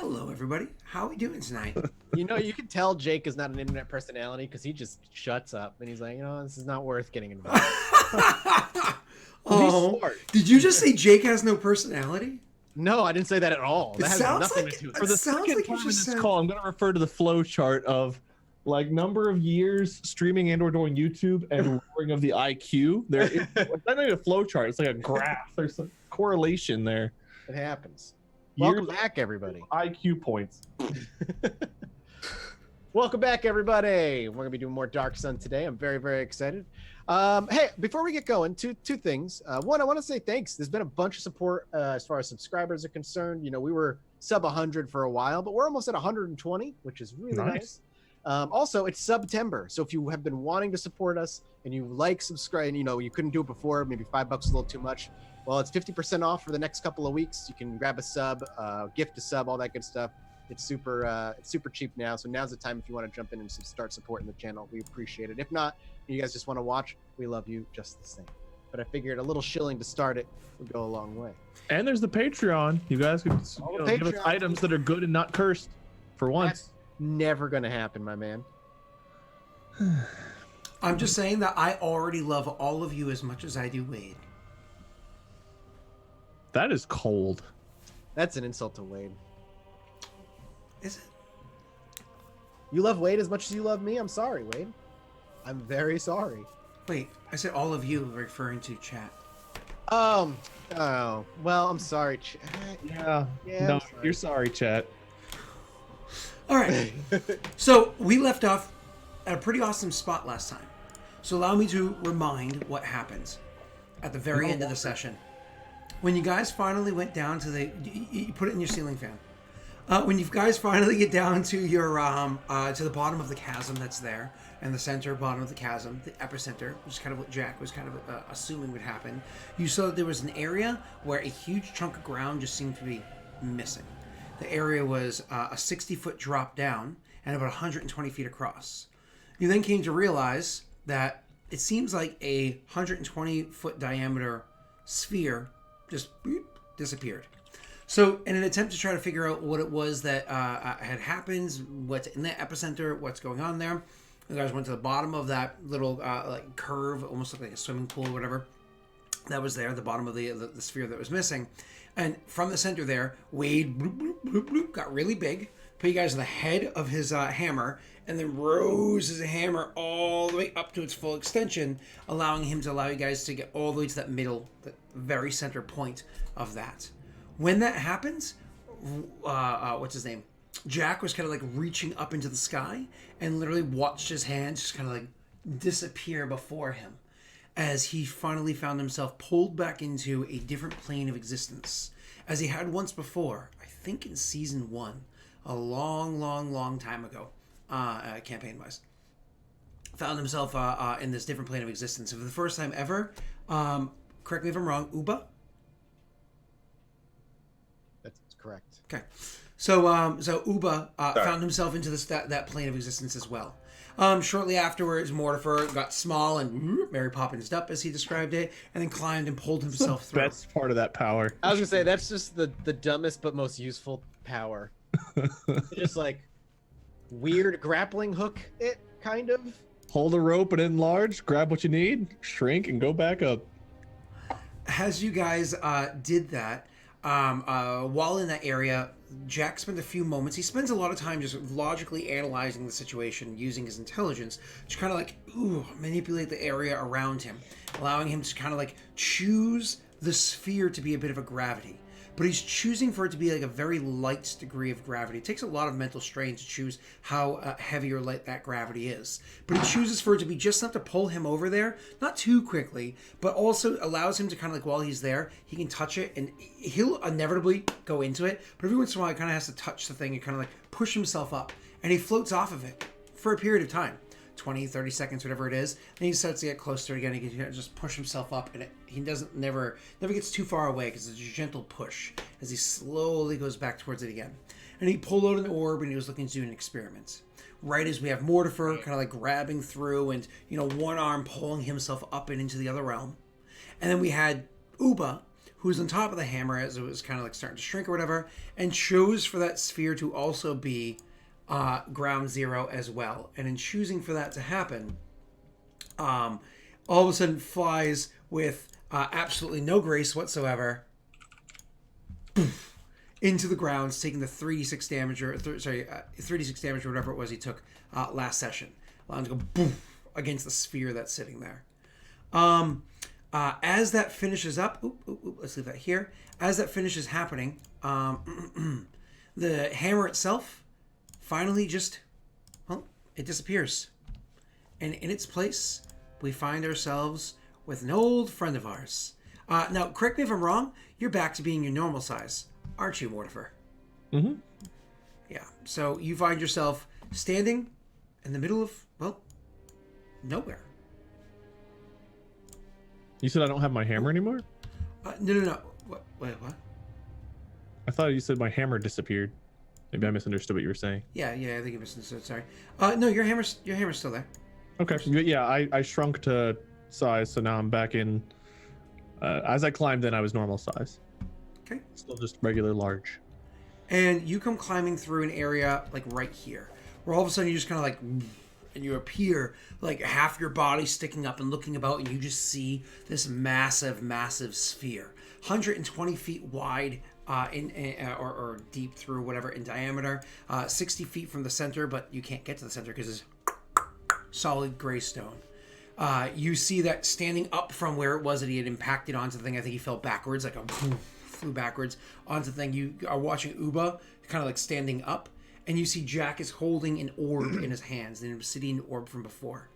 Hello, everybody. How are we doing tonight? You know, you can tell Jake is not an internet personality because he just shuts up and he's like, this is not worth getting involved. Oh, smart. did you just say Jake has no personality? No, I didn't say that at all. That has nothing to do with For the sounds second like you time in just this said- call, I'm going to refer to the flow chart of like number of years streaming and or doing YouTube and lowering of the IQ. There is it's not even a flow chart. It's like a graph. There's a correlation there. It happens. Years Welcome back, everybody. IQ points. Welcome back, everybody. We're gonna be doing more Dark Sun today. I'm very, very excited. Hey, before we get going, two things. One, I want to say thanks. There's been a bunch of support as far as subscribers are concerned. You know, we were sub 100 for a while, but we're almost at 120, which is really nice. Also, it's September, so if you have been wanting to support us and you subscribe, and you couldn't do it before, maybe $5 is a little too much. Well, it's 50% off for the next couple of weeks. You can grab a sub, gift a sub, all that good stuff. It's super cheap now, so now's the time if you want to jump in and start supporting the channel. We appreciate it. If not, you guys just want to watch, we love you just the same. But I figured a little shilling to start it would go a long way. And there's the Patreon. You guys can give us Patreon. items that are good and not cursed for once. That's never gonna happen, my man. I'm just saying that I already love all of you as much as I do Wade. That is cold. That's an insult to Wade. Is it? You love Wade as much as you love me? I'm sorry, Wade. I'm very sorry. Wait, I said all of you, referring to chat. Oh, well, I'm sorry. Yeah. Yeah, No, I'm sorry. you're sorry, chat. All right. So we left off at a pretty awesome spot last time. So allow me to remind what happens at the very end of the session. When you guys finally went down to you put it in your ceiling fan. When you guys finally get down to your to the bottom of the chasm that's there, and the center bottom of the chasm, the epicenter, which is kind of what Jack was kind of assuming would happen, you saw that there was an area where a huge chunk of ground just seemed to be missing. The area was a 60-foot drop down and about 120 feet across. You then came to realize that it seems like a 120-foot diameter sphere just disappeared. So in an attempt to try to figure out what it was that had happened, what's in the epicenter, what's going on there, you guys went to the bottom of that little like curve, almost like a swimming pool or whatever, that was there, the bottom of the sphere that was missing. And from the center there, Wade bloop, bloop, bloop, bloop, got really big, put you guys on the head of his hammer, and then rose his hammer all the way up to its full extension, allowing him to allow you guys to get all the way to that middle, the very center point of that. When that happens, what's his name? Jack was kind of like reaching up into the sky and literally watched his hands just kind of like disappear before him as he finally found himself pulled back into a different plane of existence as he had once before, I think in season 1, a long time ago, campaign-wise. Found himself in this different plane of existence. And for the first time ever, correct me if I'm wrong, Uba? That's correct. Okay. So Uba found himself into that plane of existence as well. Shortly afterwards, Mortifer got small and Mary Poppins up, as he described it, and then climbed and pulled himself through. Best part of that power. I was gonna say that's just the dumbest but most useful power. Just like weird grappling hook, it kind of. Hold a rope and enlarge, grab what you need, shrink, and go back up. As you guys did that, while in that area, Jack spent a few moments. He spends a lot of time just logically analyzing the situation, using his intelligence to kind of like manipulate the area around him, allowing him to kind of like choose the sphere to be a bit of a gravity. But he's choosing for it to be like a very light degree of gravity. It takes a lot of mental strain to choose how heavy or light that gravity is. But he chooses for it to be just enough to pull him over there, not too quickly, but also allows him to kind of like, while he's there, he can touch it and he'll inevitably go into it. But every once in a while, he kind of has to touch the thing and kind of like push himself up. And he floats off of it for a period of time. 20, 30 seconds, whatever it is. Then he starts to get close to it again. He can just push himself up, and he doesn't never gets too far away because it's a gentle push as he slowly goes back towards it again. And he pulled out an orb, and he was looking to do an experiment. Right as we have Mortifer kind of like grabbing through, and one arm pulling himself up and into the other realm, and then we had Uba, who's on top of the hammer as it was kind of like starting to shrink or whatever, and chose for that sphere to also be ground zero as well. And in choosing for that to happen, all of a sudden flies with absolutely no grace whatsoever into the ground, taking the 3d6 damage, or 3d6 damage or whatever it was he took last session. Allowing him to go boom against the sphere that's sitting there. As that finishes up, let's leave that here. As that finishes happening, the hammer itself finally just, it disappears. And in its place, we find ourselves with an old friend of ours. Now, correct me if I'm wrong, you're back to being your normal size, aren't you, Mortifer? Mm-hmm. Yeah, so you find yourself standing in the middle of, nowhere. You said I don't have my hammer anymore? No. Wait, what? I thought you said my hammer disappeared. Maybe I misunderstood what you were saying. Yeah, I think you misunderstood. Sorry. No, your hammer's still there. Okay. Yeah, I shrunk to size, so now I'm back in. As I climbed in, I was normal size. Okay. Still just regular large. And you come climbing through an area like right here, where all of a sudden you just kind of like, and you appear like half your body sticking up and looking about, and you just see this massive sphere, 120 feet wide, or deep through whatever in diameter, 60 feet from the center, but you can't get to the center because it's solid gray stone. You see that standing up from where it was that he had impacted onto the thing. I think he fell backwards, like flew backwards onto the thing. You are watching Uba kind of like standing up, and you see Jack is holding an orb in his hands, an obsidian orb from before.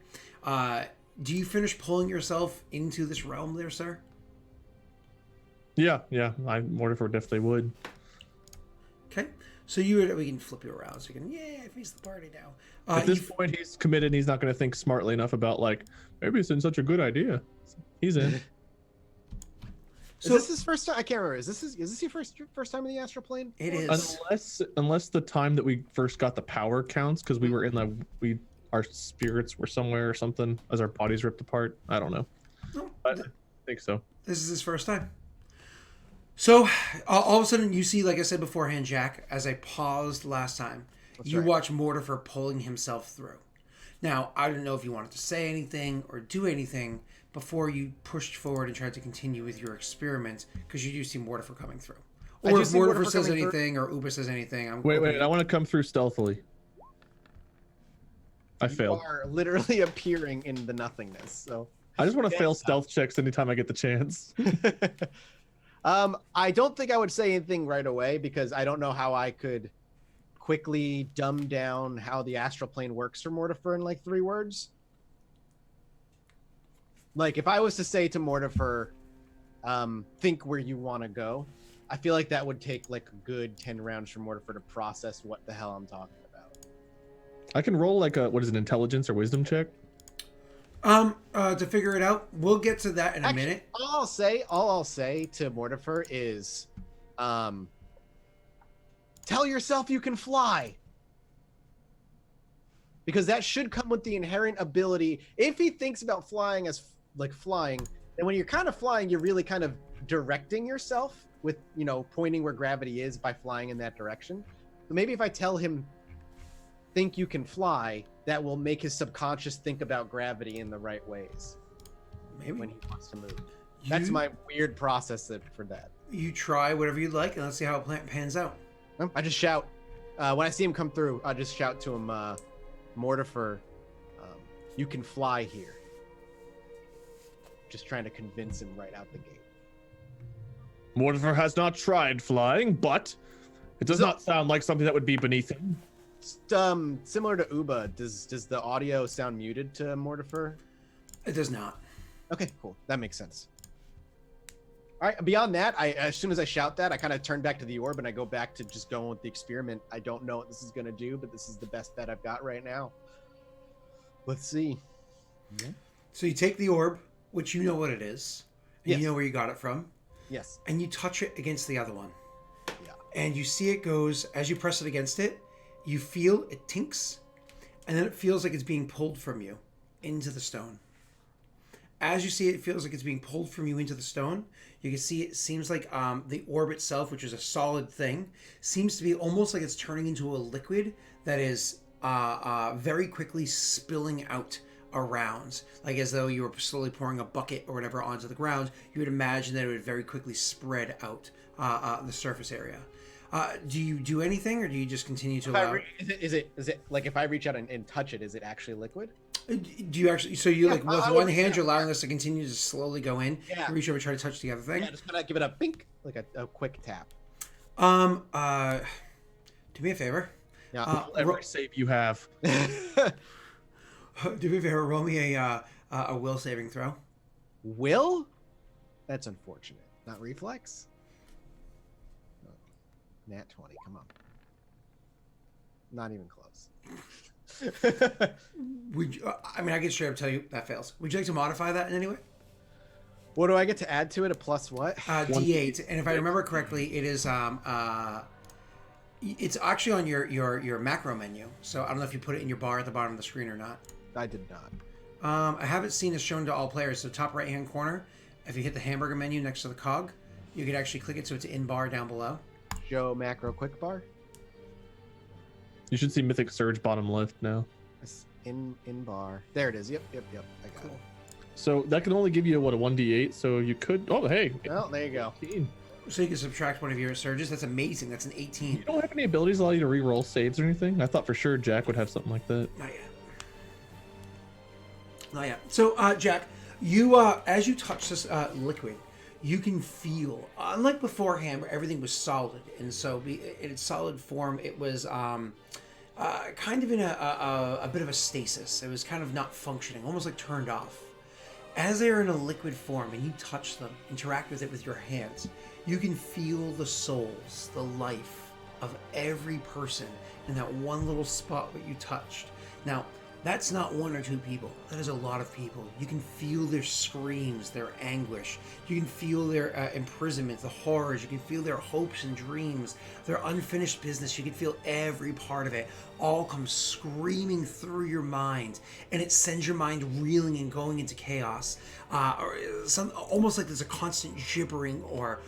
Do you finish pulling yourself into this realm there, sir? Yeah, Mortifer definitely would. Okay, so we can flip you around so you can face the party now. At this point, he's committed. He's not going to think smartly enough about like maybe it's such a good idea. He's in. So is this his first time? I can't remember. Is this your first time in the astral plane? It is. Unless the time that we first got the power counts, because we were in our spirits were somewhere or something as our bodies ripped apart. I don't know. No, I think so. This is his first time. So all of a sudden you see, like I said beforehand, Jack, as I paused last time, watch Mortifer pulling himself through. Now, I don't know if you wanted to say anything or do anything before you pushed forward and tried to continue with your experiment, because you do see Mortifer coming through. Or if Mortifer says anything or Uba says anything. Wait, I want to come through stealthily. I failed. You are literally appearing in the nothingness, so... I just want to fail stealth checks anytime I get the chance. I don't think I would say anything right away, because I don't know how I could quickly dumb down how the astral plane works for Mortifer in like 3 words. Like, if I was to say to Mortifer, think where you want to go, I feel like that would take like a good 10 rounds for Mortifer to process what the hell I'm talking about. I can roll like an intelligence or wisdom check? To figure it out, we'll get to that in a minute. All I'll say to Mortifer is, tell yourself you can fly. Because that should come with the inherent ability. If he thinks about flying as like flying, then when you're kind of flying, you're really kind of directing yourself with, pointing where gravity is by flying in that direction. So maybe if I tell him, think you can fly, that will make his subconscious think about gravity in the right ways. Maybe when he wants to move. That's my weird process for that. You try whatever you'd like, and let's see how it pans out. I just shout. When I see him come through, I just shout to him, Mortifer, you can fly here. Just trying to convince him right out the gate. Mortifer has not tried flying, but it does not sound like something that would be beneath him. Similar to Uba, does the audio sound muted to Mortifer? It does not. Okay, cool. That makes sense. All right. Beyond that, as soon as I shout that, I kind of turn back to the orb and I go back to just going with the experiment. I don't know what this is going to do, but this is the best bet I've got right now. Let's see. Yeah. So you take the orb, which you know what it is, and you know where you got it from. Yes. And you touch it against the other one. Yeah. And you see it goes, as you press it against it, you feel it tinks, and then it feels like it's being pulled from you into the stone. as you see it, it feels like it's being pulled from you into the stone. You can see it seems like the orb itself, which is a solid thing, seems to be almost like it's turning into a liquid that is very quickly spilling out around, like as though you were slowly pouring a bucket or whatever onto the ground. You would imagine that it would very quickly spread out the surface area. Do you do anything, or do you just continue to allow? Is it like if I reach out and touch it, is it actually liquid? Do you actually? So you Yeah, like with I one would- hand, yeah. you're allowing this to continue to slowly go in. Yeah. You reach over, try to touch the other thing. Yeah, just kind of give it a bink, like a quick tap. Do me a favor. Yeah. Every save you have. Do me a favor. Roll me a will saving throw. Will? That's unfortunate. Not reflex? No. Nat 20, come on. Not even close. Would you, I mean, I can straight up tell you that fails. Would you like to modify that in any way? What do I get to add to it? A plus what? D8, and if I remember correctly, it is it's actually on your macro menu. So I don't know if you put it in your bar at the bottom of the screen or not. I did not. I haven't seen it shown to all players. So top right hand corner, if you hit the hamburger menu next to the cog, you could actually click it so it's in bar down below. Show macro quick bar. You should see Mythic Surge bottom left now. It's in bar. There it is. Yep. I got Cool. it. So that can only give you what, a 1d8. So you could. Oh, hey. Well, there you go. 18. So you can subtract one of your surges. That's amazing. That's an 18. You don't have any abilities that allow you to re-roll saves or anything? I thought for sure Jack would have something like that. Not yet. Not yet. So, Jack, you as you touch this liquid, you can feel, unlike beforehand where everything was solid, and so in its solid form, it was kind of in a bit of a stasis. It was kind of not functioning, almost like turned off. As they are in a liquid form and you touch them, interact with it with your hands, you can feel the souls, the life of every person in that one little spot that you touched. Now, that's not one or two people. That is a lot of people. You can feel their screams, their anguish. You can feel their imprisonment, the horrors. You can feel their hopes and dreams, their unfinished business. You can feel every part of it all come screaming through your mind, and it sends your mind reeling and going into chaos. Or almost like there's a constant gibbering or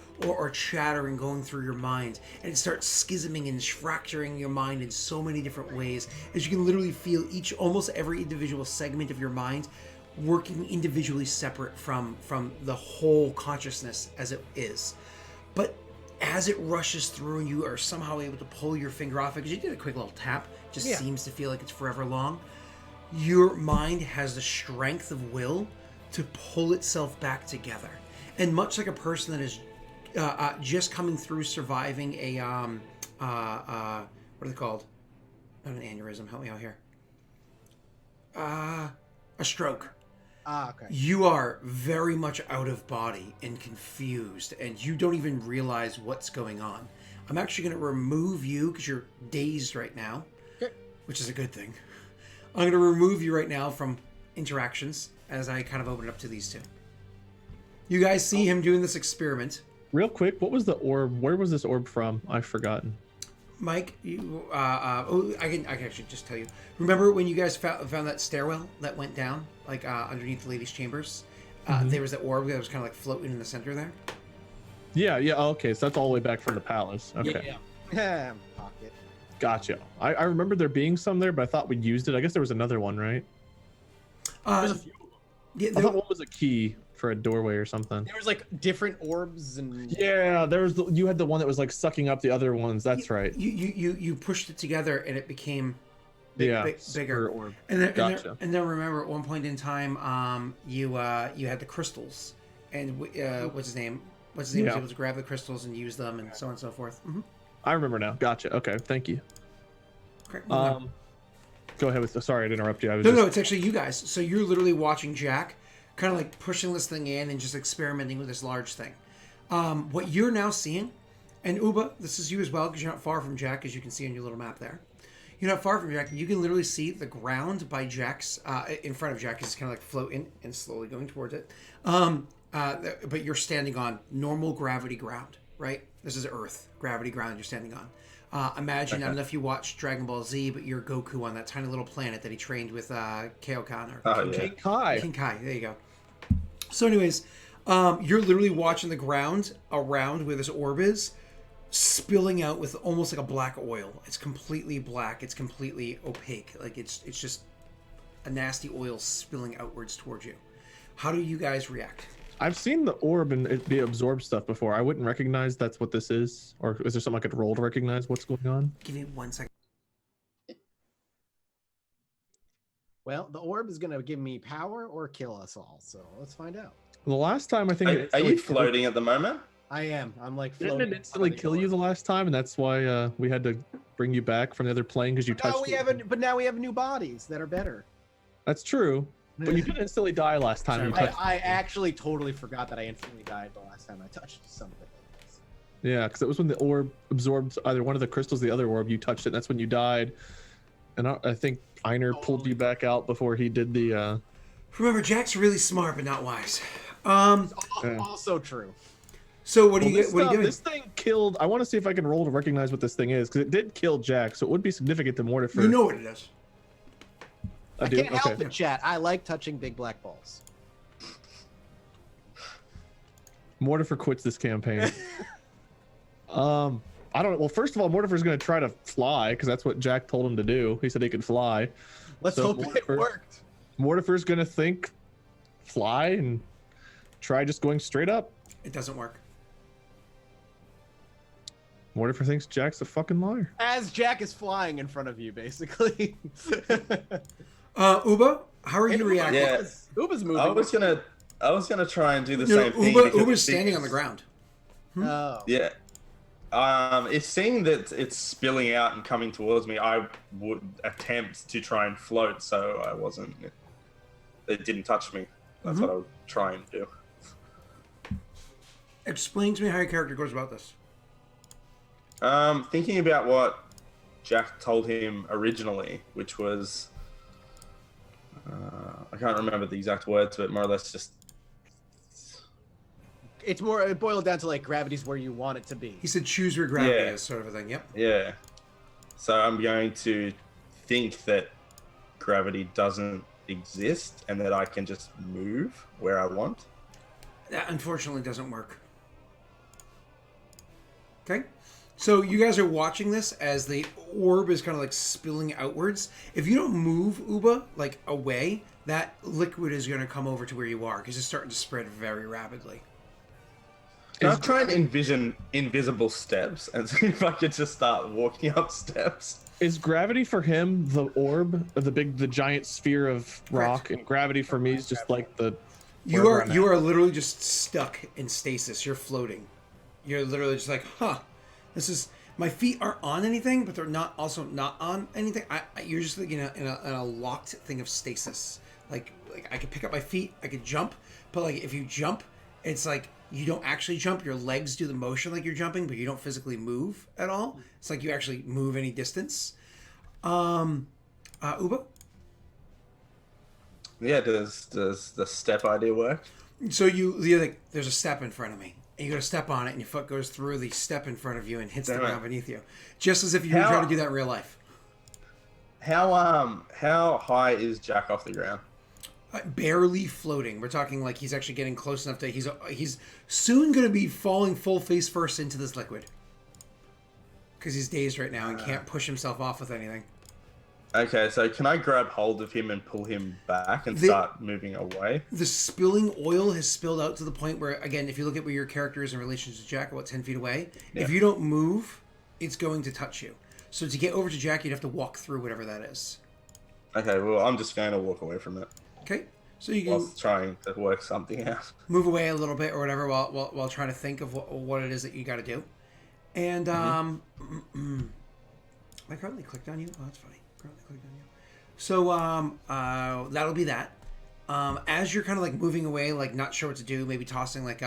chattering going through your mind, and it starts schisming and fracturing your mind in so many different ways, as you can literally feel almost every individual segment of your mind working individually separate from the whole consciousness as it is. But as it rushes through and you are somehow able to pull your finger off it, because you did a quick little tap, just seems to feel like it's forever long, your mind has the strength of will to pull itself back together. And much like a person that is just coming through surviving a what are they called? Not an aneurysm. Help me out here. A stroke. Okay. You are very much out of body and confused, and you don't even realize what's going on. I'm actually going to remove you because you're dazed right now, which is a good thing. I'm going to remove you right now from interactions as I kind of open it up to these two. You guys see him doing this experiment. Real quick, what was the orb? Where was this orb from? I've forgotten. Mike, you, I can actually just tell you. Remember when you guys found that stairwell that went down, like underneath the ladies' chambers? There was that orb that was kind of like floating in the center there. Yeah. Okay, so that's all the way back from the palace. Okay. Yeah. Pocket. Gotcha. I remember there being some there, but I thought we used it. I guess there was another one, right? Yeah, I thought one was a key for a doorway or something. There was like different orbs and Yeah, there was. You had the one that was like sucking up the other ones. That's right. You pushed it together and it became Yeah, bigger. Orb. And then, Gotcha. and then remember at one point in time, you had the crystals, and what's his name? Was able to grab the crystals and use them, and so on and so forth. Mm-hmm. I remember now. Gotcha. Okay, thank you. Okay, Go ahead with. Sorry, I interrupt you. I was no, it's actually you guys. So you're literally watching Jack, kind of like pushing this thing in and just experimenting with this large thing. What you're now seeing, and Uba, this is you as well because you're not far from Jack, as you can see on your little map there. You're not far from Jack. You can literally see the ground by Jack's, in front of Jack, is kind of like floating and slowly going towards it. But you're standing on normal gravity ground, right? This is Earth gravity ground you're standing on. Imagine, I don't know if you watched Dragon Ball Z, but you're Goku on that tiny little planet that he trained with Kaioken or Yeah. King Kai. King Kai. There you go. So, anyways, you're literally watching the ground around where this orb is spilling out with almost like a black oil. It's completely black. It's completely opaque. Like it's just a nasty oil spilling outwards towards you. How do you guys react? I've seen the orb and it be absorb stuff before. I wouldn't recognize that's what this is. Or is there something I could roll to recognize what's going on? Give me 1 second. Well, the orb is gonna give me power or kill us all. So let's find out. The last time I think Are you floating at the moment? I am. I'm like Didn't floating. it instantly kill you the last time, and that's why we had to bring you back from the other plane because you touched No, we it? haven't. But now we have new bodies that are better. That's true, but you didn't instantly die last time. You touched I actually totally forgot that I instantly died the last time I touched something like this. Yeah, because it was when the orb absorbed either one of the crystals, the other orb. You touched it. And that's when you died. And I think Einar pulled you back out before he did the. Remember, Jack's really smart but not wise. Yeah. Also true. So what do you Well, get? What are you doing? This thing killed. I want to see if I can roll to recognize what this thing is because it did kill Jack, so it would be significant to Mortifer. You know what it is. I I do. can't help Okay. it, chat. I like touching big black balls. Mortifer quits this campaign. I don't know. Well, first of all, Mortifer's going to try to fly because that's what Jack told him to do. He said he could fly. Let's So hope it Mortifer- worked. Mortifer's going to think fly and try just going straight up. It doesn't work. Mortifer thinks Jack's a fucking liar. As Jack is flying in front of you, basically. Uba, how are you reacting? Yeah. Uba's moving. I was gonna try and do the You know, same thing. Uba, because Uba's it standing on seems- the ground. Oh. Yeah. It's seeing that it's spilling out and coming towards me. I would attempt to try and float, so I wasn't. It didn't touch me. That's what I would try and do. Explain to me how your character goes about this. Thinking about what Jack told him originally, which was, I can't remember the exact words, but more or less just, It's more. It boiled down to like gravity's where you want it to be. He said choose where gravity Yeah. is, sort of a thing. Yep. yeah. So I'm going to think that gravity doesn't exist and that I can just move where I want. That unfortunately doesn't work. Okay. So you guys are watching this as the orb is kind of like spilling outwards. If you don't move Uba like away, that liquid is going to come over to where you are because it's starting to spread very rapidly. Can I try and envision invisible steps and see if I could just start walking up steps? Is gravity for him the orb, the giant sphere of rock, and gravity for me is just like the. You wherever are I'm you at? are literally just stuck in stasis. You're floating. You're literally just like, huh. This is my feet aren't on anything, but they're not also not on anything. You're just like in a locked thing of stasis. Like I could pick up my feet, I could jump, but like if you jump, it's like you don't actually jump. Your legs do the motion like you're jumping, but you don't physically move at all. It's like you actually move any distance. Uba. Yeah, does the step idea work? So you're like, there's a step in front of me, and you go to step on it, and your foot goes through the step in front of you and hits the Damn it. ground beneath you, just as if you were How- trying to do that in real life. How high is Jack off the ground? Barely floating. We're talking like he's actually getting close enough to he's soon going to be falling full face first into this liquid because he's dazed right now and can't push himself off with anything. Okay, so can I grab hold of him and pull him back and The- start moving away? The spilling oil has spilled out to the point where, again, if you look at where your character is in relation to Jack, about 10 feet away, if you don't move, it's going to touch you. So to get over to Jack, you'd have to walk through whatever that is. Okay, well, I'm just going to walk away from it Okay, so you can whilst trying to work something out. move away a little bit or whatever while trying to think of what it is that you got to do. And I currently clicked on you. Oh, that's funny. Currently clicked on you. So that'll be that. As you're kind of like moving away, like not sure what to do, maybe tossing like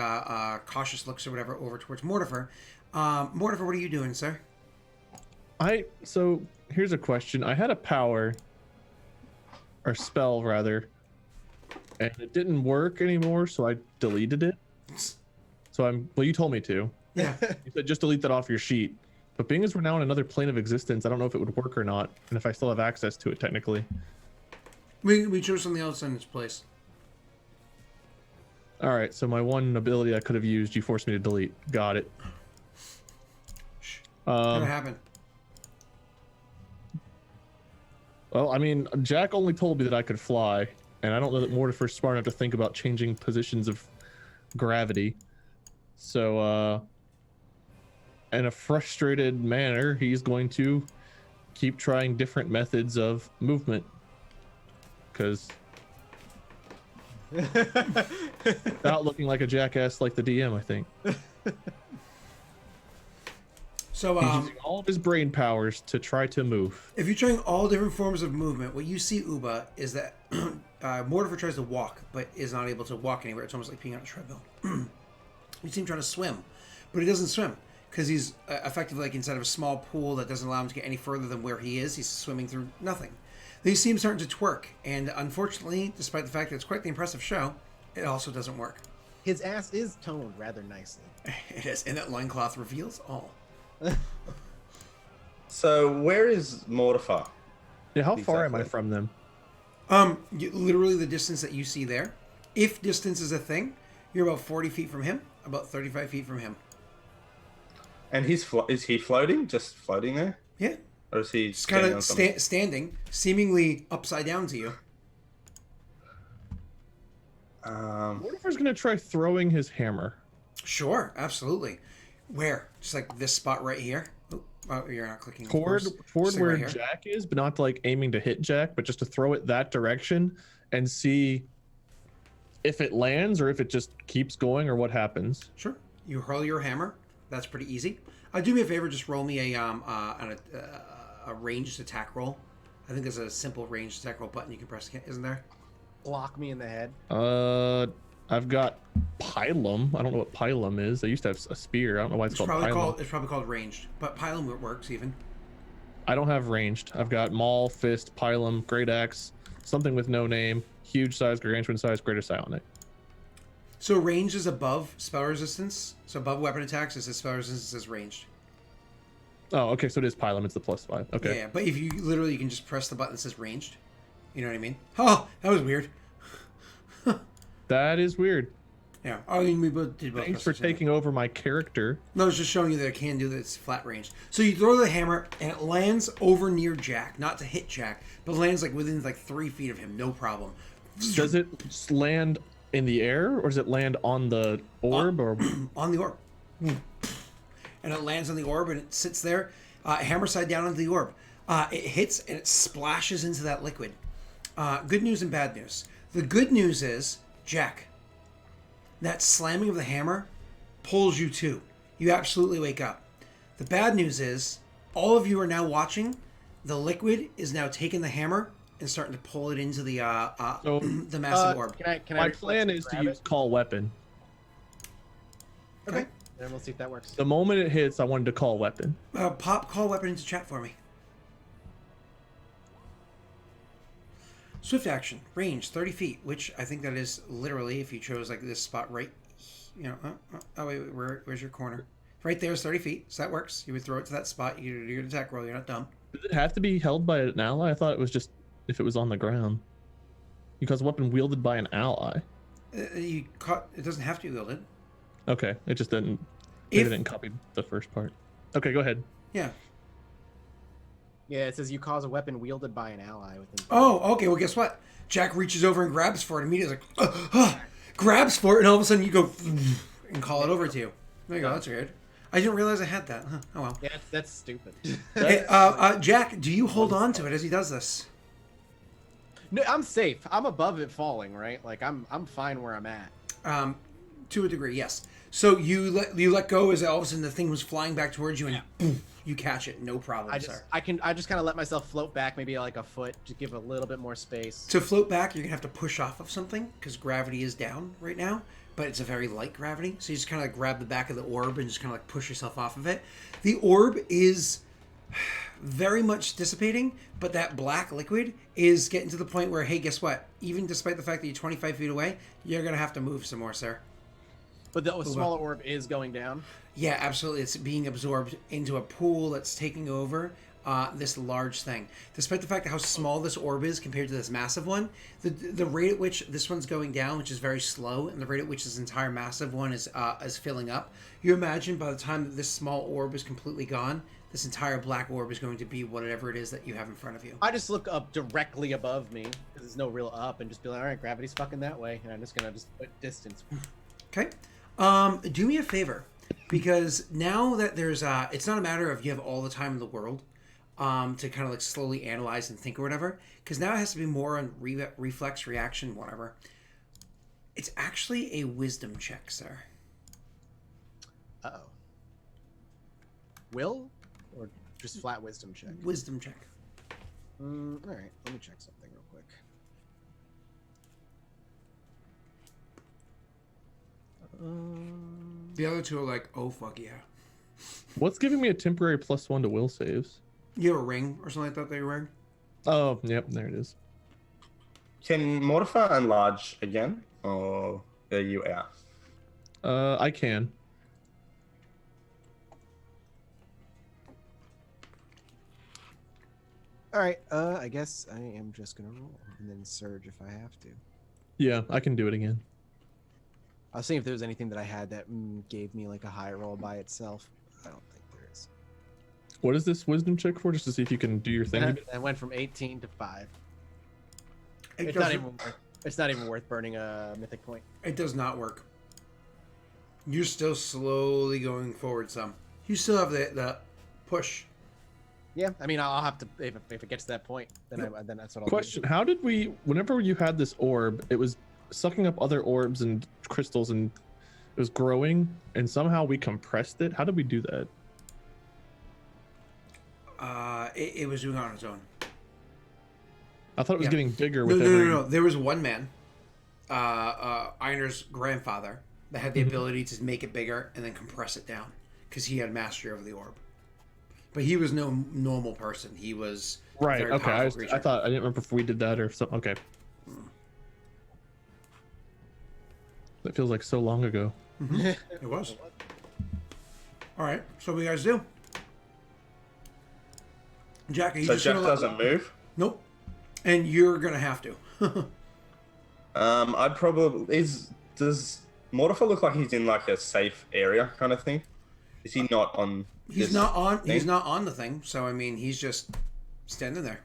cautious looks or whatever over towards Mortifer. Mortifer, what are you doing, sir? So here's a question. I had a power or spell rather, and it didn't work anymore, so I deleted it. So well, you told me to. Yeah. You said just delete that off your sheet. But being as we're now in another plane of existence, I don't know if it would work or not, and if I still have access to it technically. We chose something else in its place. All right, so my one ability I could have used, you forced me to delete. Got it. What happened? Well, I mean, Jack only told me that I could fly, and I don't know that Mortifer's smart enough to think about changing positions of gravity. So, in a frustrated manner, he's going to keep trying different methods of movement. Because without looking like a jackass like the DM, I think. So, He's using all of his brain powers to try to move. if you're trying all different forms of movement, what you see, Uba, is that Mortifer tries to walk, but is not able to walk anywhere. It's almost like being on a treadmill. You see him trying to swim, but he doesn't swim because he's effectively like inside of a small pool that doesn't allow him to get any further than where he is. He's swimming through nothing. Then you see him starting to twerk, and unfortunately, despite the fact that it's quite the impressive show, it also doesn't work. His ass is toned rather nicely. It is, and that loincloth reveals all. So where is Mortifer? Yeah, how far am I Exactly. from them? Literally the distance that you see there. If distance is a thing, you're about 40 feet from him, about 35 feet from him. And is he floating? Just floating there? Yeah. Or is he Just kind standing on of something? standing, seemingly upside down to you. Mortifer's gonna try throwing his hammer. Sure, absolutely. Where? Just like this spot right here? Oh, you're not clicking. of Toward course. Just like where right here. Jack is, but not like aiming to hit Jack, but just to throw it that direction and see if it lands or if it just keeps going or what happens. Sure. You hurl your hammer. That's pretty easy. Do me a favor. Just roll me a ranged attack roll. I think there's a simple ranged attack roll button you can press. Isn't there? Block me in the head. I've got Pilum. I don't know what Pilum is. I used to have a spear. I don't know why it's called Pilum. It's probably called ranged, but Pilum works even. I don't have ranged. I've got Maul, Fist, Pilum, Great Axe, something with no name, huge size, gargantuan size, greater psionic. So range is above spell resistance. So above weapon attacks, it says spell resistance is ranged. Oh, okay, so it is Pilum. It's the +5. Okay. Yeah, but if you literally, you can just press the button that says ranged. You know what I mean? Oh, that was weird. That is weird. Yeah. Oh, we both did both. Thanks press for the same taking over my character. No, it's just showing you that it can do that. It's flat range. So you throw the hammer and it lands over near Jack, not to hit Jack, but lands like within like 3 feet of him, no problem. Does it land in the air or does it land on the orb or On the orb, and it lands on the orb and it sits there, hammer side down onto the orb. It hits and it splashes into that liquid. Good news and bad news. The good news is Jack. That slamming of the hammer pulls you too. You absolutely wake up. The bad news is, all of you are now watching. The liquid is now taking the hammer and starting to pull it into the the massive orb. Can I my reflex plan and is to grab use it? call weapon. Okay. Then we'll see if that works. The moment it hits, I wanted to call weapon. Pop call weapon into chat for me. Swift action, range 30 feet, which I think that is literally if you chose like this spot right, you know. Oh wait, where's your corner? Right there is 30 feet, so that works. You would throw it to that spot. You do your attack roll. You're not dumb. Does it have to be held by an ally? I thought it was just if it was on the ground. Because weapon wielded by an ally. You caught. It doesn't have to be wielded. Okay, it just didn't. Maybe If- I didn't copy the first part. Okay, go ahead. Yeah. Yeah, it says you cause a weapon wielded by an ally within. Oh, okay. Well, guess what? Jack reaches over and grabs for it immediately. Like, grabs for it, and all of a sudden you go and call it over to you. There you go. That's weird. I didn't realize I had that. Huh. Oh well. Yeah, that's stupid. Hey, Jack, do you hold on to it as he does this? No, I'm safe. I'm above it falling, right? Like I'm fine where I'm at. To a degree, yes. So you let go as all of a sudden the thing was flying back towards you, and boom, you catch it, no problem, sir. I just kind of let myself float back, maybe like a foot, to give a little bit more space. To float back, you're gonna have to push off of something because gravity is down right now, but it's a very light gravity. So you just kind of like grab the back of the orb and just kind of like push yourself off of it. The orb is very much dissipating, but that black liquid is getting to the point where, hey, guess what? Even despite the fact that you're 25 feet away, you're gonna have to move some more, sir. But the smaller orb is going down. Yeah, absolutely. It's being absorbed into a pool that's taking over. this large thing. Despite the fact how small this orb is compared to this massive one, the rate at which this one's going down, which is very slow, and the rate at which this entire massive one is filling up, you imagine by the time that this small orb is completely gone, this entire black orb is going to be whatever it is that you have in front of you. I just look up directly above me because there's no real up, and just be like, all right, gravity's fucking that way, and I'm just gonna put distance. Okay. Do me a favor, because now that there's it's not a matter of you have all the time in the world to kind of like slowly analyze and think or whatever, because now it has to be more on reflex, reaction, whatever. It's actually a wisdom check, sir. Uh-oh. Will? Or just flat wisdom check? Wisdom check. All right, let me check something real quick. The other two are like, oh, fuck yeah. What's giving me a temporary +1 to will saves? You have a ring or something like that you're wearing? Oh, yep, there it is. Can Mortifer enlarge again, or are you out? I can. All right, I guess I am just gonna roll and then surge if I have to. Yeah, I can do it again. I was seeing if there was anything that I had that gave me like a high roll by itself. I don't think there is. What is this wisdom check for? Just to see if you can do your thing. I went from 18 to 5. It It's not even worth, it's not even worth burning a mythic point. It does not work. You're still slowly going forward some. You still have the push. Yeah, I mean, I'll have to if it gets to that point, then then that's what I'll Question: do. how did we? Whenever you had this orb, it was sucking up other orbs and crystals, and it was growing, and somehow we compressed it. How did we do that? It was doing it on its own. I thought it was Yeah. getting bigger No, with no, every. no, no. There was one man, Einar's grandfather, that had the ability to make it bigger and then compress it down because he had mastery over the orb. But he was no normal person. He was a Right. very Okay. powerful creature. I thought I didn't remember if we did that or something. Okay. That feels like so long ago. It was. All right. So what do you guys do? Jack, are you So just Jeff gonna doesn't move. Nope. And you're gonna have to. I'd probably does Mortifer look like he's in like a safe area kind of thing? Is he not on? He's this not on. thing? He's not on the thing. So I mean, he's just standing there.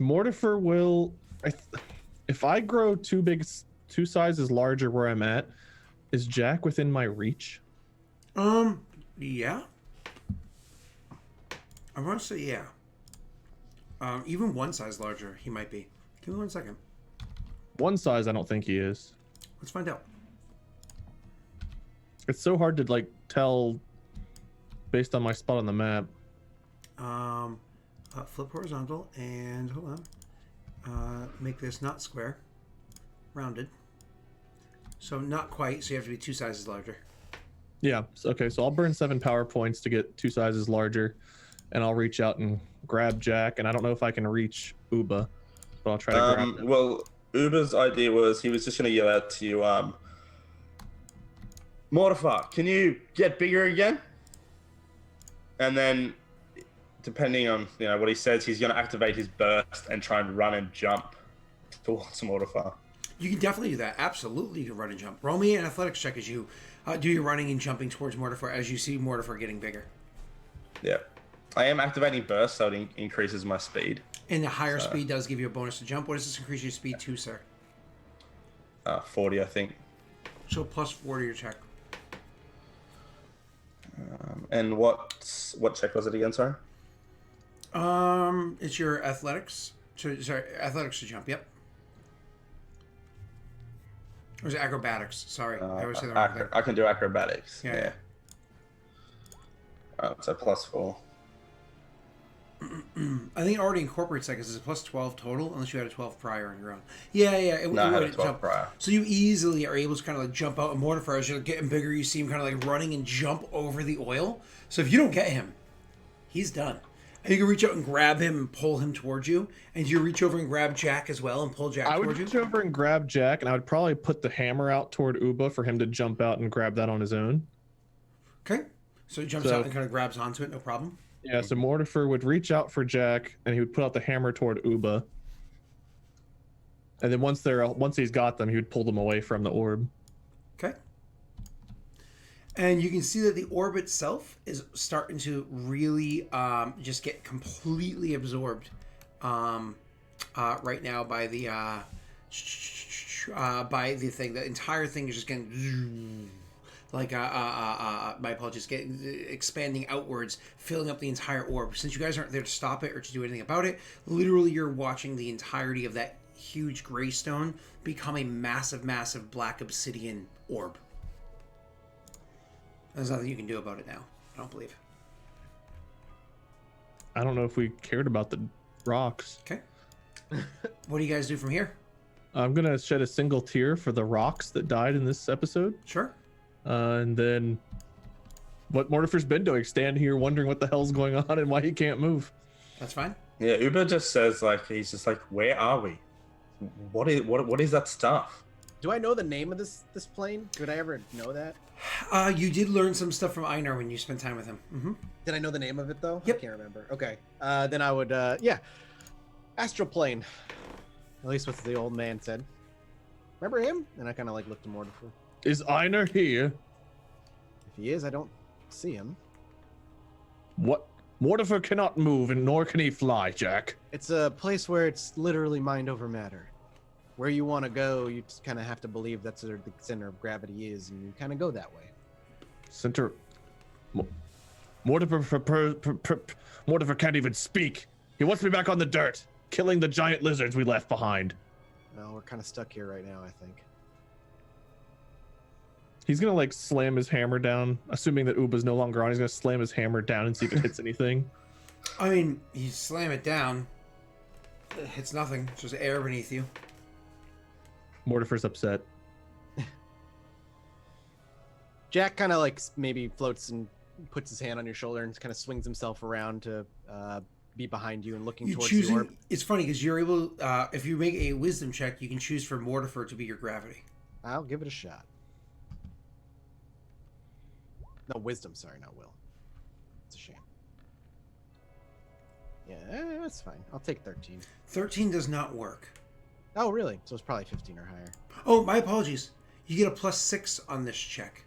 Mortifer will. If I grow two sizes larger where I'm at, is Jack within my reach? Yeah. I want to say yeah. Even one size larger, he might be. Give me 1 second. One size, I don't think he is. Let's find out. It's so hard to like tell based on my spot on the map. Flip horizontal and hold on. Make this not square, rounded. So not quite. So you have to be 2 sizes larger. Yeah. Okay. So I'll burn 7 power points to get 2 sizes larger, and I'll reach out and grab Jack. And I don't know if I can reach Uba, but I'll try to grab him. Well, Uber's idea was he was just going to yell out to you, Mortifer, can you get bigger again? And then, depending on what he says, he's going to activate his burst and try and run and jump towards Mortifer. You can definitely do that. Absolutely, you can run and jump. Roll me an athletics check as you do your running and jumping towards Mortifer as you see Mortifer getting bigger. Yeah. I am activating burst, so it increases my speed. And the higher speed does give you a bonus to jump. What does this increase your speed to, sir? 40, I think. So plus 4 to your check. And what check was it again, sorry? It's your athletics. Athletics to jump. Yep. Or is it acrobatics? Sorry, I always say the wrong thing. I can do acrobatics. Yeah. So plus 4. I think it already incorporates that because it's a plus 12 total, unless you had a 12 prior on your own. Yeah. It No, I had a wouldn't 12 jump. prior. So you easily are able to kind of like jump out. And Mortifer, as you're getting bigger, you see him kind of like running and jump over the oil. So if you don't get him, he's done. And you can reach out and grab him and pull him towards you. And you reach over and grab Jack as well and pull Jack I would towards reach you. over and grab Jack, and I would probably put the hammer out toward Uba for him to jump out and grab that on his own. Okay. So he jumps out and kind of grabs onto it, no problem. Yeah, so Mortifer would reach out for Jack, and he would put out the hammer toward Uba. And then once he's got them, he would pull them away from the orb. Okay. And you can see that the orb itself is starting to really just get completely absorbed right now by the thing. The entire thing is just getting like my apologies, getting expanding outwards, filling up the entire orb. Since you guys aren't there to stop it or to do anything about it, literally you're watching the entirety of that huge gray stone become a massive, massive black obsidian orb. There's nothing you can do about it now, I don't believe. I don't know if we cared about the rocks. Okay. What do you guys do from here? I'm gonna shed a single tear for the rocks that died in this episode. Sure. And then what Mortifer's been doing, stand here wondering what the hell's going on and why he can't move. That's fine. Yeah, Uber just says like he's just like, where are we? What is that stuff? Do I know the name of this plane? Did I ever know that? You did learn some stuff from Einar when you spent time with him. Mm-hmm. Did I know the name of it though? Yep. I can't remember. Okay. Then I would astral plane. At least what the old man said. Remember him? And I kind of like looked to Mortifer. Is Einar here? If he is, I don't see him. What? Mortifer cannot move and nor can he fly, Jack. It's a place where it's literally mind over matter. Where you want to go, you just kind of have to believe that's where the center of gravity is, and you kind of go that way. Center. Mortifer can't even speak. He wants me back on the dirt, killing the giant lizards we left behind. Well, we're kind of stuck here right now, I think. He's gonna like slam his hammer down, assuming that Uba's no longer on. He's gonna slam his hammer down and see if it hits anything. I mean, you slam it down, it hits nothing. It's just air beneath you. Mortifer's upset. Jack kind of like maybe floats and puts his hand on your shoulder and kind of swings himself around to be behind you and looking You're towards choosing. the orb. It's funny because you're able. If you make a wisdom check, you can choose for Mortifer to be your gravity. I'll give it a shot. No, wisdom, sorry, not will. It's a shame. Yeah, that's fine. I'll take 13. 13 does not work. Oh, really? So it's probably 15 or higher. Oh, my apologies. You get a +6 on this check.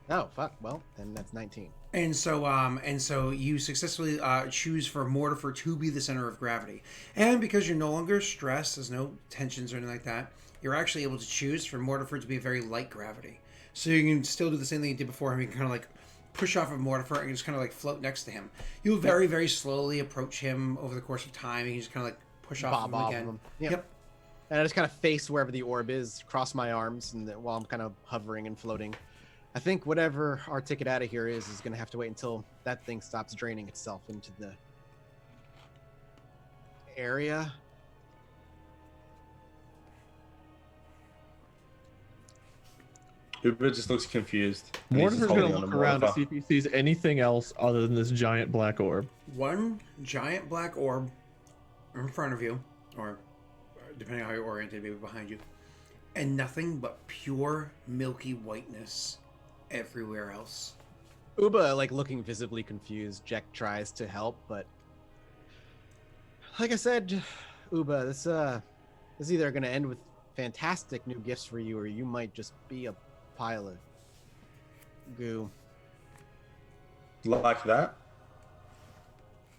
Oh, fuck. Well, then that's 19. And so you successfully choose for Mortifer to be the center of gravity. And because you're no longer stressed, there's no tensions or anything like that, you're actually able to choose for Mortifer to be a very light gravity. So you can still do the same thing you did before him. You can kind of like push off of Mortifer and just kind of like float next to him. You'll very, very slowly approach him over the course of time. And you just kind of like push off of him again. Yep. And I just kind of face wherever the orb is, cross my arms, and while I'm kind of hovering and floating. I think whatever our ticket out of here is going to have to wait until that thing stops draining itself into the area. Uber just looks confused. And he's just Mortifer's gonna holding on look to around to Mortifer. see if he sees anything else other than this giant black orb. One giant black orb in front of you, or depending on how you're oriented, maybe behind you, and nothing but pure milky whiteness everywhere else. Uba, like, looking visibly confused. Jack tries to help, but like I said, Uba, this is either going to end with fantastic new gifts for you, or you might just be a pile of goo. Like that?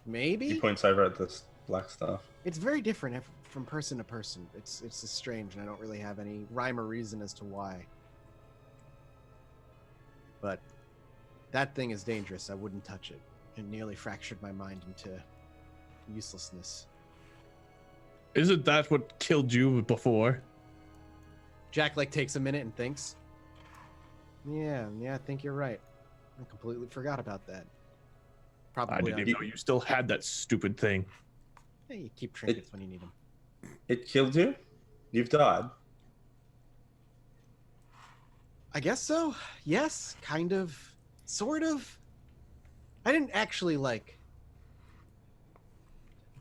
Maybe? He points over at this black stuff. It's very different from person to person. It's just strange, and I don't really have any rhyme or reason as to why. But that thing is dangerous. I wouldn't touch it. It nearly fractured my mind into uselessness. Isn't that what killed you before? Jack like takes a minute and thinks. Yeah, I think you're right. I completely forgot about that. Probably. I didn't even know you still had that stupid thing. Yeah, you keep trinkets when you need them. It killed you? You've died? I guess so. Yes, kind of. Sort of. I didn't actually, like,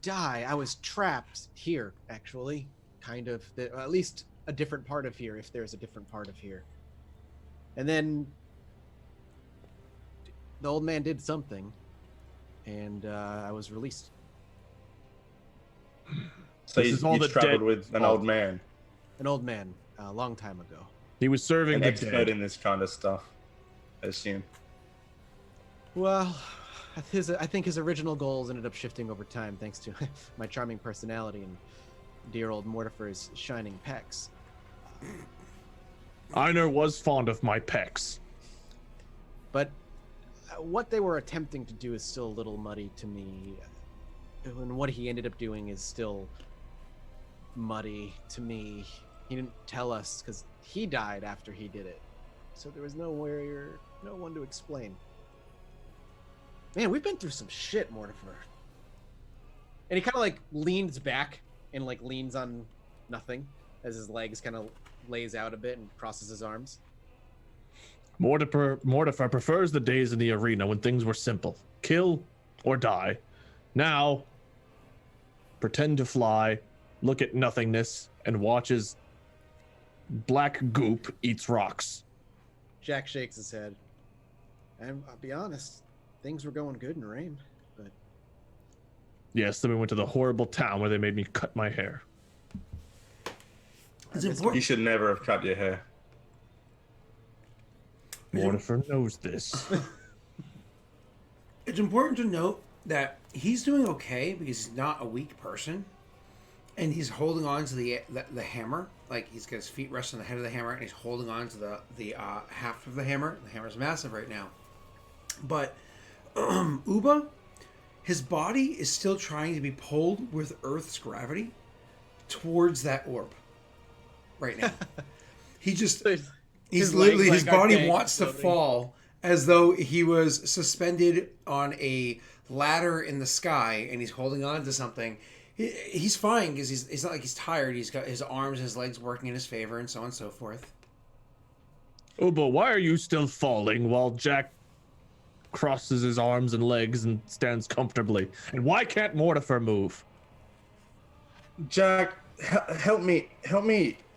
die. I was trapped here, actually. Kind of. At least a different part of here, if there's a different part of here. And then the old man did something, and I was released. So This you, is all you the traveled dead with an fault. old man, An old man, a long time ago. He was serving an the expert dead. in this kind of stuff, I assume. Well, I think his original goals ended up shifting over time thanks to my charming personality and dear old Mortifer's shining pecs. Einar was fond of my pecs. But what they were attempting to do is still a little muddy to me. And what he ended up doing is still muddy to me. He didn't tell us because he died after he did it. So there was no one to explain. Man, we've been through some shit, Mortifer. And he kind of like leans back and like leans on nothing as his legs kind of lays out a bit and crosses his arms. Mortifer prefers the days in the arena when things were simple. Kill or die. Now, pretend to fly, look at nothingness, and watch as black goop eats rocks. Jack shakes his head. And I'll be honest, things were going good in Rame, but Yes, then we went to the horrible town where they made me cut my hair. It's You important. should never have cut your hair. Mortifer knows this. It's important to note that he's doing okay because he's not a weak person, and he's holding on to the hammer. Like he's got his feet resting on the head of the hammer, and he's holding on to the half of the hammer. The hammer's massive right now, but Uba, his body is still trying to be pulled with Earth's gravity towards that orb. Right now, he just. He's His literally, legs, his like, are body dangling wants to floating. fall as though he was suspended on a ladder in the sky and he's holding on to something. He's fine because he's not like he's tired. He's got his arms and his legs working in his favor and so on and so forth. Uba, why are you still falling while Jack crosses his arms and legs and stands comfortably? And why can't Mortifer move? Jack, help me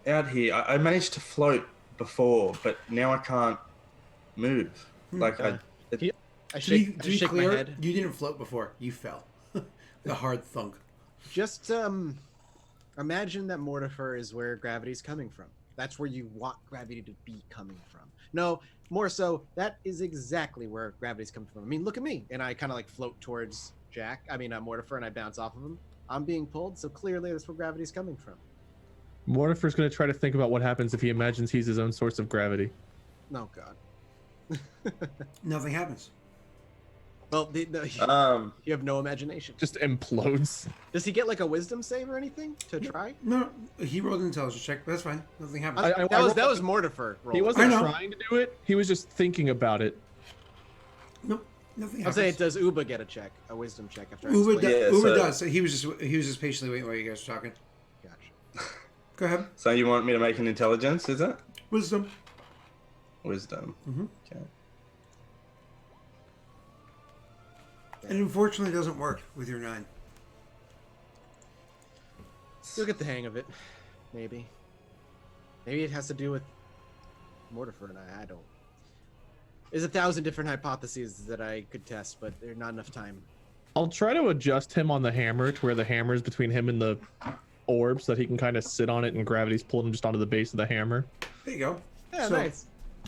out here. I managed to float before, but now I can't move. Like I To be, shake, to I be shake clear, my head. you didn't float before. You fell. The hard thunk. Just imagine that Mortifer is where gravity's coming from. That's where you want gravity to be coming from. No, more so, that is exactly where gravity's coming from. I mean, look at me. And I kind of like float towards Mortifer, and I bounce off of him. I'm being pulled, so clearly that's where gravity's coming from. Mortifer's going to try to think about what happens if he imagines he's his own source of gravity. Oh, God. Nothing happens. Well, you have no imagination. Just implodes. Does he get like a wisdom save or anything to try? No, he rolled an intelligence check, but that's fine. Nothing happens. That was Mortifer. He rolling. wasn't I know. trying to do it. He was just thinking about it. Nope, nothing I'm happens. saying, does Uba get a wisdom check after I Uber, explain? Yeah, Uber so- does. So he was just patiently waiting while you guys were talking. Gotcha. Go ahead. So you want me to make an intelligence, is it? Wisdom. Wisdom. Mhm. Okay. It unfortunately doesn't work with your 9. You'll get the hang of it. Maybe. Maybe it has to do with Mortifer and I don't. There's 1,000 different hypotheses that I could test, but there's not enough time. I'll try to adjust him on the hammer to where the hammer is between him and the orb so that he can kind of sit on it and gravity's pulling him just onto the base of the hammer. There you go. Yeah, So, nice.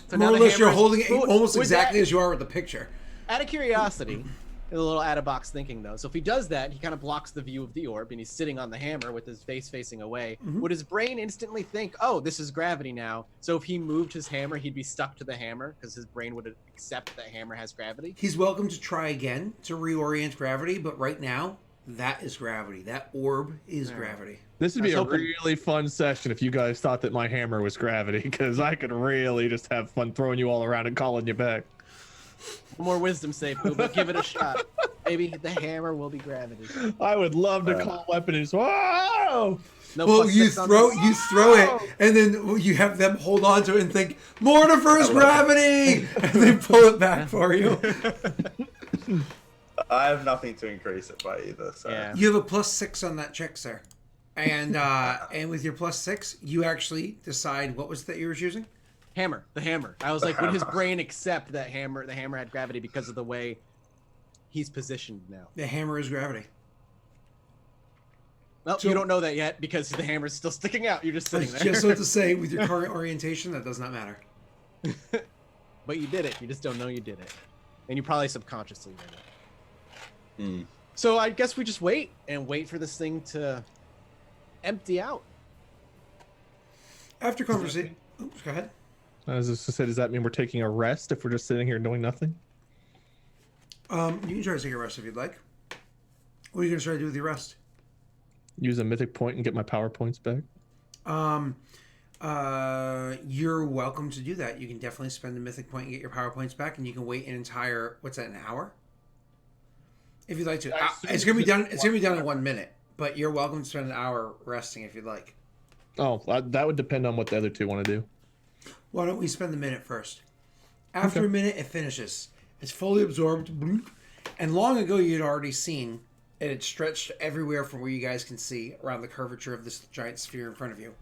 So More or the less, you're hammer's- holding it Would- almost would exactly that- as you are with the picture. Out of curiosity, a little out-of-box thinking though. So if he does that, he kind of blocks the view of the orb, and he's sitting on the hammer with his face facing away. Mhm. Would his brain instantly think, "Oh, this is gravity now"? So if he moved his hammer, he'd be stuck to the hammer because his brain would accept that hammer has gravity. He's welcome to try again to reorient gravity, but right now, that is gravity. That orb is Yeah. gravity. This would I be was a hoping- really fun session if you guys thought that my hammer was gravity, because I could really just have fun throwing you all around and calling you back. One more wisdom save, but give it a shot. Maybe the hammer will be gravity. I would love to call weapon and just, whoa! No Well, plus you 6 on throw this? it, and then you have them hold on to it and think, Mortifer's gravity! And they pull it back for you. I have nothing to increase it by either. So. Yeah. You have a +6 on that check, sir. And with your +6, you actually decide what was it that you were choosing? Hammer, the hammer. I was like, would his brain accept that hammer? The hammer had gravity because of the way he's positioned now. The hammer is gravity. Well, So- you don't know that yet because the hammer's still sticking out. You're just I sitting was there. just about to say, with your current orientation, that does not matter. But you did it. You just don't know you did it. And you probably subconsciously did it. Hmm. So I guess we just wait for this thing to empty out. After conversation, oops, go ahead. As I said, does that mean we're taking a rest if we're just sitting here doing nothing? You can try to take a rest if you'd like. What are you gonna try to do with your rest? Use a mythic point and get my power points back? You're welcome to do that. You can definitely spend the mythic point and get your power points back, and you can wait an entire an hour? If you'd like to. It's gonna be done. It's gonna be done in 1 minute, but you're welcome to spend an hour resting if you'd like. Oh, that would depend on what the other two want to do. Why don't we spend the minute first? After Okay. a minute, it finishes. It's fully absorbed, bloop, and long ago you'd already seen it had stretched everywhere from where you guys can see around the curvature of this giant sphere in front of you.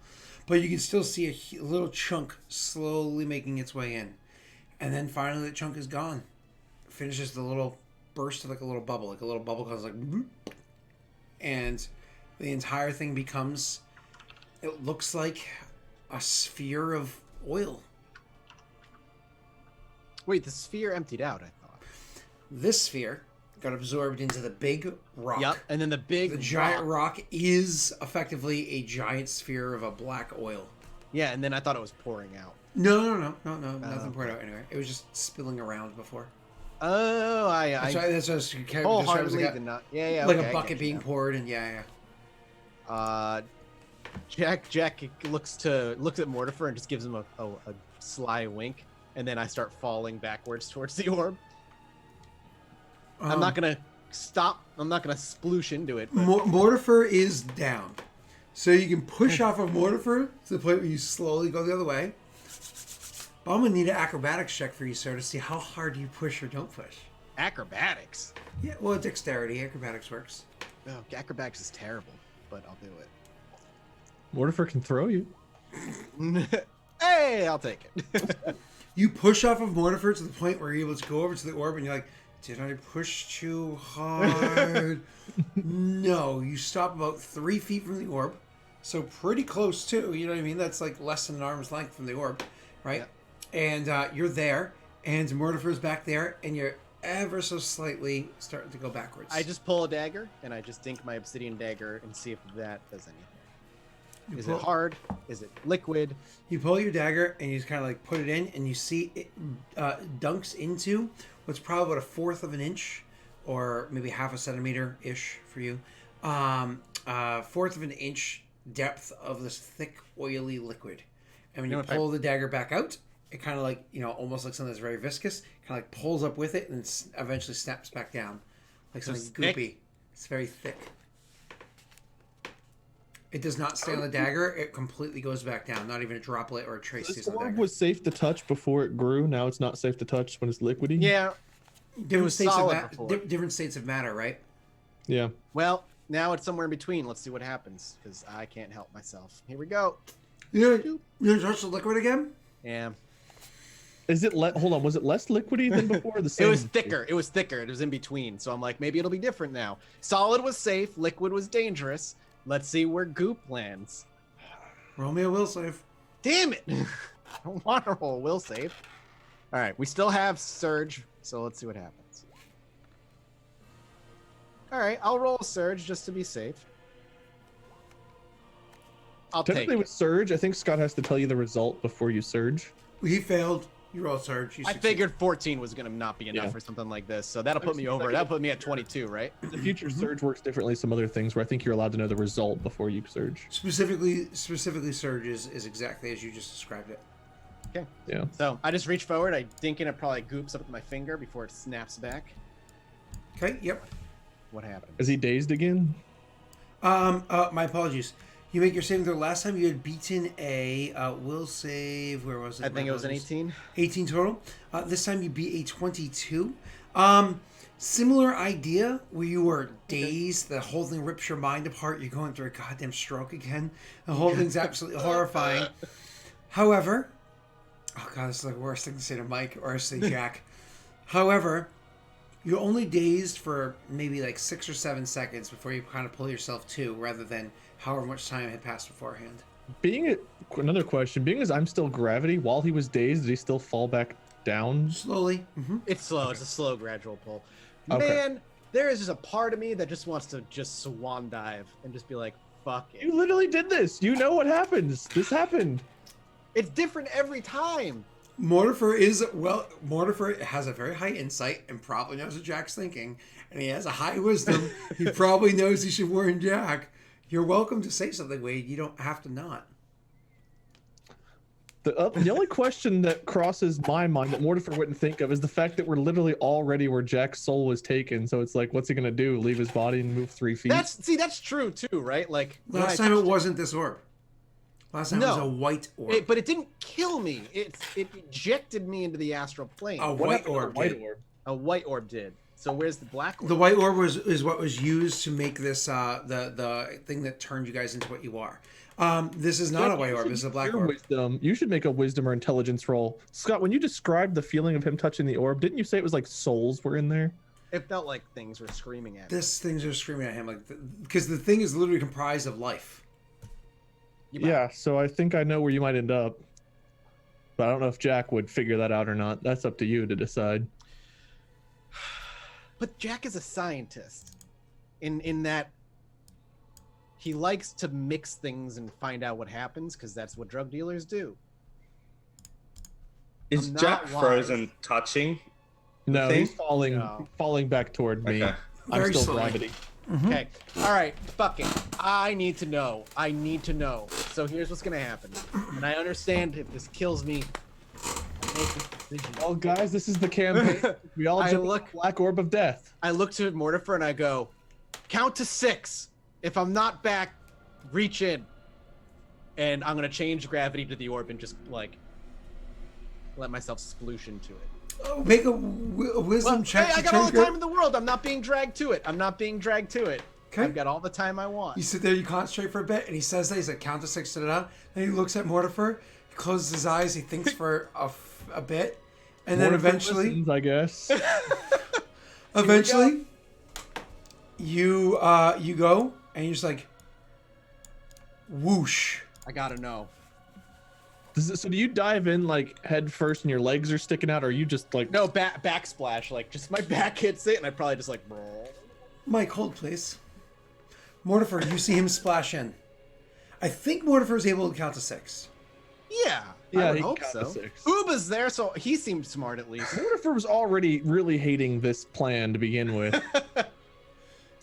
But you can still see a little chunk slowly making its way in. And then finally the chunk is gone. Finishes the little burst of like a little bubble comes like bloop, and the entire thing becomes, it looks like a sphere of oil. Wait, the sphere emptied out, I thought. This sphere got absorbed into the big rock. Yep, and then the big The giant rock is effectively a giant sphere of a black oil. Yeah, and then I thought it was pouring out. No, nothing poured out anyway. It was just spilling around before. Oh, That's why that's just wholeheartedly like did not. Yeah, like okay, a I bucket get you being now. poured, and yeah. Jack looks at Mortifer and just gives him a sly wink, and then I start falling backwards towards the orb. I'm not gonna stop. I'm not gonna sploosh into it. But Mortifer is down, so you can push off of Mortifer to the point where you slowly go the other way. But I'm gonna need an acrobatics check for you, sir, to see how hard you push or don't push. acrobatics. Yeah, well, dexterity, acrobatics works. Oh, acrobatics is terrible, but I'll do Mortifer can throw you. it. Hey, I'll take it. You push off of Mortifer to the point where you're able to go over to the orb, and you're like, did I push too hard? No, you stop about 3 feet from the orb. So pretty close, too. You know what I mean? That's like less than an arm's length from the orb, right? Yep. And you're there, and Mortifer's back there, and you're ever so slightly starting to go backwards. I just pull a dagger and I just dink my obsidian dagger and see if that does anything. You Is pull- it hard? Is it liquid? You pull your dagger, and you just kind of like put it in, and you see it dunks into what's probably about 1/4 of an inch, or maybe 1/2 centimeter-ish for you. 1/4 of an inch depth of this thick, oily liquid. And when You you know, if I- pull the dagger back out, it kind of like, almost like something that's very viscous, kind of like pulls up with it and eventually snaps back down. Like So something it's thick? goopy. It's very thick. It does not stay on the dagger. It completely goes back down. Not even a droplet or a trace This stays on the orb dagger. was safe to touch before it grew. Now it's not safe to touch when it's liquidy. Yeah. Different was states of solid before. different states of matter, right? Yeah. Well, now it's somewhere in between. Let's see what happens because I can't help myself. Here we go. You gonna touch the liquid again? Yeah. Is it hold on? Was it less liquidy than before? The It same. was thicker. It was thicker. It was in between. So I'm like, maybe it'll be different now. Solid was safe. Liquid was dangerous. Let's see where goop lands. Roll me a will save. Damn it! I don't want to roll will save. All right, we still have surge, so let's see what happens. All right, I'll roll a surge just to be safe. I'll take Technically, it. with surge, I think Scott has to tell you the result before you surge. He failed. You roll surge. You I succeed. figured 14 was gonna not be enough Yeah. for something like this, so that'll put me over. That'll put me at 22, right? The future surge works differently. Some other things where I think you're allowed to know the result before you surge. Specifically, surge is exactly as you just described it. Okay. Yeah. So I just reach forward. I dink in. It probably goops up with my finger before it snaps back. Okay. Yep. What happened? Is he dazed again? My apologies. You make your saving throw. Last time you had beaten a will save. Where was it? I think My it was an apologies. 18. 18 total. This time you beat a 22. Similar idea where you were dazed. The whole thing rips your mind apart. You're going through a goddamn stroke again. The whole thing's absolutely horrifying. However, oh god, this is the worst thing to say to Mike or to say Jack. However, You're only dazed for maybe like 6 or 7 seconds before you kind of pull yourself to, rather than however much time had passed beforehand. Another question, being as I'm still gravity, while he was dazed, did he still fall back down? Slowly. It's slow. It's a slow, gradual pull. Okay. Man, there is just a part of me that just wants to just swan dive and just be like, fuck it. You literally did this. You know what happens. This happened. It's different every time. Mortifer has a very high insight and probably knows what Jack's thinking, and he has a high wisdom. He probably knows he should warn Jack. You're welcome to say something, Wade. You don't have to not. The only question that crosses my mind that Mortifer wouldn't think of is the fact that we're literally already where Jack's soul was taken. So it's like, what's he gonna do? Leave his body and move 3 feet? That's true too, right? Like Last time it wasn't this orb. Last time it was a white orb. but it didn't kill me. It ejected me into the astral plane. A What white happened to the orb. white did. orb? A white orb did. So where's the black orb? The white orb is what was used to make this the thing that turned you guys into what you are. This is not a white orb. This is a black Your orb. wisdom. You should make a wisdom or intelligence roll. Scott, when you described the feeling of him touching the orb, didn't you say it was like souls were in there? It felt like things were screaming at me. This things are screaming at him because the thing is literally comprised of life. Yeah, so I think I know where you might end up. But I don't know if Jack would figure that out or not. That's up to you to decide. But Jack is a scientist, in that he likes to mix things and find out what happens, because that's what drug dealers do. Is I'm Jack not wise. frozen touching? No, thing? he's falling No. falling back toward me. Okay. I'm Very still slowly. gravity. Okay, all right, fuck it. I need to know. I need to know. So here's what's gonna happen, and I understand if this kills me. I make this decision. Well, guys, this is the campaign. We all I jump look- in the black orb of death. I look to Mortifer and I go, count to 6. If I'm not back, reach in. And I'm gonna change gravity to the orb and just like let myself sploosh into it. Oh, make a wisdom Well, check. hey, I to got all turn the your- time in the world. I'm not being dragged to it. Okay. I've got all the time I want. You sit there, you concentrate for a bit, and he says that. He's like, count to 6, da-da-da. Then he looks at Mortifer, he closes his eyes, he thinks for a bit, and then Mortifer eventually, listens, I guess. eventually, you go, and you're just like, whoosh. I gotta know. So do you dive in like head first and your legs are sticking out, or are you just like No, backsplash. Like, just my back hits it, and I probably just like. Mike, hold please. Mortifer, you see him splash in. I think Mortifer is able to count to 6. Yeah, Yeah, I would he can hope count so. to 6. Uba's there, so he seems smart at least. Mortifer was already really hating this plan to begin with.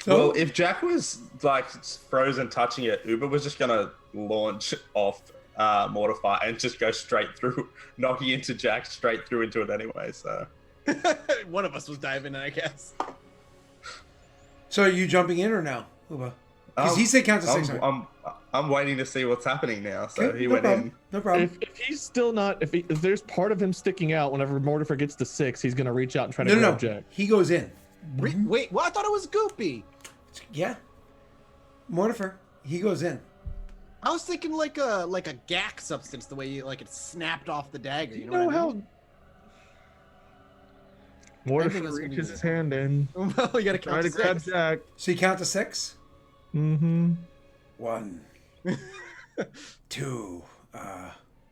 So, Well, if Jack was like frozen touching it, Uber was just gonna launch off Mortify and just go straight through, knocking into Jack straight through into it anyway. So One of us was diving in, I guess. so are you jumping in or no, Uba? Because he said count to 6. right? I'm waiting to see what's happening now. So Okay, he no went problem. in. No problem. If he's still not, if there's part of him sticking out whenever Mortifer gets to 6, he's gonna reach out and try to No. grab Jack. He goes in. Wait, well, I thought it was Goopy. Yeah. Mortifer, he goes in. I was thinking like a gack substance, the way you like it snapped off the dagger. You You know know what I how mean? Mortifer it's gonna be reaches his good. hand in, Well, you gotta try count to to grab 6. Jack. So you count to 6? Mm-hmm. 1, 2,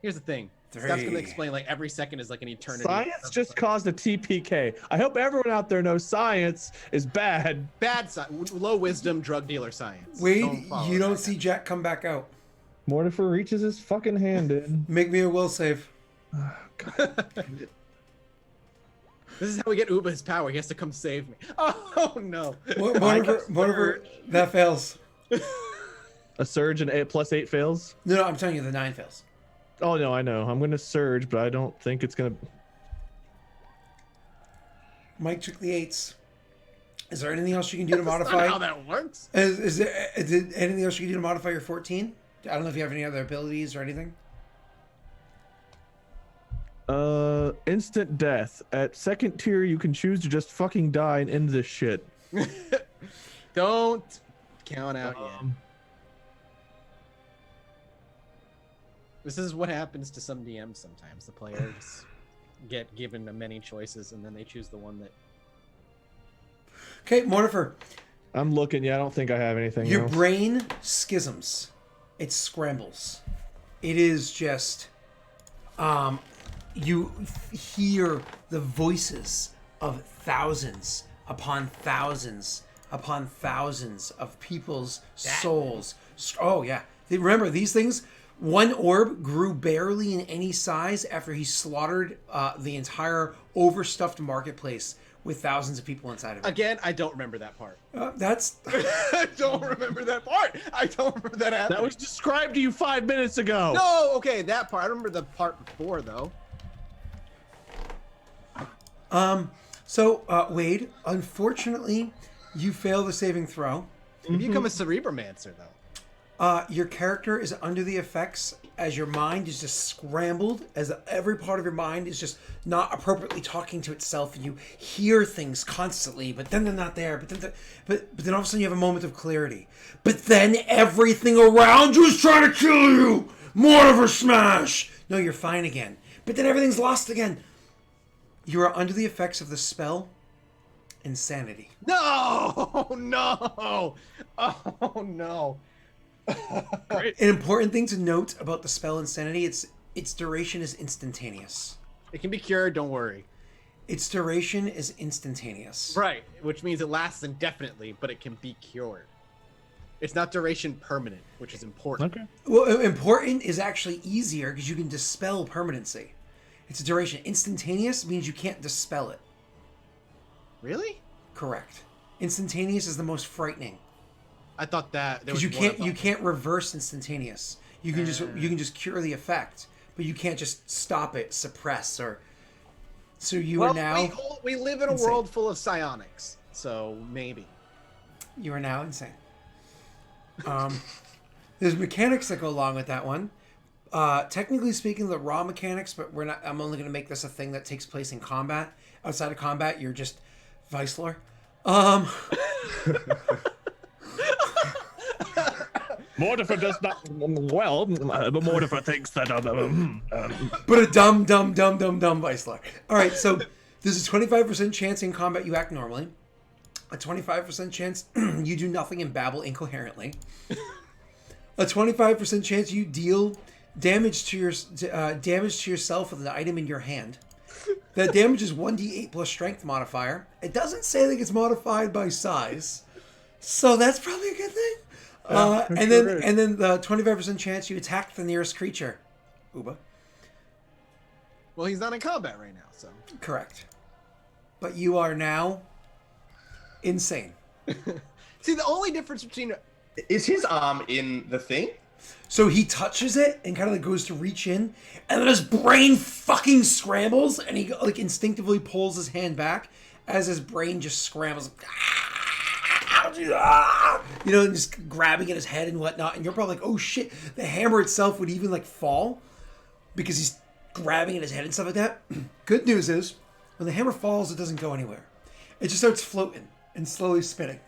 Here's the thing. Scott's 3. gonna explain like every second is like an eternity. Science just caused a TPK. I hope everyone out there knows science is bad. bad science, low wisdom, drug dealer science. Wade, follow you don't that. see Jack come back out. Mortifer reaches his fucking hand in. Make me a will save. This is how we get Uba his power. He has to come save me. Oh no. Mortifer, that fails. A surge and +8 fails. No, I'm telling you, the 9 fails. Oh no, I know. I'm gonna surge, but I don't think it's gonna. Mike took the 8s. Is there anything else you can do to That's modify? not how that works. Is there anything else you can do to modify your 14? I don't know if you have any other abilities or anything. Instant death. At 2nd tier, you can choose to just fucking die and end this shit. Don't count out yet. This is what happens to some DMs sometimes. The players get given many choices and then they choose the one that Okay, Mortifer, I'm looking. Yeah, I don't think I have anything your else. brain schisms. It scrambles. It is just, you hear the voices of thousands upon thousands upon thousands of people's souls. Oh yeah, remember these things. One orb grew barely in any size after he slaughtered the entire overstuffed marketplace with thousands of people inside of it. Again, I don't remember that part. That's I don't remember that part. I don't remember that happening. That was described to you 5 minutes ago. No, okay, that part. I remember the part before, though. so. Wade, unfortunately, you fail the saving throw. You become a cerebromancer, though. Your character is under the effects as your mind is just scrambled, as every part of your mind is just not appropriately talking to itself, and you hear things constantly, but then they're not there. But then all of a sudden you have a moment of clarity. But then everything around you is trying to kill you. Mortimer smash. No, you're fine again. But then everything's lost again. You are under the effects of the spell Insanity. No! No! Oh, no. Great. An important thing to note about the spell Insanity, its duration is instantaneous. It can be cured, don't worry. Its duration is instantaneous. Right, which means it lasts indefinitely, but it can be cured. It's not duration permanent, which is important. Okay. Well, important is actually easier because you can dispel permanency. It's a duration. Instantaneous means you can't dispel it. Really? Correct. Instantaneous is the most frightening I thought that there because was you can't reverse instantaneous. You can just cure the effect, but you can't just stop it, suppress or. So you are now. We live in a insane. world full of psionics, so maybe. You are now insane. There's mechanics that go along with that one. Technically speaking, the raw mechanics, but we're not. I'm only going to make this a thing that takes place in combat. Outside of combat, you're just Vicelor. Mortifer does not well, but Mortifer thinks that But a dumb Vicelor. All right, so there's a 25% chance in combat you act normally. A 25% chance you do nothing and babble incoherently. A 25% chance you deal damage to yourself with an item in your hand. That damage is 1d8 plus strength modifier. It doesn't say that it's modified by size, so that's probably a good thing. And then the 25% chance you attack the nearest creature. Uba. Well, he's not in combat right now, so. Correct. But you are now insane. See, the only difference between Is his arm in the thing? So he touches it and kind of like goes to reach in, and then his brain fucking scrambles, and he like instinctively pulls his hand back as his brain just scrambles. You know, just grabbing at his head and whatnot, and you're probably like, oh shit, the hammer itself would even like fall because he's grabbing at his head and stuff like that. Good news is, when the hammer falls, it doesn't go anywhere. It just starts floating and slowly spinning.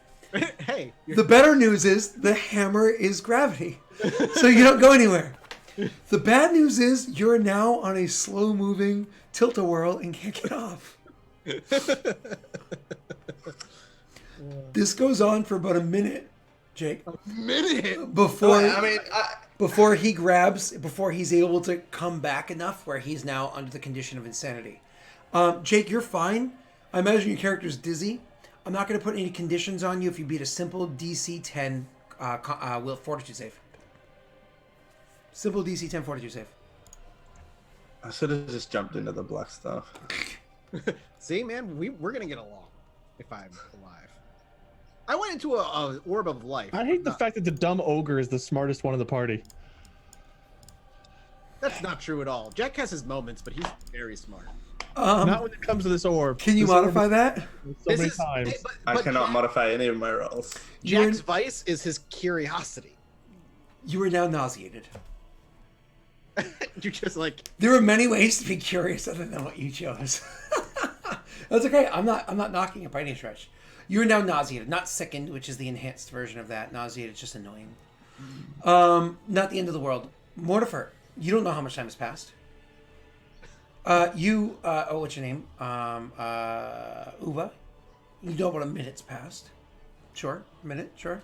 hey, The better news is the hammer is gravity, so you don't go anywhere. The bad news is you're now on a slow-moving tilt-a-whirl and can't get off. This goes on for about a minute, Jake, minute. before I mean, before he's able to come back enough where he's now under the condition of insanity. Jake, you're fine. I imagine your character's dizzy. I'm not going to put any conditions on you if you beat a simple DC 10 will fortitude save. Simple DC 10 fortitude save. I should have just jumped into the black stuff. See, man, we're gonna get along if I'm alive. I went into a orb of life. I hate the fact that the dumb ogre is the smartest one in the party. That's not true at all. Jack has his moments, but he's very smart. Not when it comes to this orb. Can you This orb modify that? so many times. I cannot Jack- modify any of my rolls. Jack's vice is his curiosity. You are now nauseated. You're just like, There are many ways to be curious other than what you chose. That's okay. I'm not knocking it by any stretch. You are now nauseated, not sickened, which is the enhanced version of that. Nauseated is just annoying. Not the end of the world. Mortifer, you don't know how much time has passed. What's your name? Uva. You know what a minute's passed. Sure, a minute, sure.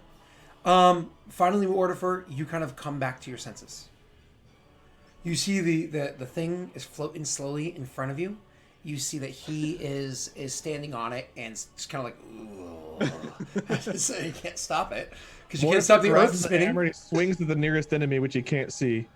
Finally, Mortifer, you kind of come back to your senses. You see the thing is floating slowly in front of you. You see that he is standing on it and it's kind of like, so you can't stop it because you can't stop the earth spinning. Hammer, he swings to the nearest enemy, which he can't see,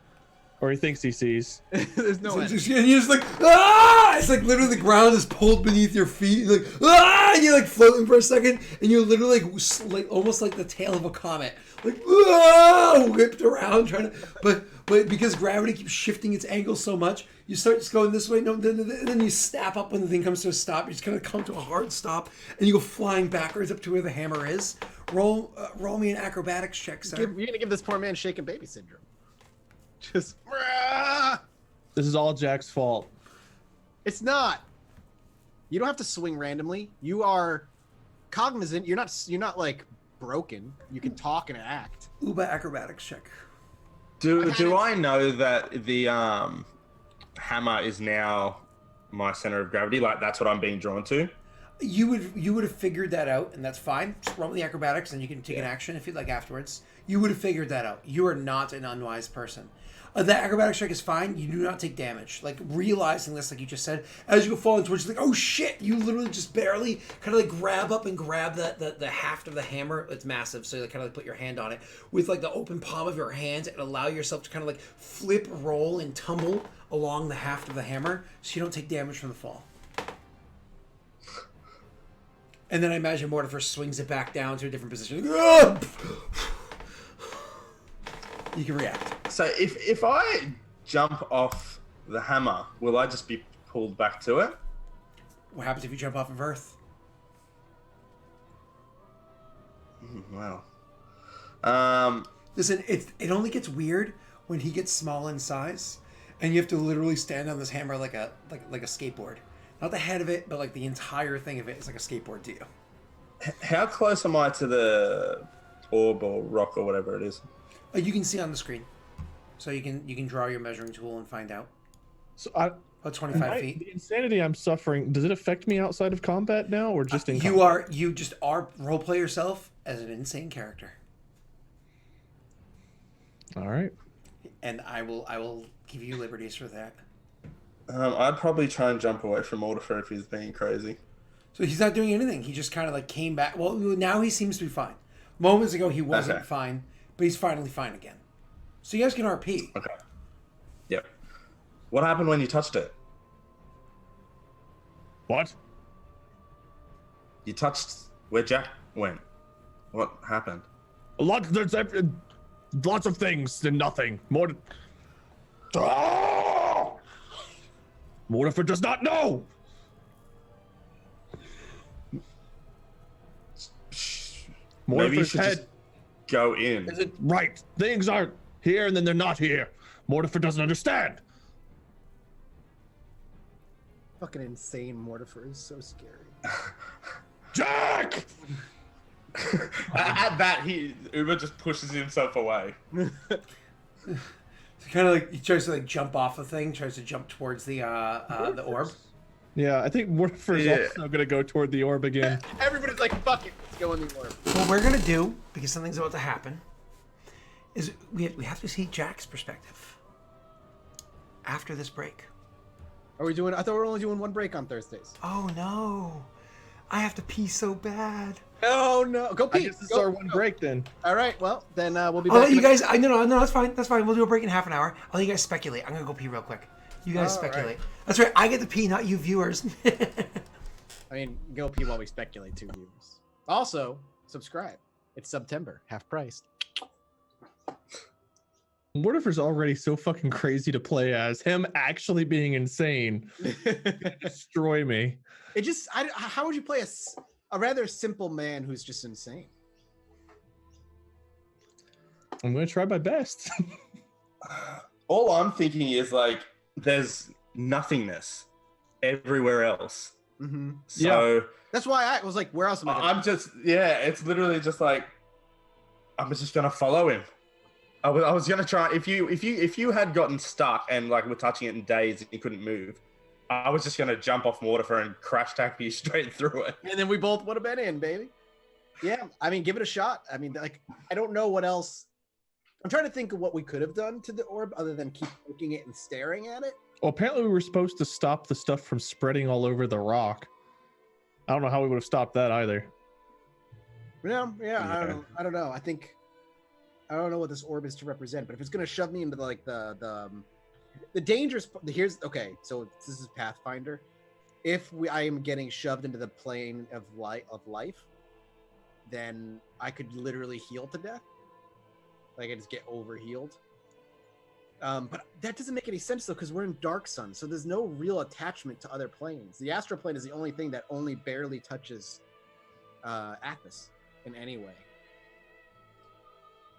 or he thinks he sees. There's no So end. and you're just like, ah! It's like literally the ground is pulled beneath your feet. You're like, ah! And you're like floating for a second, and you're literally like almost like the tail of a comet, like ah! Whipped around trying to. But because gravity keeps shifting its angle so much, you start just going this way. No, then you snap up when the thing comes to a stop. You just kind of come to a hard stop, and you go flying backwards up to where the hammer is. Roll me an acrobatics check, sir. You're gonna give this poor man shaken baby syndrome. Just. This is all Jack's fault. It's not. You don't have to swing randomly. You are cognizant. You're not like broken. You can talk and act. Uba acrobatics check. Do I know that the hammer is now my center of gravity? Like that's what I'm being drawn to. You would have figured that out, and that's fine. Just roll the acrobatics, and you can take an action if you'd like afterwards. You would have figured that out. You are not an unwise person. The acrobatics check is fine. You do not take damage. Like realizing this, like you just said, as you go falling towards, you're like, oh shit! You literally just barely kind of like grab up and grab the haft of the hammer. It's massive, so you like kind of like put your hand on it with like the open palm of your hand and allow yourself to kind of like flip, roll, and tumble along the haft of the hammer, so you don't take damage from the fall. And then I imagine Mortifer swings it back down to a different position. You can react. So if I jump off the hammer, will I just be pulled back to it? What happens if you jump off of Earth? Wow. Listen, it only gets weird when he gets small in size, and you have to literally stand on this hammer like a skateboard. Not the head of it, but like the entire thing of it is like a skateboard to you. How close am I to the orb or rock or whatever it is? You can see on the screen, so you can draw your measuring tool and find out. So About 25 feet. The insanity I'm suffering, does it affect me outside of combat now, or just in combat? You just are roleplay yourself as an insane character, All right. and I will give you liberties for that. I'd probably try and jump away from Mortifer if he's being crazy. So he's not doing anything. He just kind of like came back. Well, now he seems to be fine. Moments ago he wasn't fine, but he's finally fine again. So you guys can RP. Okay. Yep. What happened when you touched it? What? You touched where Jack went. What happened? There's lots of things and nothing. Mortifer does not know. Maybe you Mortifer's should just head go in. isn't right. Things aren't here and then they're not here. Mortifer doesn't understand. Fucking insane Mortifer is so scary. Jack! At that, Uber just pushes himself away. So kind of like he tries to like jump off the thing, tries to jump towards the orb. Yeah, I think Mortifer's also gonna go toward the orb again. Everybody's like, fuck it, let's go in the orb. What we're gonna do, because something's about to happen, is we have to see Jack's perspective after this break. Are we doing? I thought we were only doing one break on Thursdays. Oh no, I have to pee so bad. Oh no, go pee. I guess this is our one break then. All right, well then we'll be back. I'll let you in a- guys. No, that's fine. That's fine. We'll do a break in half an hour. I'll let you guys speculate. I'm gonna go pee real quick. You guys All speculate. right. That's right. I get to pee, not you viewers. I mean, go pee while we speculate too, viewers. Also, subscribe. It's September, half price. Mortifer's already so fucking crazy to play as. Him actually being insane destroy me. It just, how would you play a rather simple man who's just insane? I'm gonna try my best. All I'm thinking is like, there's nothingness everywhere else. Mm-hmm. So That's why I was like, where else am I? I'm just, it's literally just like, I'm just gonna follow him. I was gonna try. If you had gotten stuck and like were touching it in days and you couldn't move, I was just gonna jump off Mortifer and crash tackle you straight through it. And then we both would have been in, baby. Yeah, I mean, give it a shot. I mean, like, I don't know what else. I'm trying to think of what we could have done to the orb other than keep poking it and staring at it. Well, apparently we were supposed to stop the stuff from spreading all over the rock. I don't know how we would have stopped that either. No, yeah, I Yeah. don't know. I think I don't know what this orb is to represent, but if it's gonna shove me into the dangerous. Here's okay. So this is Pathfinder. If I am getting shoved into the plane of life, then I could literally heal to death. Like I just get overhealed. But that doesn't make any sense though, because we're in Dark Sun, so there's no real attachment to other planes. The astral plane is the only thing that only barely touches Athos in any way.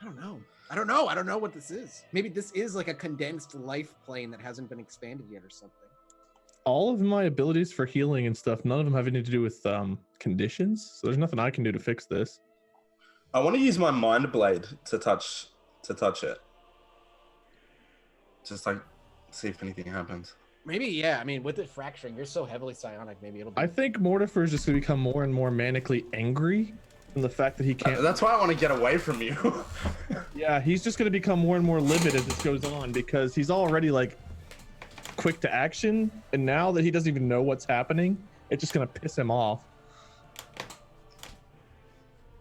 I don't know. I don't know what this is. Maybe this is like a condensed life plane that hasn't been expanded yet or something. All of my abilities for healing and stuff, none of them have anything to do with conditions. So there's nothing I can do to fix this. I want to use my mind blade to touch it. Just like see if anything happens. Maybe, yeah. I mean, with it fracturing, you're so heavily psionic. Maybe it'll be. I think Mortifer is just going to become more and more manically angry from the fact that he can't. That's why I want to get away from you. Yeah, he's just going to become more and more livid as this goes on because he's already like quick to action, and now that he doesn't even know what's happening, it's just going to piss him off.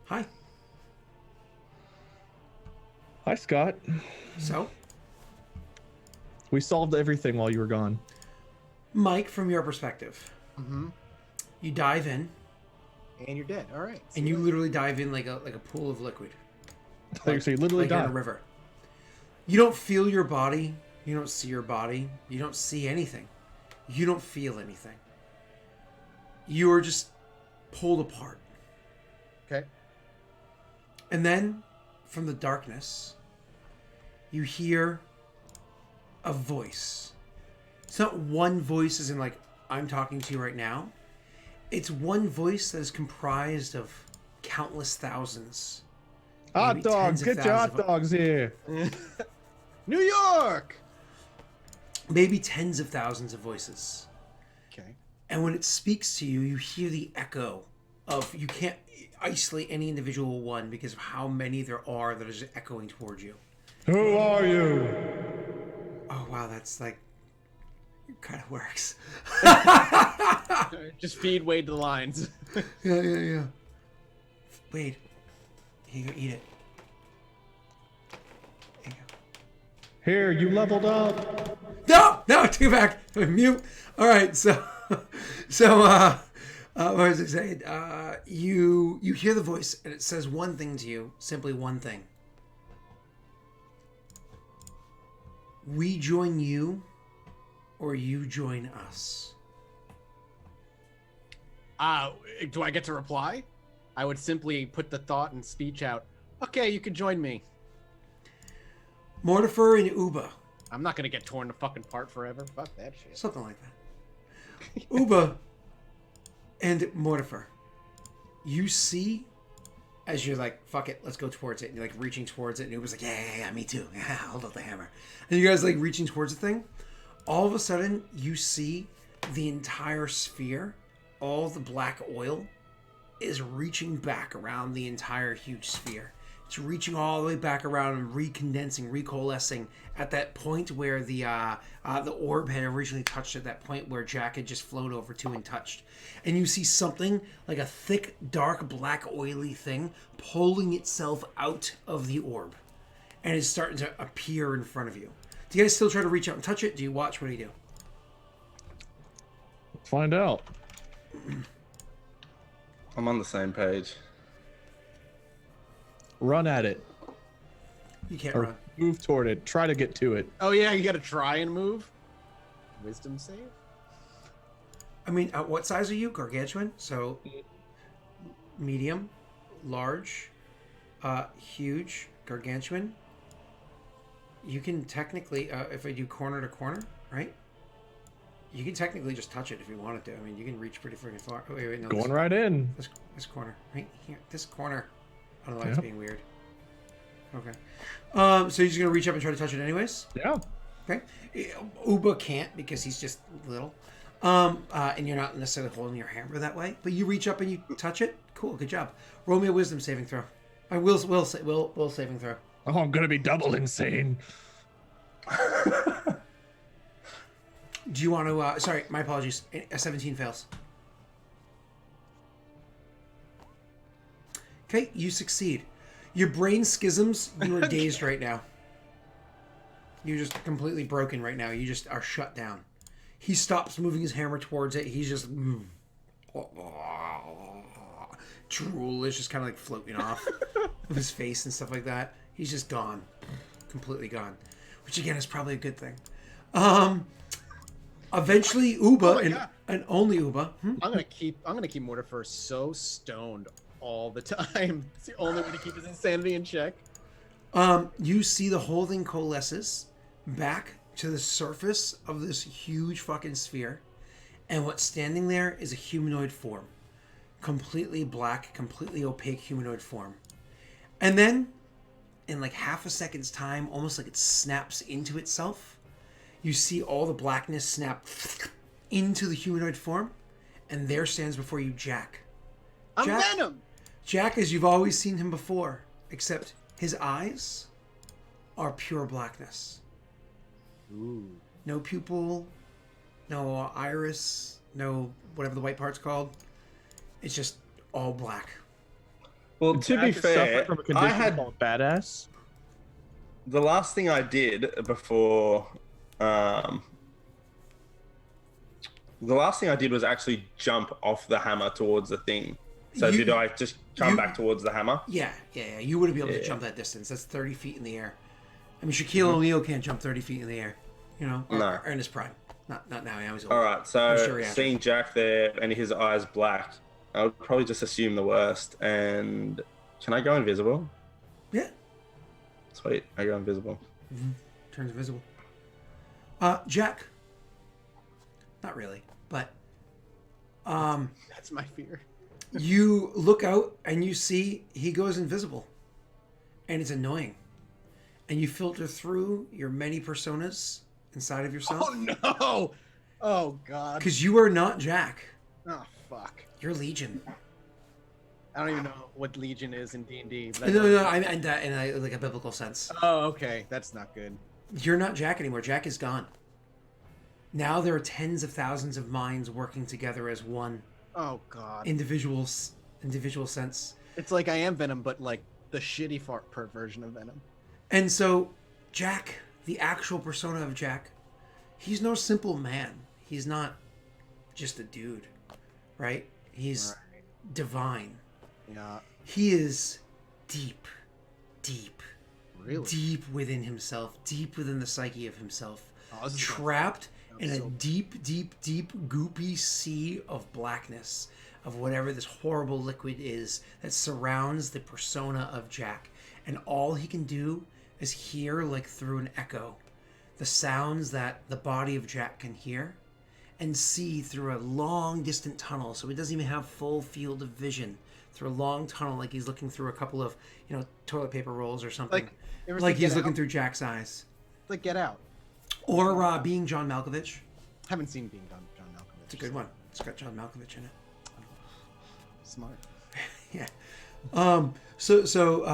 Hi. Hi, Scott. So, We solved everything while you were gone. Mike, from your perspective, you dive in, And you're dead. All right. and you literally dive in like a pool of liquid, So you literally like in a died. river. You don't feel your body. You don't see your body. You don't see anything. You don't feel anything. You are just pulled apart. Okay. And then, from the darkness, you hear a voice. It's not one voice as in like, I'm talking to you right now. It's one voice that is comprised of countless thousands. Hot maybe dogs, tens of get your hot thousands of- dogs here. New York. Maybe tens of thousands of voices. Okay. And when it speaks to you, you hear the echo of, you can't isolate any individual one because of how many there are that are just echoing towards you. Who are you? Oh, wow, that's like, it kind of works. Just feed Wade the lines. Yeah. Wade, here you go, eat it. There you go. Here, you leveled up. No, take it back. Mute. All right, so what was I saying? You hear the voice, and it says one thing to you, simply one thing. We join you, or you join us. Do I get to reply? I would simply put the thought and speech out. Okay, you can join me. Mortifer and Uba. I'm not gonna get torn the fucking apart forever. Fuck that shit. Something like that. Uba and Mortifer. You see, as you're like, fuck it, let's go towards it. And you're like reaching towards it. And Uba's like, yeah, me too. Yeah, hold up the hammer. And you guys like reaching towards the thing. All of a sudden, you see the entire sphere, all the black oil, is reaching back around the entire huge sphere. It's reaching all the way back around and recondensing, recoalescing at that point where the orb had originally touched, at that point where Jack had just flowed over to and touched. And you see something like a thick, dark, black, oily thing pulling itself out of the orb. And it's starting to appear in front of you. Do you guys still try to reach out and touch it? Do you watch? What do you do? Let's find out. I'm on the same page. Run at it. You can't Or run. move toward it. Try to get to it. Oh yeah, you gotta try and move. Wisdom save. I mean, what size are you? Gargantuan? So, medium, large, huge, gargantuan. You can technically, if I do corner to corner, right? You can technically just touch it if you wanted to. I mean, you can reach pretty freaking far. Oh, wait, no. Going right in. This corner, right here. This corner. I don't know why it's Yep. being weird. Okay. So you're just gonna reach up and try to touch it anyways? Yeah. Okay. Uba can't because he's just little. And you're not necessarily holding your hammer that way, but you reach up and you touch it. Cool, good job. Roll me a wisdom saving throw. I will saving throw. Oh, I'm gonna be double insane. Do you want to? Sorry, my apologies. A 17 fails. Okay, you succeed. Your brain schisms. You are dazed right now. You're just completely broken right now. You just are shut down. He stops moving his hammer towards it. He's just drool is just kind of like floating off of his face and stuff like that. He's just gone, completely gone, which again is probably a good thing. Eventually, Uba and only Uba. I'm gonna keep Mortifer so stoned all the time. It's the only way to keep his insanity in check. You see the whole thing coalesces back to the surface of this huge fucking sphere, and what's standing there is a humanoid form, completely black, completely opaque humanoid form. And then, in like half a second's time, almost like it snaps into itself, you see all the blackness snap into the humanoid form, and there stands before you Jack. I'm Venom! Jack, as you've always seen him before, except his eyes are pure blackness. Ooh. No pupil, no iris, no whatever the white part's called. It's just all black. Well, to be fair, from a I had called badass. the last thing I did before. The last thing I did was actually jump off the hammer towards the thing. So did I just come back towards the hammer? Yeah. You wouldn't be able to jump that distance. That's 30 feet in the air. I mean, Shaquille O'Neal can't jump 30 feet in the air, you know? No. Or in his prime. Not now. He was old. All right, so sure seeing Jack there and his eyes black, I would probably just assume the worst. And can I go invisible? Yeah. Sweet, I go invisible. Turns invisible. Jack. Not really, but That's my fear. you look out and you see he goes invisible. And it's annoying. And you filter through your many personas inside of yourself. Oh no! Oh god. Because you are not Jack. Oh fuck. You're Legion. I don't even know what Legion is in D&D. No, I meant that in like a biblical sense. Oh, okay. That's not good. You're not Jack anymore. Jack is gone. Now there are tens of thousands of minds working together as one Oh god. individual sense. It's like I am Venom, but like the shitty part version of Venom. And so, Jack, the actual persona of Jack, he's no simple man. He's not just a dude, right? He's divine. Yeah. He is deep, Really? deep within himself, deep within the psyche of himself, Oh, this is trapped in a so- deep, goopy sea of blackness, of whatever this horrible liquid is that surrounds the persona of Jack. And all he can do is hear, like through an echo, the sounds that the body of Jack can hear, and see through a long, distant tunnel. So he doesn't even have full field of vision. Through a long tunnel, like he's looking through a couple of, toilet paper rolls or something. Like, you ever Like see he's Get looking Out? through Jack's eyes. Like Get Out. Or being John Malkovich. Haven't seen Being John Malkovich. It's a good one. It's got John Malkovich in it. Smart. Yeah. So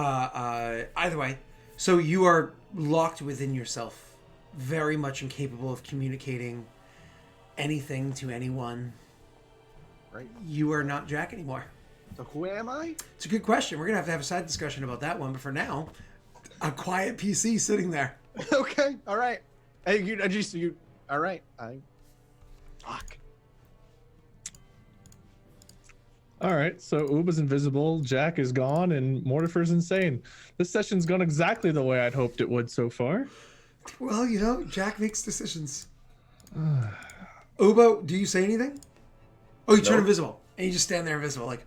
either way, so you are locked within yourself, very much incapable of communicating anything to anyone. Right. You are not Jack anymore. So who am I? It's a good question. We're gonna have to have a side discussion about that one, but for now, a quiet PC sitting there. Okay. All right. Hey, you. All right. Fuck. All right, so Uba's invisible, Jack is gone, and Mortifer's insane. This session's gone exactly the way I'd hoped it would so far. Well, Jack makes decisions. Ubo, do you say anything? Oh, you turn Nope. invisible, and you just stand there invisible, like.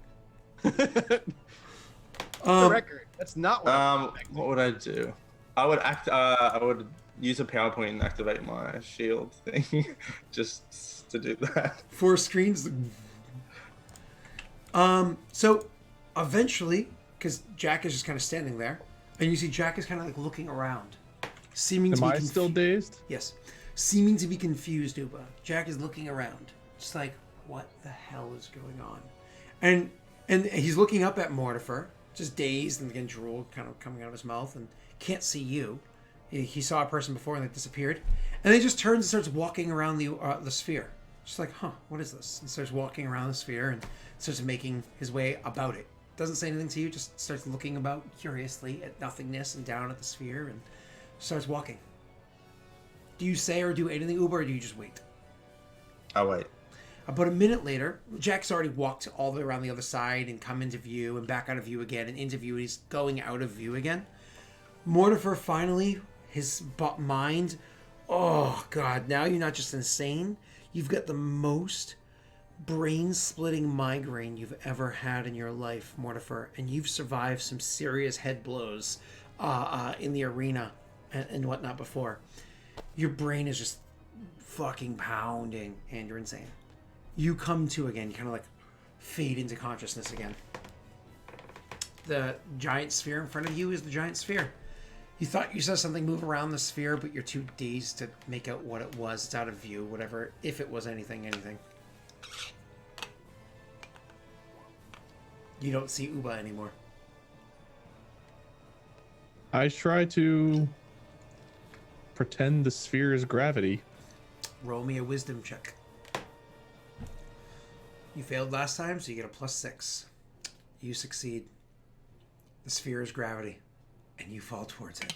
The record. That's not what. What would I do? I would I would use a PowerPoint and activate my shield thing, just to do that. 4 screens. So eventually, because Jack is just kind of standing there, and you see Jack is kind of like looking around, seeming to Am be I still dazed? Yes, seeming to be confused. Uba. Jack is looking around, Just like, what the hell is going on? And he's looking up at Mortifer, just dazed and getting drool kind of coming out of his mouth, and can't see you. He saw a person before and they disappeared. And then he just turns and starts walking around the sphere. Just like, huh, what is this? And starts walking around the sphere and starts making his way about it. Doesn't say anything to you, just starts looking about curiously at nothingness and down at the sphere and starts walking. Do you say or do anything, Uber, or do you just wait? I'll wait. About a minute later, Jack's already walked all the way around the other side and come into view and back out of view again and into view, and he's going out of view again. Mortifer finally, his mind, oh god, now you're not just insane, you've got the most brain-splitting migraine you've ever had in your life, Mortifer, and you've survived some serious head blows in the arena and whatnot before. Your brain is just fucking pounding, and you're insane. You come to again, you kind of like fade into consciousness again. The giant sphere in front of you is the giant sphere. You thought you saw something move around the sphere, but you're too dazed to make out what it was. It's out of view, whatever, if it was anything. You don't see Uba anymore. I try to pretend the sphere is gravity. Roll me a wisdom check. You failed last time, so you get a +6. You succeed. The sphere is gravity, and you fall towards it.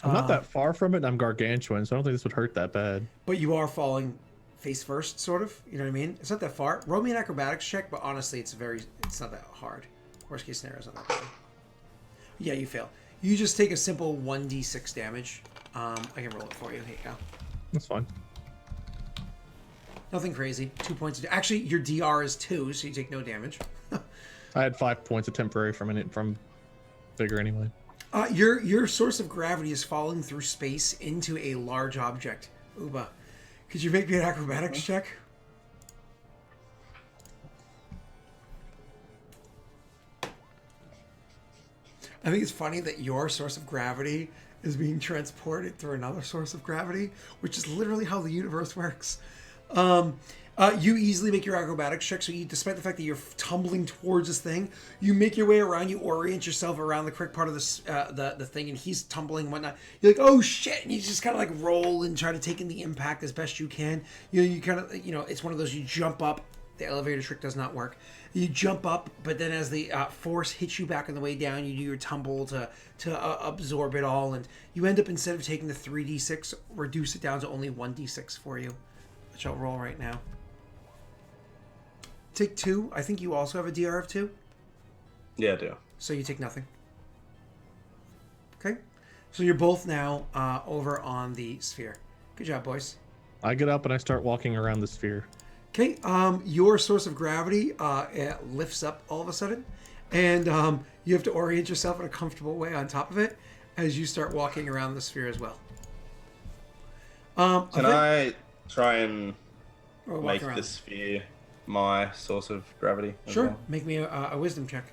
I'm not that far from it, and I'm gargantuan, so I don't think this would hurt that bad. But you are falling face first, sort of. You know what I mean? It's not that far. Roll me an acrobatics check, but honestly, it's not that hard. Worst case scenario is not that bad. Yeah, you fail. You just take a simple 1d6 damage. I can roll it for you. Here you go. That's fine. Nothing crazy. 2 points. Actually, your DR is 2, so you take no damage. I had 5 points of temporary from bigger anyway. Your source of gravity is falling through space into a large object. Uba, could you make me an acrobatics check? I think it's funny that your source of gravity is being transported through another source of gravity, which is literally how the universe works. You easily make your acrobatics check, so despite the fact that you're tumbling towards this thing, you make your way around, you orient yourself around the correct part of this, the thing, and he's tumbling and whatnot. You're like, oh shit, and you just kind of like roll and try to take in the impact as best you can. You kind of, it's one of those, you jump up, the elevator trick does not work. You jump up, but then as the force hits you back on the way down, you do your tumble to absorb it all, and you end up, instead of taking the 3d6, reduce it down to only 1d6 for you, which I'll roll right now. Take 2. I think you also have a DR of 2. Yeah, I do. So you take nothing. Okay. So you're both now over on the sphere. Good job, boys. I get up and I start walking around the sphere. Okay. Your source of gravity it lifts up all of a sudden, and you have to orient yourself in a comfortable way on top of it as you start walking around the sphere as well. Can I try and Or walk make around. the sphere my source of gravity? as Sure. well? Make me a wisdom check.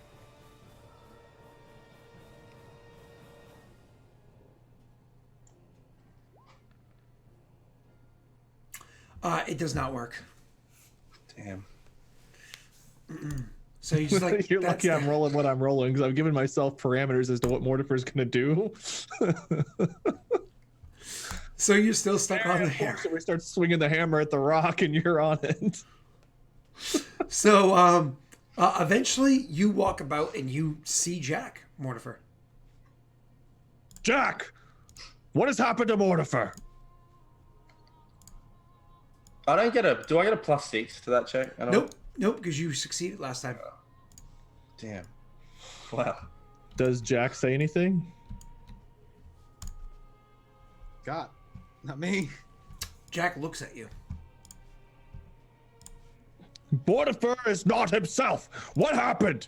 It does not work. Damn. So you just like You're that's lucky I'm rolling what I'm rolling, because I've given myself parameters as to what Mortifer's gonna do. So you're still stuck on the hammer. So we start swinging the hammer at the rock, and you're on it. So eventually you walk about and you see Jack, Mortifer. Jack, what has happened to Mortifer? I don't get a. Do I get a +6 to that check? I don't. Nope, because you succeeded last time. Damn. Wow. Does Jack say anything? God, not me. Jack looks at you. Mortifer is not himself. What happened?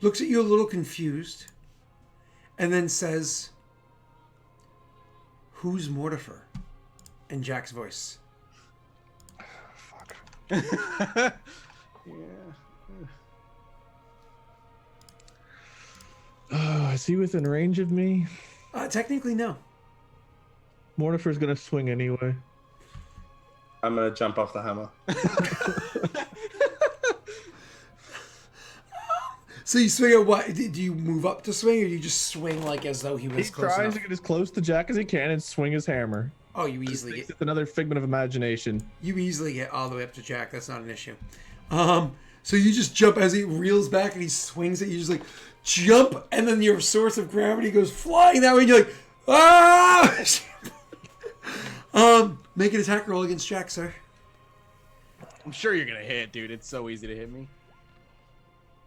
Looks at you a little confused, and then says, "Who's Mortifer?" In Jack's voice. Fuck. Yeah. Is he within range of me? Technically, no. Mortifer's gonna swing anyway. I'm gonna jump off the hammer. So you swing at what? Do you move up to swing, or do you just swing like as though he was He close tries enough? to get as close to Jack as he can and swing his hammer. Oh, you easily It's get another figment of imagination. all the way up to Jack. That's not an issue. So you just jump as he reels back and he swings it. You just like jump, and then your source of gravity goes flying that way. And you're like, ah! Make an attack roll against Jack, sir. I'm sure you're gonna hit, dude. It's so easy to hit me.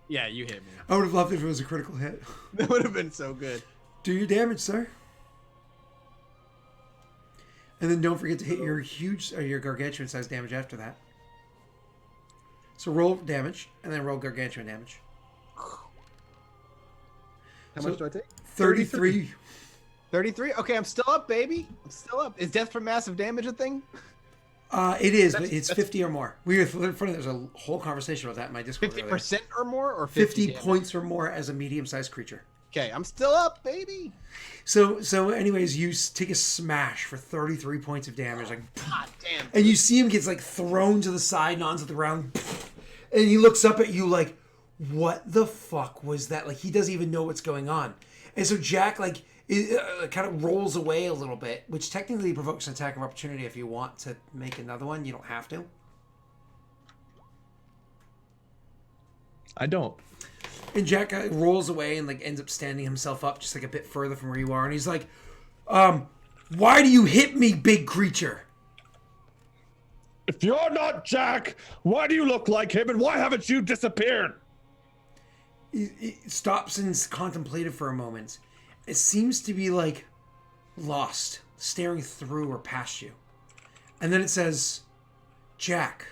Yeah, you hit me. I would have loved it if it was a critical hit. That would have been so good. Do your damage, sir. And then don't forget to hit your your gargantuan-sized damage after that. So roll damage, and then roll gargantuan damage. How much do I take? 33. 33? Okay, I'm still up, baby. I'm still up. Is death from massive damage a thing? It is, but it's 50 or more. There's a whole conversation about that in my Discord. 50% or more, or 50 damage? points or more as a medium-sized creature. Okay, I'm still up, baby. So anyways, you take a smash for 33 points of damage, like, God damn. and you see him gets like thrown to the side and onto the ground, and he looks up at you like, "What the fuck was that?" Like he doesn't even know what's going on, and so Jack kind of rolls away a little bit, which technically provokes an attack of opportunity if you want to make another one. You don't have to. I don't. And Jack rolls away and like ends up standing himself up just like a bit further from where you are, and he's like, "Why do you hit me, big creature?" If you're not Jack, why do you look like him and why haven't you disappeared? He stops and is contemplative for a moment. It seems to be like lost, staring through or past you. And then it says, "Jack."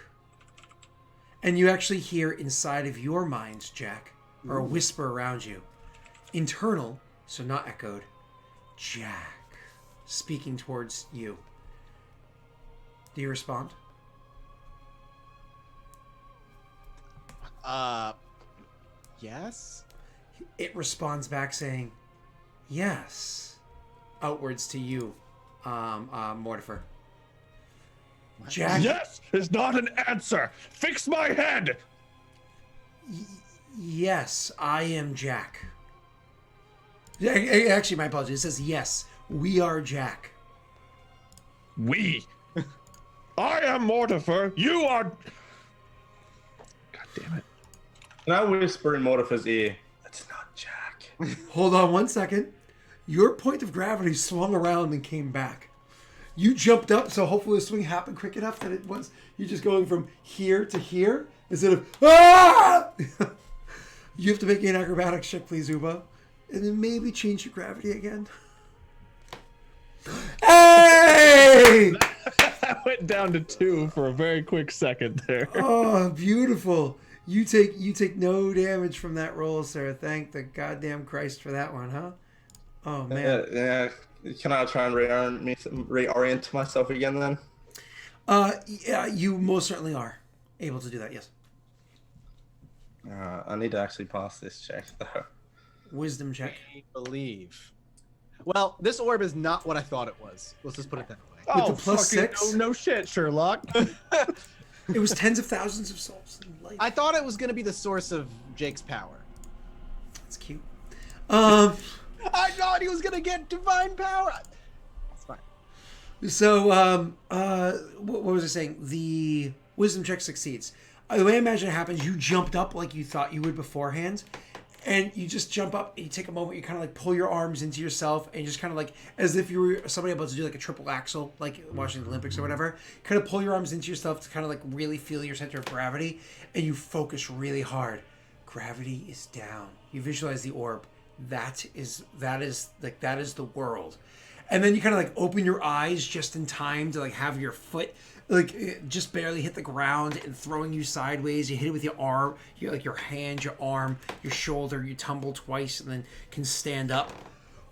And you actually hear inside of your mind, Jack, or a whisper around you. Internal, so not echoed. Jack, speaking towards you. Do you respond? Yes? It responds back saying, "Yes," outwards to you, Mortifer. Jack, Yes is not an answer. Fix my head. yes, I am Jack. Actually, my apologies. It says, "Yes, we are Jack." We. I am Mortifer. You are. God damn it. Can I whisper in Mortifer's ear? It's not Jack. Hold on one second. Your point of gravity swung around and came back. You jumped up, so hopefully the swing happened quick enough that you're just going from here to here instead of ah! You have to make an acrobatics check, please, Uba. And then maybe change your gravity again. Hey! I went down to 2 for a very quick second there. Oh, beautiful. You take no damage from that roll, sir. Thank the goddamn Christ for that one, huh? Oh man. Yeah. Can I try and reorient myself again then? Yeah, you most certainly are able to do that. Yes. I need to actually pass this check though. Wisdom check. I believe. Well, this orb is not what I thought it was. Let's just put it that way. Oh, the plus fucking 6? No shit, Sherlock. It was tens of thousands of souls in life. I thought it was going to be the source of Jake's power. That's cute. I thought he was going to get divine power. It's fine. So, what was I saying? The wisdom check succeeds. The way I imagine it happens, you jumped up like you thought you would beforehand, and you just jump up and you take a moment, you kind of like pull your arms into yourself, and you just kind of like, as if you were somebody about to do like a triple axel, like watching the Olympics or whatever, kind of pull your arms into yourself to kind of like really feel your center of gravity, and you focus really hard. Gravity is down. You visualize the orb. That is the world. And then you kind of like open your eyes just in time to like have your foot like just barely hit the ground and throwing you sideways. You hit it with your arm, your hand, your arm, your shoulder. You tumble twice and then can stand up.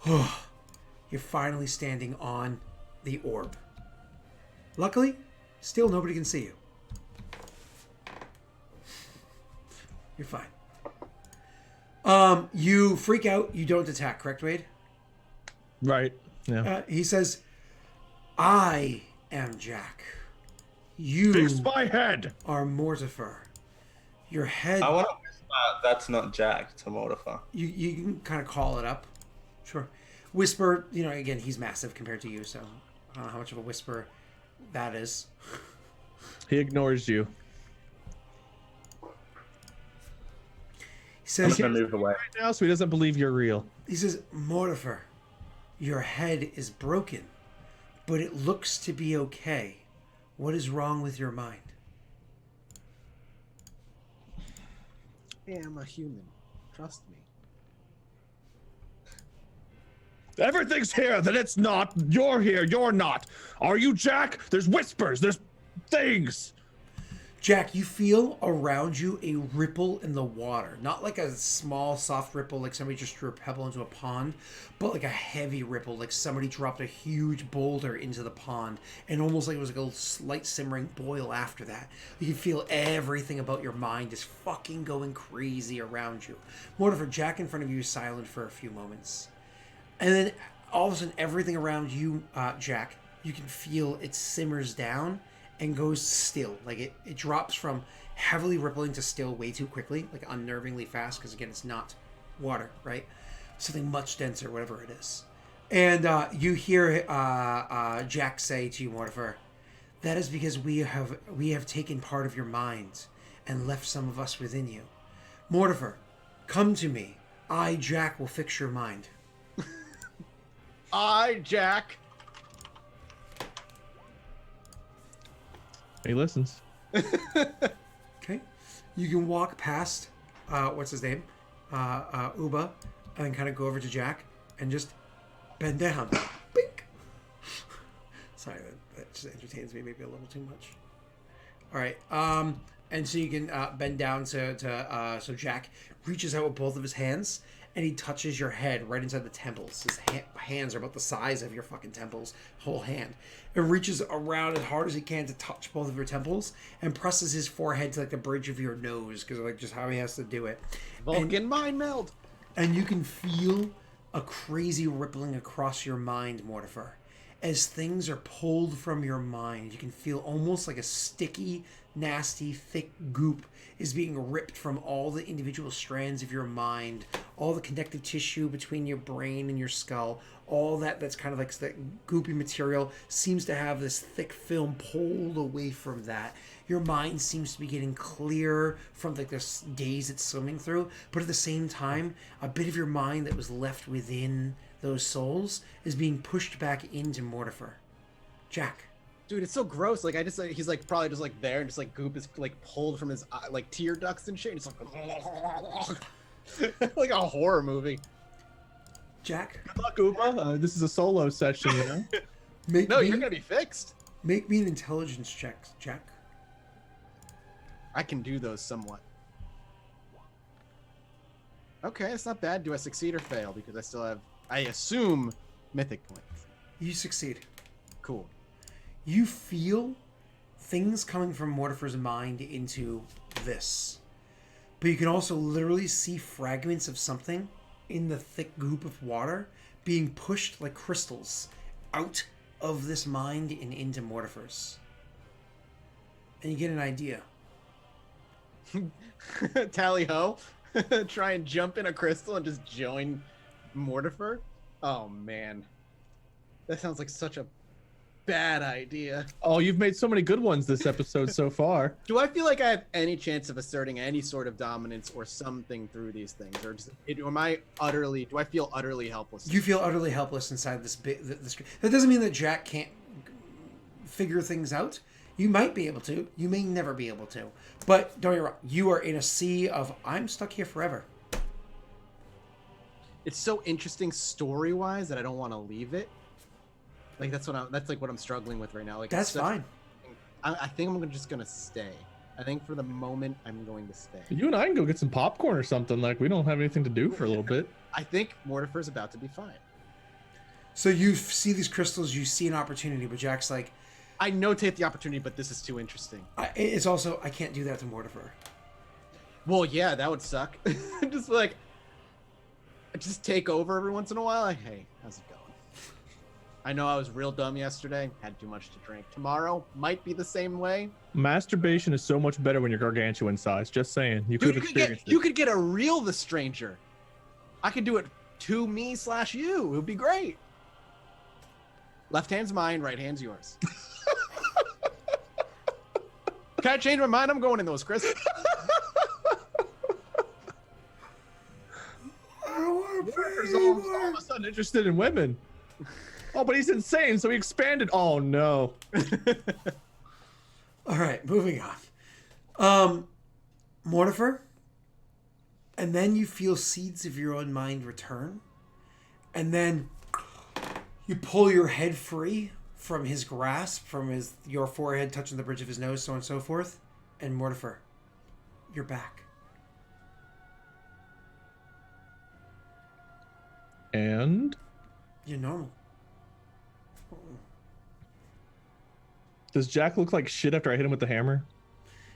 You're finally standing on the orb. Luckily, still nobody can see you. You're fine. You freak out. You don't attack, correct, Wade? Right. Yeah. He says, "I am Jack. You Fix my head. are Mortifer. Your head. I want to whisper, that's not Jack to Mortifer. You can kind of call it up. Sure. Whisper, again, he's massive compared to you, so I don't know how much of a whisper that is. He ignores you. He I'm says, gonna move away. Right now, so he doesn't believe you're real. Mortifer, your head is broken, but it looks to be okay. What is wrong with your mind? Hey, I'm a human. Trust me. Everything's here, then it's not. You're here, you're not. Are you Jack? There's whispers, there's things. Jack, you feel around you a ripple in the water. Not like a small, soft ripple like somebody just threw a pebble into a pond, but like a heavy ripple, like somebody dropped a huge boulder into the pond, and almost like it was like a slight simmering boil after that. You can feel everything about your mind is fucking going crazy around you. Mortifer, Jack in front of you is silent for a few moments. And then all of a sudden, everything around you, Jack, you can feel it simmers down and goes still. Like it drops from heavily rippling to still way too quickly, like unnervingly fast, because again, it's not water, right? Something much denser, whatever it is. And you hear Jack say to you, Mortifer, that is because we have taken part of your mind and left some of us within you. Mortifer, come to me. I, Jack, will fix your mind. Jack. He listens. Okay. You can walk past, what's his name? Uba, and then kind of go over to Jack and just bend down. Bink. Sorry, that just entertains me maybe a little too much. All right. And so you can bend down so Jack reaches out with both of his hands and he touches your head right inside the temples. His hands are about the size of your fucking temples, whole hand. And reaches around as hard as he can to touch both of your temples and presses his forehead to like the bridge of your nose because like just how he has to do it. Vulcan mind meld. And you can feel a crazy rippling across your mind, Mortifer. As things are pulled from your mind, you can feel almost like a sticky, nasty, thick goop is being ripped from all the individual strands of your mind, all the connective tissue between your brain and your skull, all that's kind of like that goopy material seems to have this thick film pulled away from that. Your mind seems to be getting clearer from like this daze it's swimming through, but at the same time, a bit of your mind that was left within those souls is being pushed back into Mortifer. Jack. Dude, it's so gross. Like he's like probably just like there and just like goop is like pulled from his like tear ducts and shit. And it's like like a horror movie. Jack. Good luck, Uba. This is a solo session, you know? You're gonna be fixed. Make me an intelligence check, Jack. I can do those somewhat. Okay, it's not bad. Do I succeed or fail? Because I still have, I assume, mythic points. You succeed. Cool. You feel things coming from Mortifer's mind into this. But you can also literally see fragments of something in the thick goop of water being pushed like crystals out of this mind and into Mortifer's. And you get an idea. Tally ho. Try and jump in a crystal and just join Mortifer? Oh man. That sounds like such a bad idea. Oh, you've made so many good ones this episode so far. Do I feel like I have any chance of asserting any sort of dominance or something through these things? Or do I feel utterly helpless? You feel utterly helpless inside this bit. That doesn't mean that Jack can't figure things out. You might be able to. You may never be able to. But don't get me wrong. You are in a sea of, I'm stuck here forever. It's so interesting story-wise that I don't want to leave it. Like that's like what I'm struggling with right now. Like That's fine. I think I'm just gonna stay. I think for the moment I'm going to stay. You and I can go get some popcorn or something. Like, we don't have anything to do for a little bit. I think Mortifer's about to be fine. So you see these crystals, you see an opportunity, but Jack's like, I notate the opportunity, but this is too interesting. it's also, I can't do that to Mortifer. Well, yeah, that would suck. Just like, just take over every once in a while. Like, hey, how's it going? I know I was real dumb yesterday. Had too much to drink. Tomorrow might be the same way. Masturbation is so much better when you're gargantuan size. Just saying. You could Dude, have experienced it. you could get a real The Stranger. I could do it to me/you. It would be great. Left hand's mine, right hand's yours. Can I change my mind? I'm going in those, Chris. Mortifer's all of a sudden interested in women. Oh, but he's insane, so he expanded. Oh no. All right, moving on. Mortifer, and then you feel seeds of your own mind return, and then you pull your head free from his grasp, from your forehead touching the bridge of his nose, so on and so forth, and Mortifer, you're back. And You're normal. does Jack look like shit after I hit him with the hammer?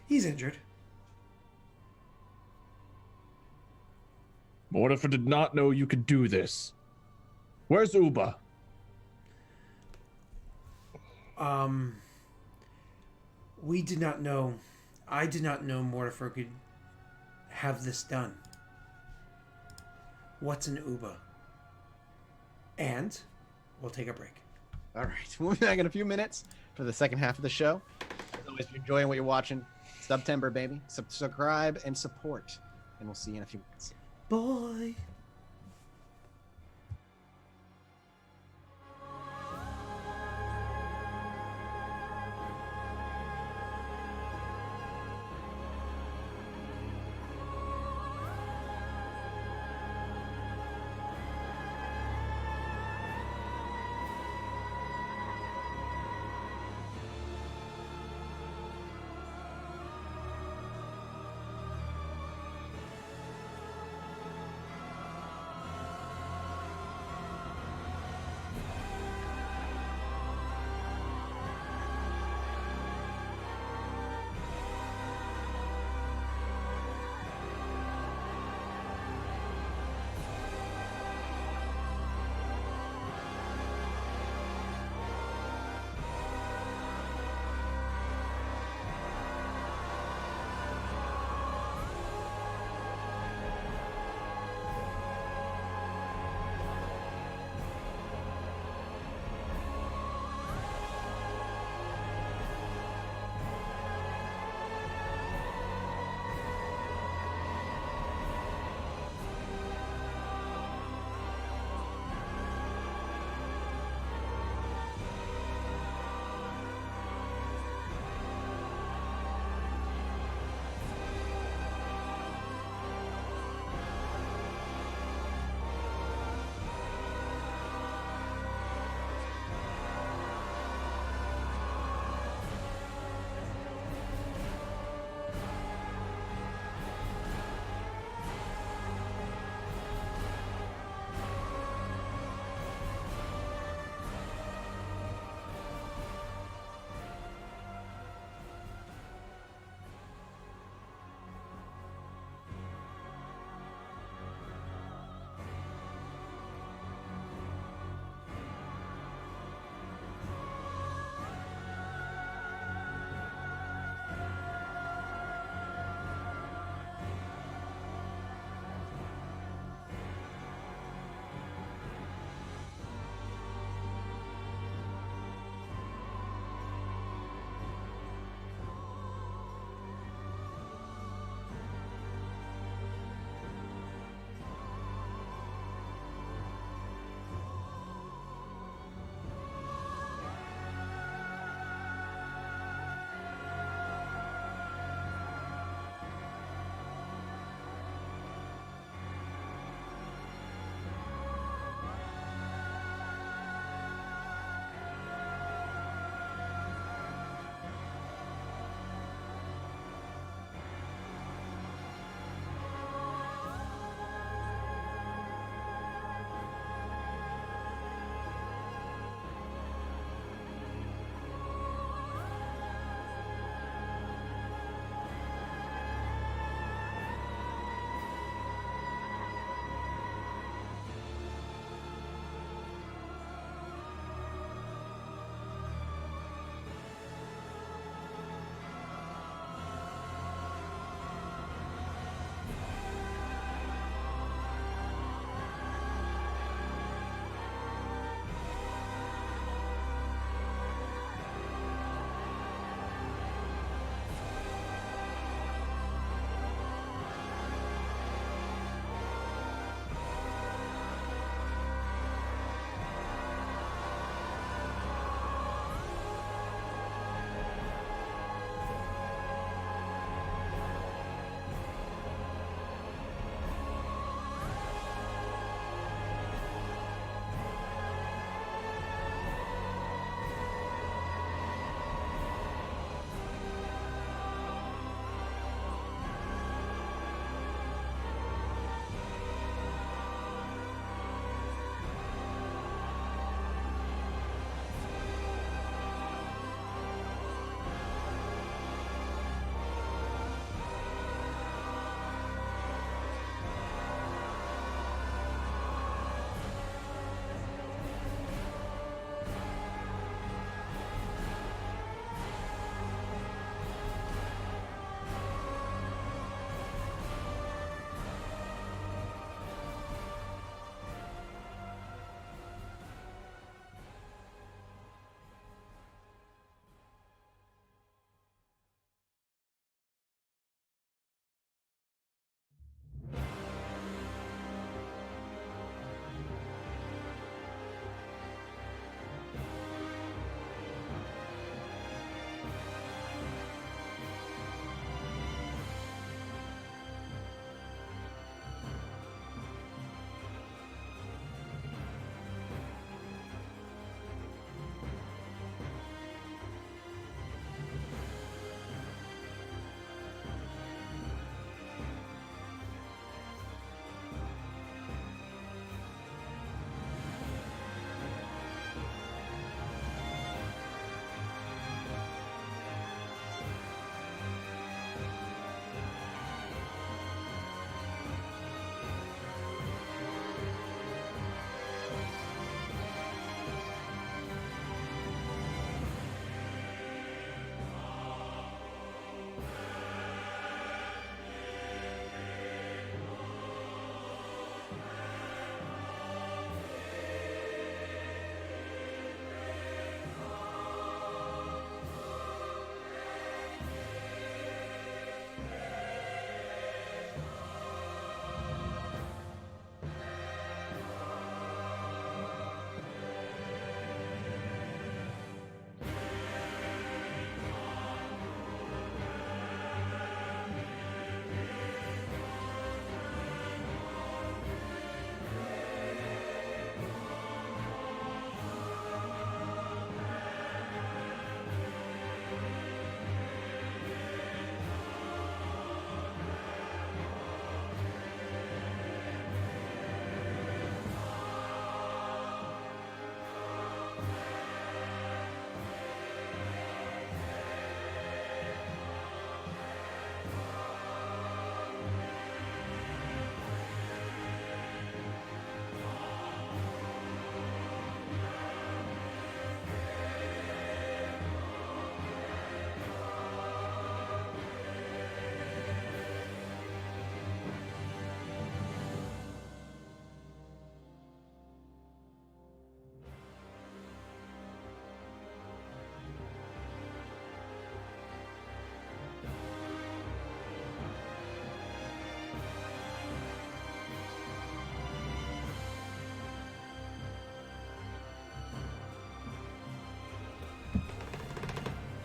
He's injured. Mortifer did not know you could do this. Where's Uba? We did not know. I did not know Mortifer could have this done. What's an Uba? And we'll take a break. All right, we'll be back in a few minutes for the second half of the show. As always, if you're enjoying what you're watching, September, baby. Subscribe and support. And we'll see you in a few minutes. Boy.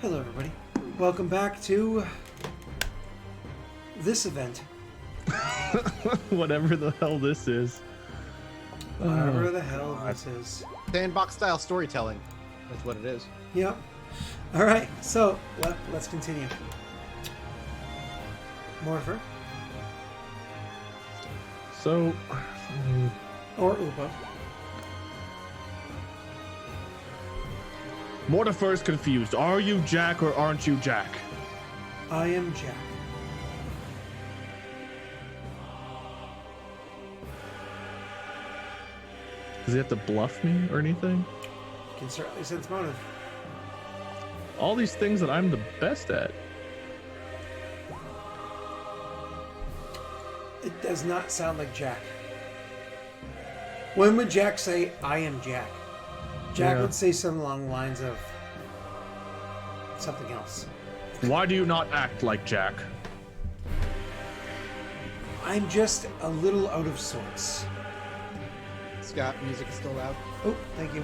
Hello, everybody. Welcome back to this event. Whatever the hell this is. Whatever the hell this is. Sandbox style storytelling. That's what it is. Yep. All right. So let's continue. Morpher So, or Upa. Mortifer's confused. Are you Jack or aren't you Jack? I am Jack. Does he have to bluff me or anything? You can certainly sense motive. All these things that I'm the best at. It does not sound like Jack. When would Jack say, I am Jack? Jack Yeah. would say something along the lines of something else. Why do you not act like Jack? I'm just a little out of sorts. Scott, music is still loud. Oh, thank you.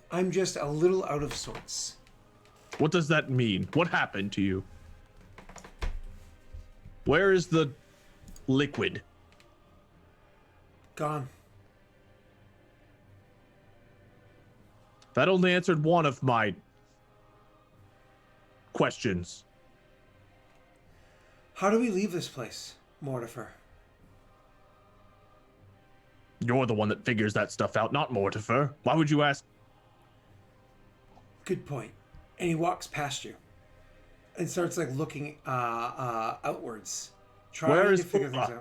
I'm just a little out of sorts. What does that mean? What happened to you? Where is the liquid? Gone. That only answered one of my questions. How do we leave this place, Mortifer? You're the one that figures that stuff out, not Mortifer. Why would you ask? Good point. And he walks past you and starts like looking outwards, trying Where to is figure Upa? things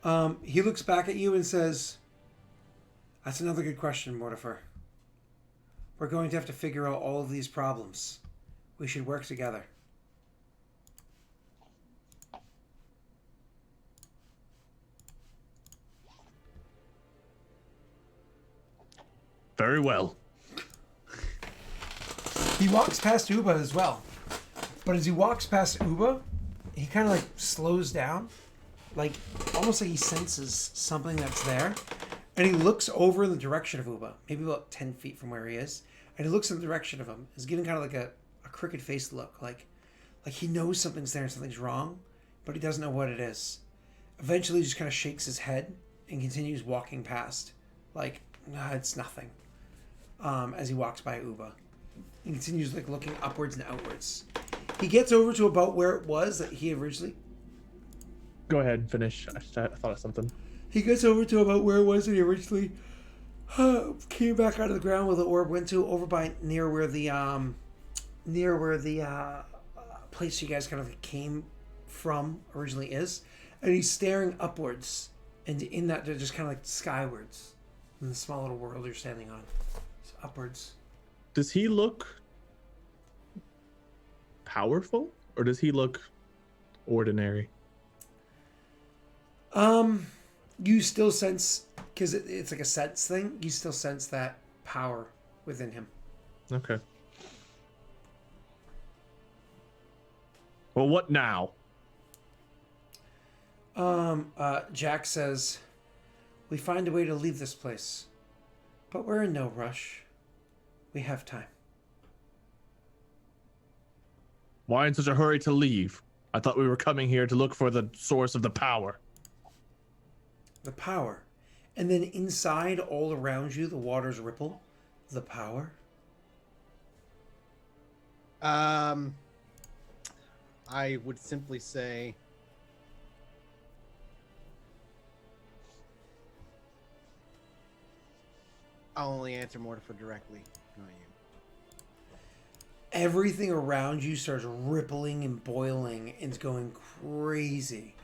out. He looks back at you and says, "That's another good question, Mortifer. We're going to have to figure out all of these problems. We should work together." Very well. He walks past Uba as well. But as he walks past Uba, he kind of like slows down. Like, almost like he senses something that's there. And he looks over in the direction of Uba, maybe about 10 feet from where he is. And he looks in the direction of him. He's giving kind of like a crooked faced look. Like he knows something's there and something's wrong, but he doesn't know what it is. Eventually, he just kind of shakes his head and continues walking past. Like, nah, it's nothing. As he walks by Uba. He continues like looking upwards and outwards. He gets over to about where it was that he originally... Go ahead and finish. I thought of something. He gets over to about where it was that he originally came back out of the ground where the orb went to, over by near where the place you guys kind of came from originally is. And he's staring upwards. And in that, they're just kind of like skywards. In the small little world you're standing on. It's upwards. Does he look powerful or does he look ordinary? You still sense, because it's like a sense thing, you still sense that power within him. Okay. Well, what now? Jack says, "We find a way to leave this place, but we're in no rush. We have time." Why in such a hurry to leave? I thought we were coming here to look for the source of the power. The power. And then inside, all around you, the waters ripple. The power. I would simply say I'll only answer Mortifer directly, not you. Everything around you starts rippling and boiling and it's going crazy.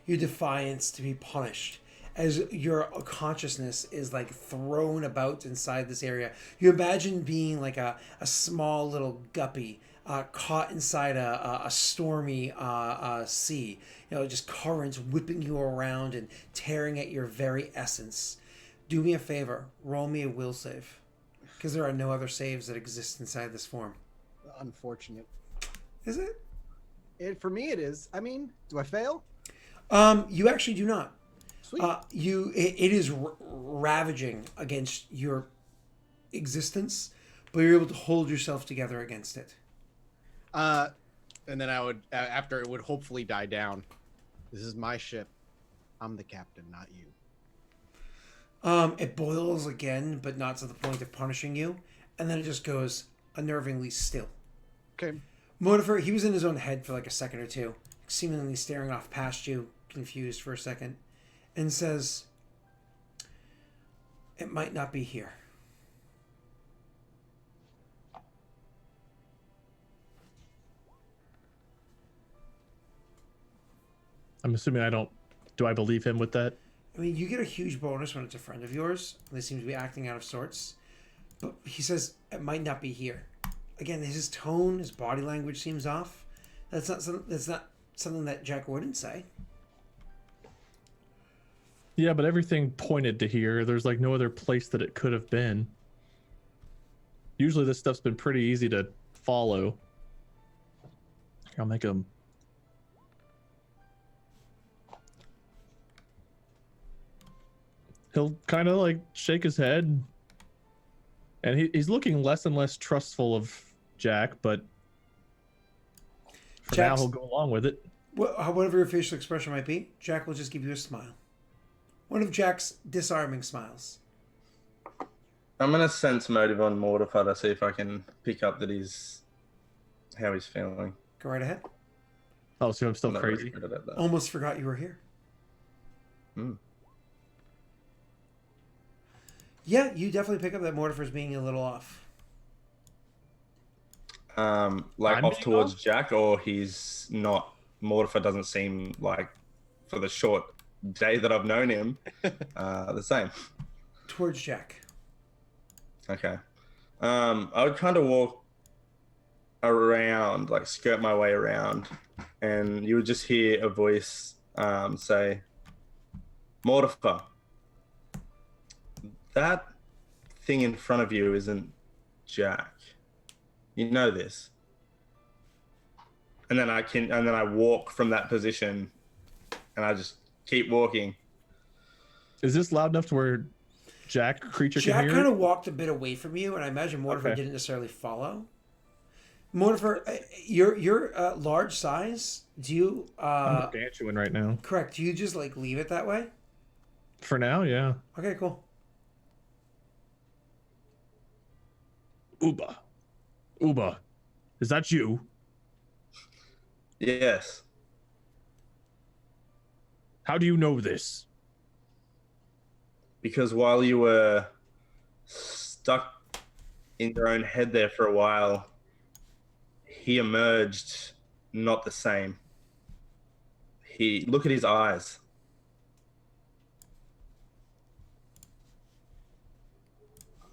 Your defiance to be punished as your consciousness is like thrown about inside this area. You imagine being like a small little guppy caught inside a stormy sea. You know, just currents whipping you around and tearing at your very essence. Do me a favor, roll me a will save, because there are no other saves that exist inside this form. Unfortunate. Is it? For me, it is. I mean, do I fail? You actually do not. Sweet. It is ravaging against your existence, but you're able to hold yourself together against it. And then I would, after it would hopefully die down. This is my ship. I'm the captain, not you. It boils again, but not to the point of punishing you, and then it just goes unnervingly still. Okay. Mortifer, he was in his own head for like a second or two, seemingly staring off past you, confused for a second, and says, "It might not be here." I'm assuming I don't. Do I believe him with that? I mean, you get a huge bonus when it's a friend of yours. They seem to be acting out of sorts. But he says, "It might not be here." Again, his tone, his body language seems off. That's not something that Jack wouldn't say. Yeah, but everything pointed to here. There's like no other place that it could have been. Usually this stuff's been pretty easy to follow. I'll make him. He'll kind of like shake his head. And he's looking less and less trustful of Jack, but for now he'll go along with it. Whatever your facial expression might be, Jack will just give you a smile. One of Jack's disarming smiles. I'm gonna sense motive on Mortifer to see if I can pick up that how he's feeling. Go right ahead. Oh, so I'm still I'm not crazy. very good at that. Almost forgot you were here. Hmm. Yeah, you definitely pick up that Mortifer's being a little off. Like I'm off being towards off? Jack, or he's not. Mortifer doesn't seem like, for the short day that I've known him, the same. Towards Jack. Okay. I would kind of walk around, like skirt my way around, and you would just hear a voice say, "Mortifer, that thing in front of you isn't Jack. You know this." And then I walk from that position, and I just keep walking. Is this loud enough to where Jack creature can Jack hear kind it? of walked a bit away from you, and I imagine Mortifer Okay. didn't necessarily follow. Mortifer, your large size. Do you I'm gargantuan right now. correct? Do you just like leave it that way? For now, yeah. Okay, cool. Uba. Uba. Is that you? Yes. How do you know this? Because while you were stuck in your own head there for a while, he emerged not the same. Look at his eyes.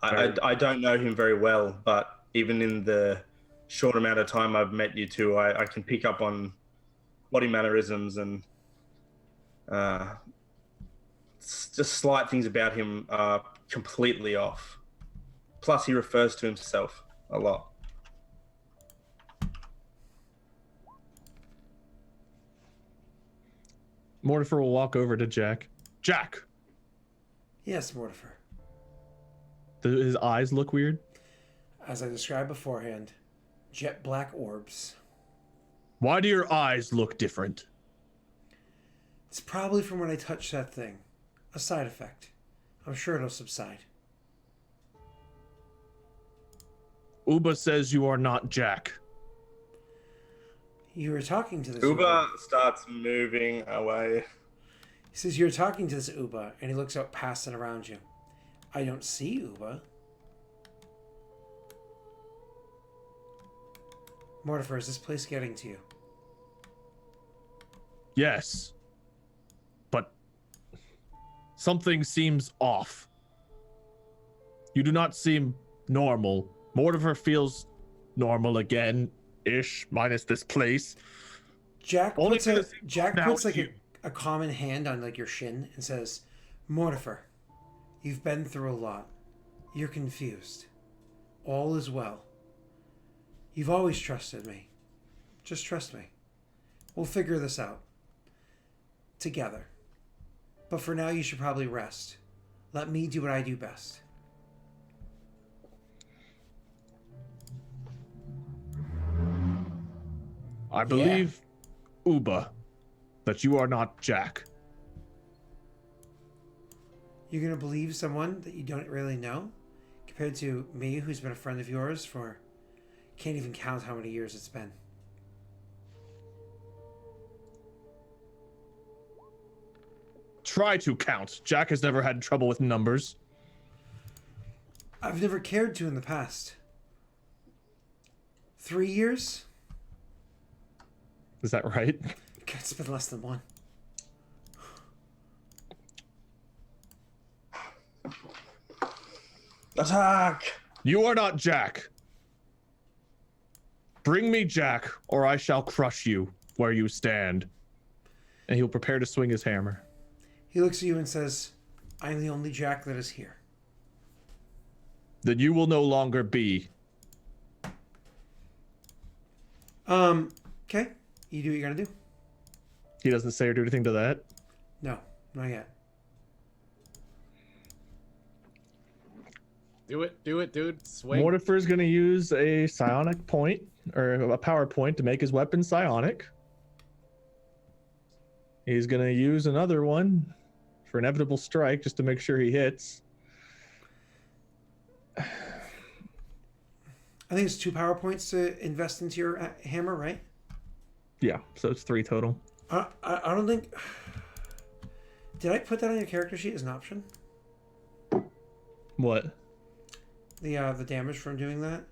I don't know him very well, but even in the short amount of time I've met you two, I can pick up on body mannerisms and just slight things about him are completely off. Plus, he refers to himself a lot. Mortifer will walk over to Jack. Jack! Yes, Mortifer. His eyes look weird. As I described beforehand, jet black orbs. Why do your eyes look different? It's probably from when I touched that thing. A side effect. I'm sure it'll subside. Uba says you are not Jack. You were talking to this Uba starts moving away. He says, "You're talking to this Uba," and he looks out past and around you. I don't see Uba. Mortifer, is this place getting to you? Yes. But something seems off. You do not seem normal. Mortifer feels normal again-ish, minus this place. Jack Only puts, thing a, that seems Jack now puts is like you. a common hand on like your shin and says, "Mortifer, you've been through a lot. You're confused. All is well. You've always trusted me. Just trust me. We'll figure this out. Together. But for now, you should probably rest. Let me do what I do best." I believe, Uba, that you are not Jack. You're gonna believe someone that you don't really know, compared to me, who's been a friend of yours for can't even count how many years it's been. Try to count. Jack has never had trouble with numbers. I've never cared to in the past. 3 years? Is that right? It's been less than one. Attack! You are not Jack. Bring me Jack, or I shall crush you where you stand. And he'll prepare to swing his hammer. He looks at you and says, I am the only Jack that is here. Then you will no longer be. Okay. You do what you're gonna do. He doesn't say or do anything to that. No, not yet. Do it, dude. Swing. Mortifer's going to use a psionic point, or a power point, to make his weapon psionic. He's going to use another one for inevitable strike, just to make sure he hits. I think it's 2 power points to invest into your hammer, right? Yeah, so it's 3 total. I don't think... Did I put that on your character sheet as an option? What? The damage from doing that?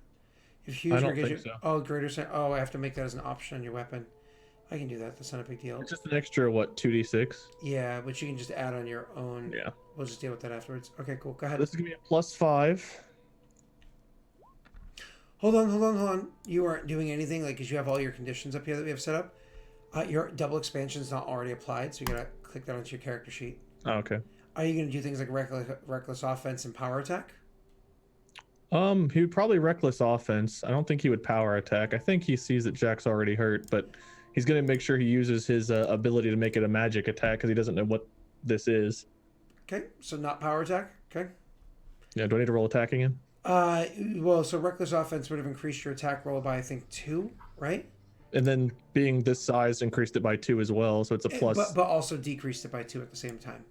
If you I use don't your think so. Oh, oh, I have to make that as an option on your weapon. I can do that. That's not a big deal. It's just an extra, what, 2d6? Yeah, but you can just add on your own. Yeah. We'll just deal with that afterwards. Okay, cool. Go ahead. This is going to be a +5. Hold on. You aren't doing anything, like, because you have all your conditions up here that we have set up. Your double expansion is not already applied, so you gotta click that onto your character sheet. Oh, okay. Are you gonna do things like reckless offense and power attack? He would probably reckless offense. I don't think he would power attack. I think he sees that Jack's already hurt, but he's going to make sure he uses his ability to make it a magic attack because he doesn't know what this is. Okay, so not power attack. Okay. Yeah, do I need to roll attacking him? Well, so reckless offense would have increased your attack roll by, I think, 2, right? And then being this size increased it by 2 as well, so it's a plus. But also decreased it by 2 at the same time.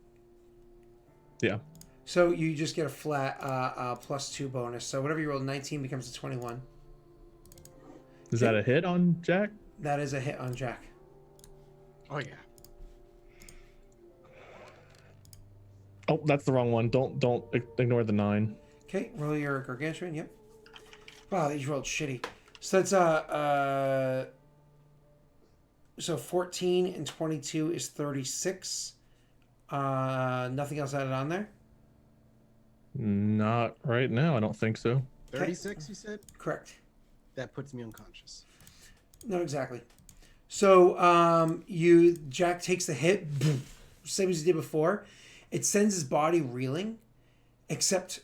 Yeah. So you just get a flat +2 bonus. So whatever you roll, 19 becomes a 21. Is that a hit on Jack? That is a hit on Jack. Oh yeah. Oh, that's the wrong one. Don't ignore the 9. Okay, roll your gargantuan. Yep. Wow, these rolled shitty. So that's so 14 and 22 is 36. Nothing else added on there. Not right now. I don't think so. 36, you said? Correct. That puts me unconscious. Not exactly. So Jack takes the hit, same as he did before. It sends his body reeling, except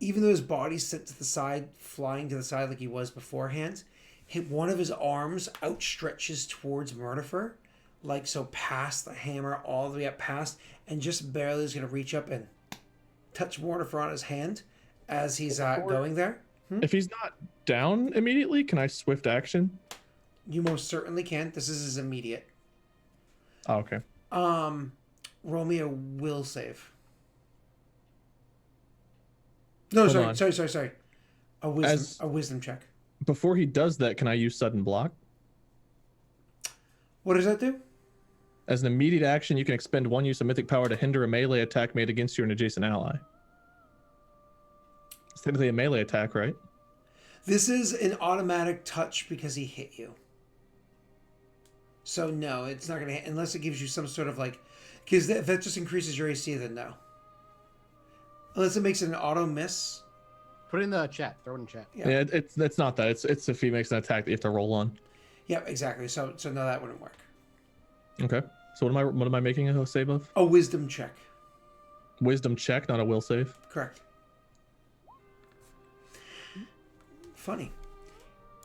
even though his body's set to the side, flying to the side like he was beforehand, one of his arms outstretches towards Mortifer, like so past the hammer, all the way up past, and just barely is going to reach up and touch Mortifer on his hand as he's going there. If he's not down immediately, can I swift action? You most certainly can. This is his immediate. Oh, okay. Roll me a will save. No, Hold sorry. A wisdom check. Before he does that, can I use sudden block? What does that do? As an immediate action, you can expend 1 use of mythic power to hinder a melee attack made against you or an adjacent ally. It's technically a melee attack, right? This is an automatic touch because he hit you. So no, it's not going to hit unless it gives you some sort of like... Because if that just increases your AC, then no. Unless it makes it an auto miss. Put it in the chat. Throw it in chat. Yeah, it's not that. It's if he makes an attack that you have to roll on. Yeah, exactly. So no, that wouldn't work. Okay. So what am I making a save of? A wisdom check. Wisdom check, not a will save. Correct. Funny.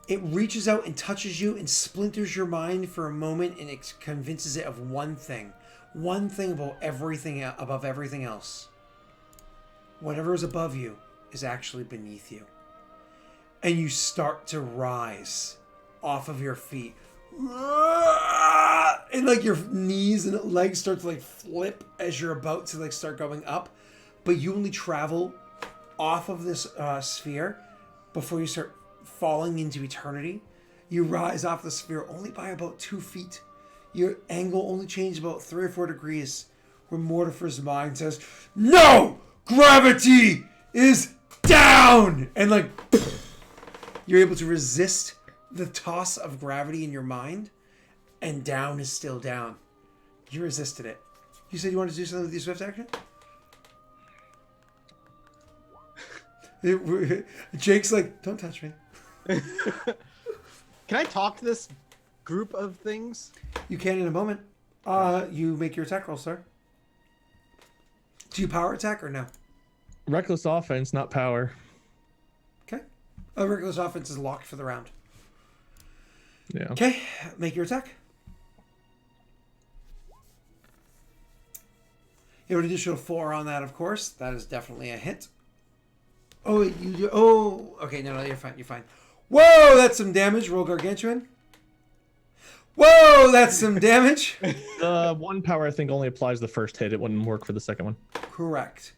It reaches out and touches you and splinters your mind for a moment, and it convinces it of one thing above everything else. Whatever is above you is actually beneath you. And you start to rise off of your feet, and like your knees and legs start to like flip as you're about to like start going up, but you only travel off of this sphere before you start falling into eternity. You rise off the sphere only by about 2 feet. Your angle only changed about 3 or 4 degrees, where Mortifer's mind says, "No! Gravity is down!" And like, you're able to resist the toss of gravity in your mind, and down is still down. You resisted it. You said you wanted to do something with your swift action? Jake's like, "Don't touch me." Can I talk to this group of things? You can in a moment. You make your attack roll, sir. Do you power attack or no? Reckless offense, not power. Okay. A reckless offense is locked for the round. Yeah. Okay, make your attack. You have an additional 4 on that, of course. That is definitely a hit. Oh, you do. Oh, okay. No, you're fine. You're fine. Whoa, that's some damage. Roll gargantuan. Whoa, that's some damage. The one power I think only applies the first hit. It wouldn't work for the second one. Correct.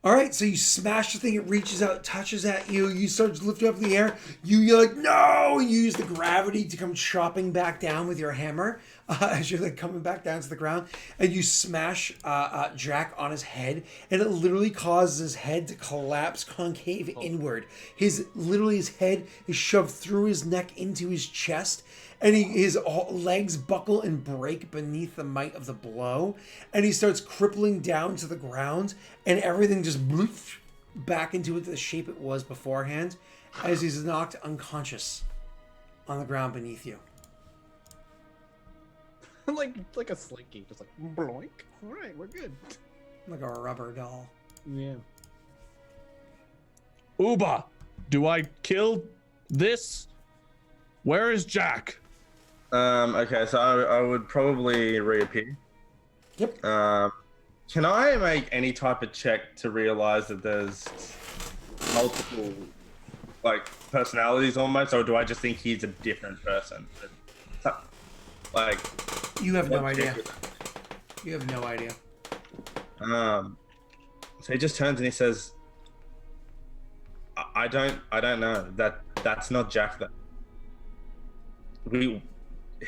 All right, so you smash the thing. It reaches out, touches at you. You start to lift it up in the air. You're like, "No!" And you use the gravity to come chopping back down with your hammer as you're like coming back down to the ground. And you smash Jack on his head, and it literally causes his head to collapse concave inward. His head is shoved through his neck into his chest. And his legs buckle and break beneath the might of the blow. And he starts crippling down to the ground. And everything just bloofs back into the shape it was beforehand. As he's knocked unconscious on the ground beneath you. like a slinky. Just like, bloink. All right, we're good. Like a rubber doll. Yeah. Uba, do I kill this? Where is Jack? Okay, so I would probably reappear. Yep. Can I make any type of check to realize that there's multiple, like, personalities almost, or do I just think he's a different person? Like, You have no what idea. check is that? You have no idea. So he just turns and he says, I don't know. That's not Jack.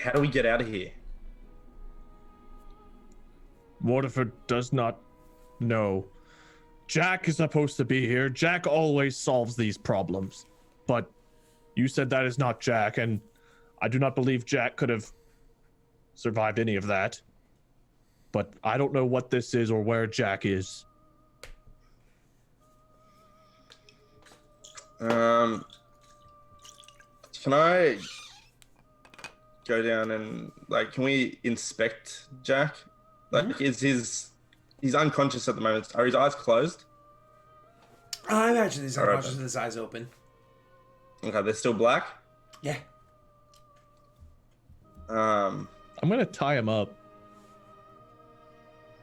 How do we get out of here? Mortifer does not know. Jack is supposed to be here. Jack always solves these problems. But you said that is not Jack, and I do not believe Jack could have survived any of that. But I don't know what this is or where Jack is. Can I go down and, like, can we inspect Jack? Like, he's unconscious at the moment. Are his eyes closed? I imagine he's All right, unconscious with his eyes open. Okay, they're still black. Yeah. I'm gonna tie him up.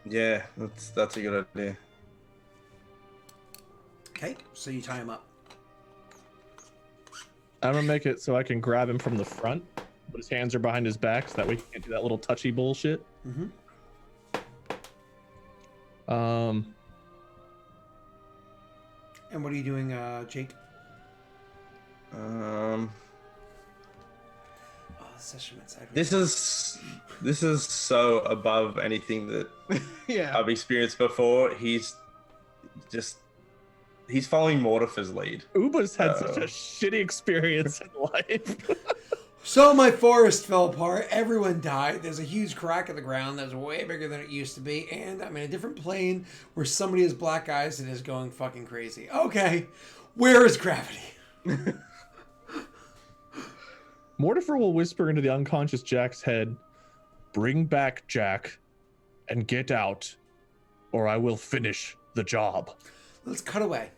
Yeah, that's a good idea. Okay, so you tie him up. I'm gonna make it so I can grab him from the front, but his hands are behind his back, so that way he can't do that little touchy bullshit. Mm-hmm. And what are you doing, Jake? Um, Oh, the session inside. this is so above anything that Yeah. I've experienced before. He's following Mortifer's lead. Uba's had such a shitty experience in life. So my forest fell apart. Everyone died. There's a huge crack in the ground that's way bigger than it used to be. And I'm in a different plane where somebody has black eyes and is going fucking crazy. Okay, where is gravity? Mortifer will whisper into the unconscious Jack's head, "Bring back Jack and get out, or I will finish the job." Let's cut away.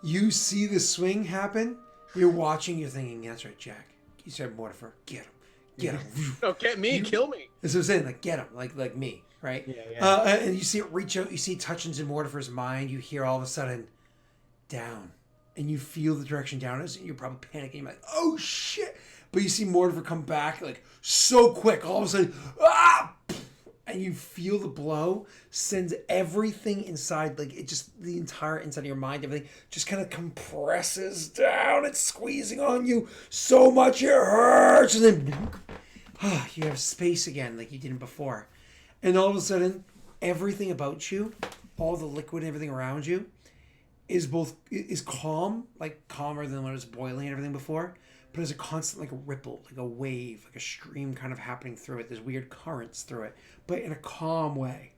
You see the swing happen. You're watching. You're thinking, "That's right, Jack." You said, "Mortifer, get him, get him." No, get me, kill me. That's what I'm saying. Like, get him, like me, right? Yeah. And you see it reach out. You see it touch into Mortifer's mind. You hear all of a sudden, down, and you feel the direction down is, you're probably panicking. You're like, oh shit! But you see Mortifer come back like so quick. All of a sudden, ah! And you feel the blow sends everything inside, like it just, the entire inside of your mind, everything just kind of compresses down. It's squeezing on you so much it hurts. And then you have space again like you didn't before. And all of a sudden, everything about you, all the liquid and everything around you, is calm, like calmer than when it was boiling and everything before. But there's a constant, like a ripple, like a wave, like a stream kind of happening through it. There's weird currents through it, but in a calm way.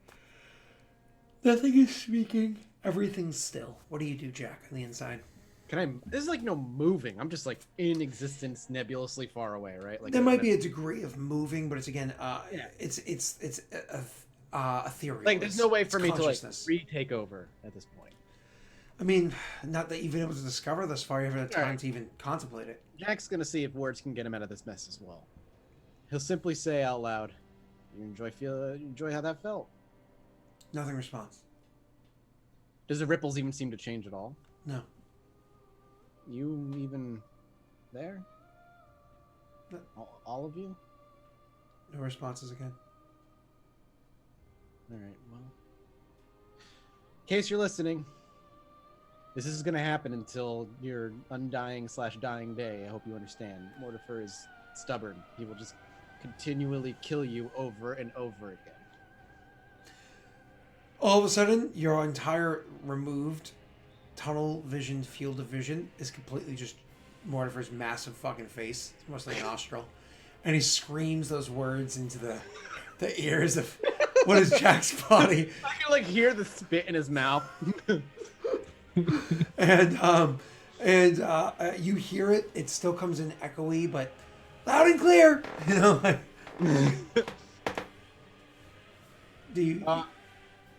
Nothing is speaking. Everything's still. What do you do, Jack, on the inside? This is like no moving. I'm just like in existence, nebulously far away, right? Like There might be a degree of moving, but it's again, it's ethereal. like there's no way for me to like consciousness. retake over at this point. I mean, not that you've been able to discover this far. You haven't had time to even contemplate it. Jack's gonna see if words can get him out of this mess as well. He'll simply say out loud, "You enjoy how that felt." Nothing responds. Does the ripples even seem to change at all? No. You even there? No. All of you? No responses again. All right. Well, in case you're listening, this is going to happen until your undying/dying day. I hope you understand. Mortifer is stubborn. He will just continually kill you over and over again. All of a sudden, your entire removed tunnel vision, field of vision is completely just Mortifer's massive fucking face. It's mostly a nostril. And he screams those words into the ears of what is Jack's body. I can like hear the spit in his mouth. And you hear it. It still comes in echoey, but loud and clear. You know, like, do you?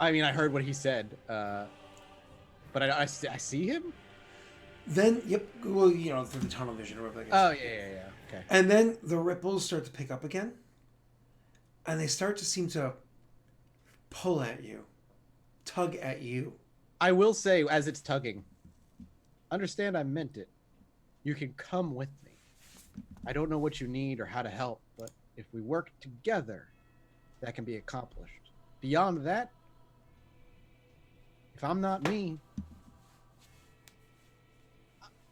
I mean, I heard what he said, but I see him. Then, yep. Well, you know, through the tunnel vision or whatever. Oh yeah. Okay. And then the ripples start to pick up again, and they start to seem to pull at you, tug at you. I will say, as it's tugging, understand I meant it. You can come with me. I don't know what you need or how to help, but if we work together, that can be accomplished. Beyond that, if I'm not me,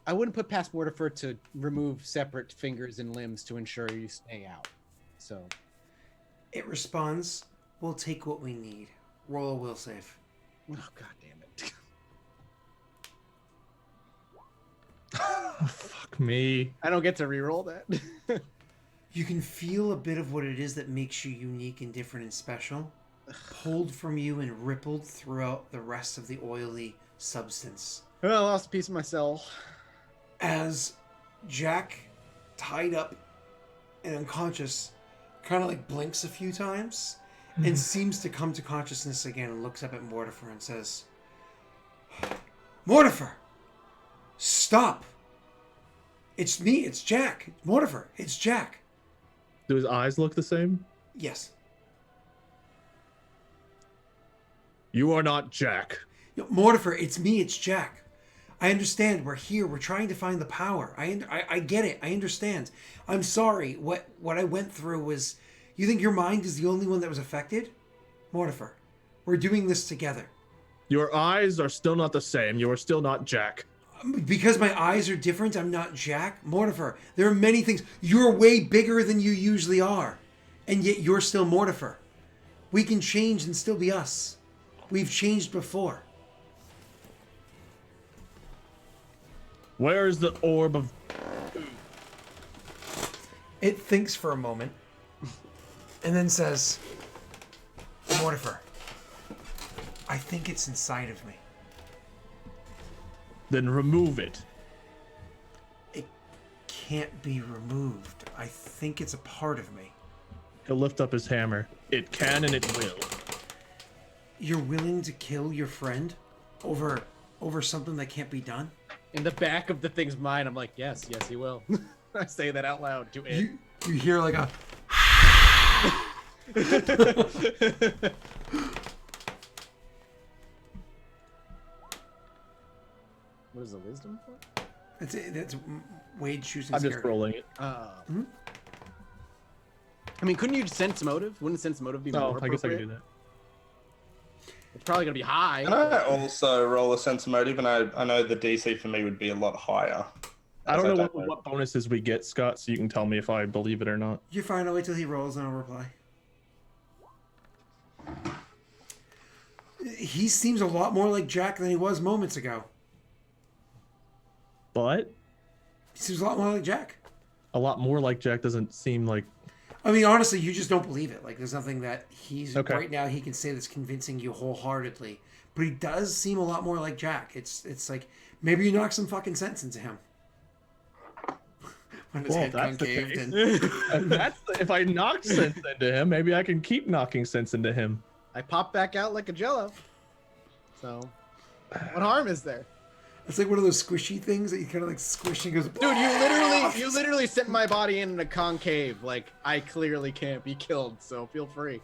I wouldn't put past Mortifer to remove separate fingers and limbs to ensure you stay out. So It responds, "We'll take what we need. Roll a will save." oh god damn it. Fuck me. I don't get to reroll that. You can feel a bit of what it is that makes you unique and different and special, pulled from you and rippled throughout the rest of the oily substance. Well, I lost a piece of myself. As Jack, tied up and unconscious, kind of like blinks a few times and seems to come to consciousness again and looks up at Mortifer and says, "Mortifer, stop. It's me, it's Jack. Mortifer, it's Jack." Do his eyes look the same? Yes. You are not Jack. No, Mortifer, it's me, it's Jack. I understand. We're here. We're trying to find the power. I get it. I understand. I'm sorry. What I went through was... You think your mind is the only one that was affected? Mortifer, we're doing this together. Your eyes are still not the same. You are still not Jack. Because my eyes are different, I'm not Jack? Mortifer, there are many things. You're way bigger than you usually are. And yet you're still Mortifer. We can change and still be us. We've changed before. Where is the orb of... It thinks for a moment and then says, "Mortifer, I think it's inside of me." Then remove it. It can't be removed. I think it's a part of me. He'll lift up his hammer. It can and it will. You're willing to kill your friend over something that can't be done? In the back of the thing's mind, I'm like, yes, he will. I say that out loud to it. You hear like a... What is the wisdom? system for? That's Wade choosing. I'm just rolling it. I mean, couldn't you sense motive? Wouldn't sense motive be more Oh, I guess I can appropriate? do that. It's probably gonna be high. Can I also roll a sense motive? And I know the DC for me would be a lot higher. I don't as know what bonuses we get, Scott, so you can tell me if I believe it or not. You're fine. I'll wait till he rolls and I'll reply. He seems a lot more like Jack than he was moments ago. But He seems a lot more like Jack. a lot more like Jack doesn't seem like. I mean, honestly, you just don't believe it. Like, there's nothing that he's Okay. right now he can say that's convincing you wholeheartedly. But he does seem a lot more like Jack. It's like maybe you knock some fucking sense into him. When his Well, head that's the concaved case. and And that's if I knock sense into him, maybe I can keep knocking sense into him. I pop back out like a jello. So, what harm is there? it's like one of those squishy things that you kind of like squish and goes. Dude, you literally sent my body in a concave. Like, I clearly can't be killed, so feel free.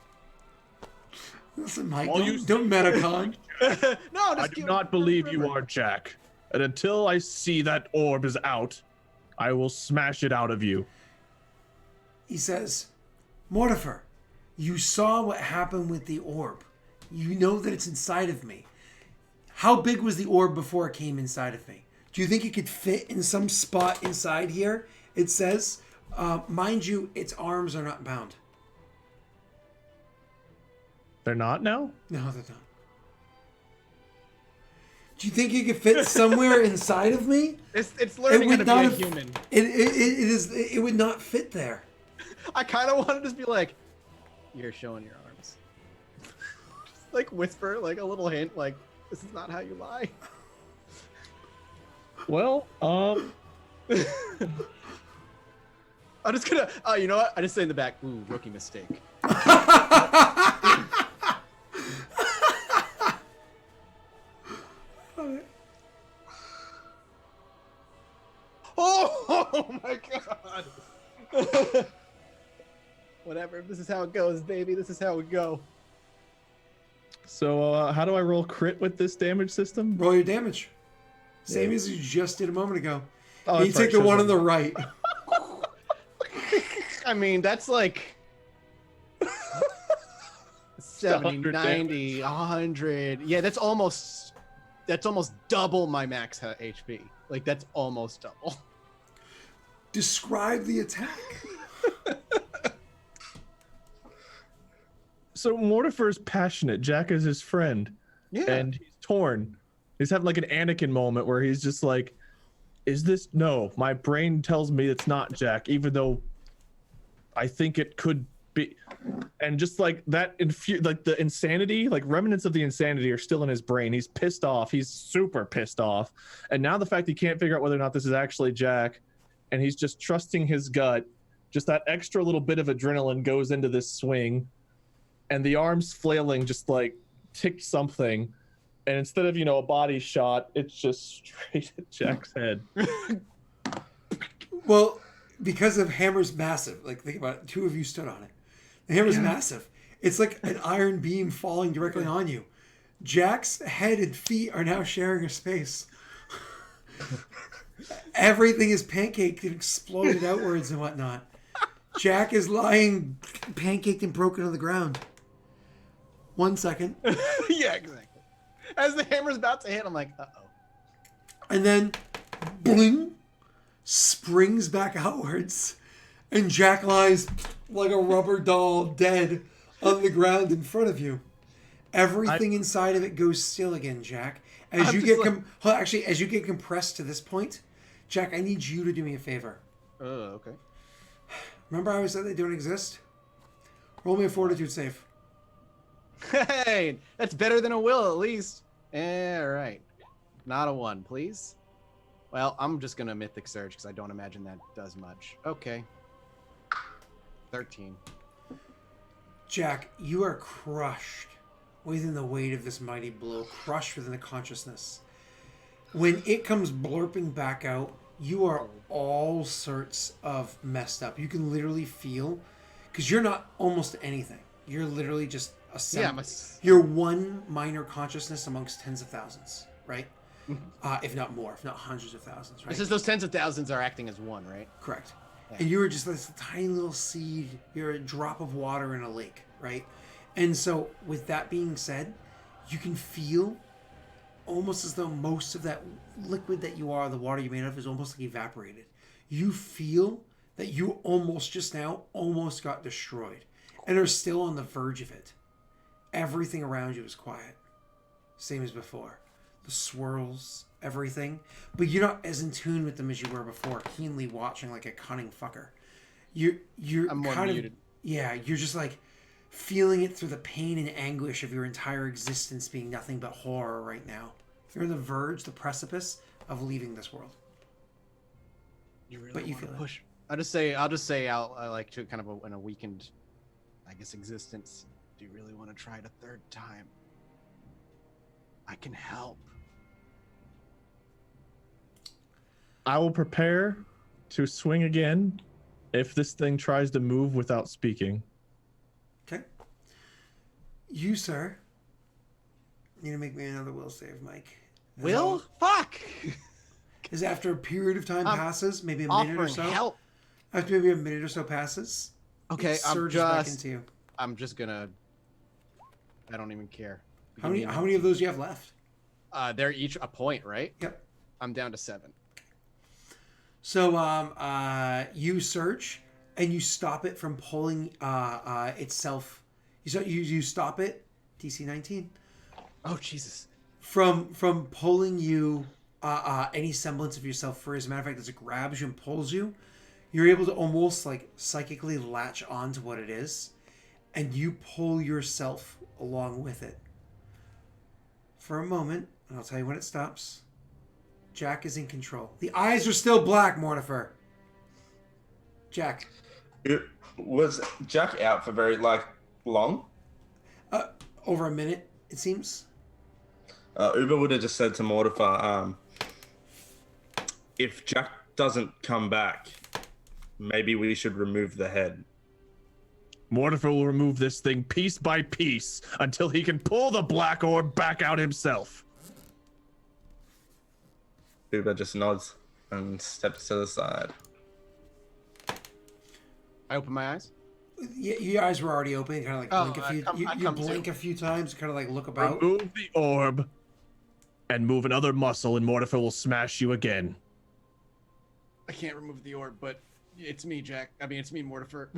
Listen, Mike, All you don't metacon. No, just I do not believe you are Jack. And until I see that orb is out, I will smash it out of you. He says, Mortifer, you saw what happened with the orb. You know that it's inside of me. How big was the orb before it came inside of me? Do you think it could fit in some spot inside here? It says, mind you, its arms are not bound. They're not now? No, they're not. Do you think it could fit somewhere inside of me? It's learning how to be a have- human. It would not fit there. I kind of want to just be like, you're showing your arms. Just like whisper, like a little hint, like, this is not how you lie. Well, I'm just gonna, you know what? I just say in the back, ooh, rookie mistake. Oh my god! Whatever, this is how it goes, baby. This is how we go. so how do I roll crit with this damage system? Roll your damage. Same as you just did a moment ago. Oh, You that's right, take the shows one up. on the right. I mean, that's like 70, 100 90, 100. Yeah, that's almost double my max HP. Like, that's almost double. Describe the attack. So Mortifer's passionate. Jack is his friend. Yeah. And he's torn. He's having like an Anakin moment where he's just like, is this? No, my brain tells me it's not Jack, even though I think it could be. And just like that, like the insanity, like remnants of the insanity are still in his brain. He's pissed off. He's super pissed off. And now the fact he can't figure out whether or not this is actually Jack, and he's just trusting his gut, just that extra little bit of adrenaline goes into this swing, and the arms flailing just like ticked something. And instead of, a body shot, it's just straight at Jack's head. Well, because of Hammer's massive, like think about it, two of you stood on it. The hammer's massive. It's like an iron beam falling directly on you. Jack's head and feet are now sharing a space. Everything is pancaked and exploded outwards and whatnot. Jack is lying pancaked and broken on the ground. 1 second. Yeah, exactly. As the hammer's about to hit, I'm like, uh-oh. And then, bling, springs back outwards. And Jack lies like a rubber doll dead on the ground in front of you. Everything inside of it goes still again, Jack. As I'm you just get as you get compressed to this point, Jack, I need you to do me a favor. Oh, okay. Remember I always said they don't exist? Roll me a fortitude save. Hey, that's better than a will, at least. All right. Not a 1, please. Well, I'm just going to Mythic Surge because I don't imagine that does much. Okay. 13. Jack, you are crushed within the weight of this mighty blow, crushed within the consciousness. When it comes blurping back out, you are all sorts of messed up. You can literally feel, because you're not almost anything. You're literally just a Yeah, you're one minor consciousness amongst tens of thousands, right? if not more, if not hundreds of thousands, right? This is those tens of thousands are acting as one, right? Correct. Yeah. And you were just this tiny little seed. You're a drop of water in a lake, right? And so, with that being said, you can feel almost as though most of that liquid that you are, the water you're made of, is almost like evaporated. You feel that you almost just now almost got destroyed and are still on the verge of it. Everything around you is quiet. Same as before. The swirls, everything. But you're not as in tune with them as you were before, keenly watching like a cunning fucker. You're I'm more kind muted. of, yeah, you're just like feeling it through the pain and anguish of your entire existence being nothing but horror right now. You're on the verge, the precipice of leaving this world. You really But you wanna feel it. push. I'll just say I like to kind of in a weakened, I guess, existence. Do you really want to try it a third time? I can help. I will prepare to swing again if this thing tries to move without speaking. Okay. You, sir, need to make me another will save, Mike. Will? Fuck! Is after a period of time I'm passes, maybe a minute or Offering so. help. After maybe a minute or so passes, Okay, it surges back into you. I'm just gonna. I don't even care. How many of those do you have left? They're each a point, right? Yep. I'm down to 7. So you search and you stop it from pulling itself. You stop it, DC 19, Oh Jesus! from pulling you any semblance of yourself free. As a matter of fact, as it grabs you and pulls you, you're able to almost like psychically latch onto what it is, and you pull yourself along with it. For a moment, and I'll tell you when it stops. Jack is in control. The eyes are still black, Mortifer. Jack. Was Jack out for very long? Over a minute, it seems. Uber would have just said to Mortifer, if Jack doesn't come back, maybe we should remove the head. Mortifer will remove this thing piece by piece until he can pull the black orb back out himself. Uber just nods and steps to the side. I open my eyes. Your eyes were already open. Kind of like Oh, blink a I few. come- I You come blink to. a few times. Kind of like look about. Remove the orb and move another muscle, and Mortifer will smash you again. I can't remove the orb, but it's me, Jack. I mean, it's me, Mortifer.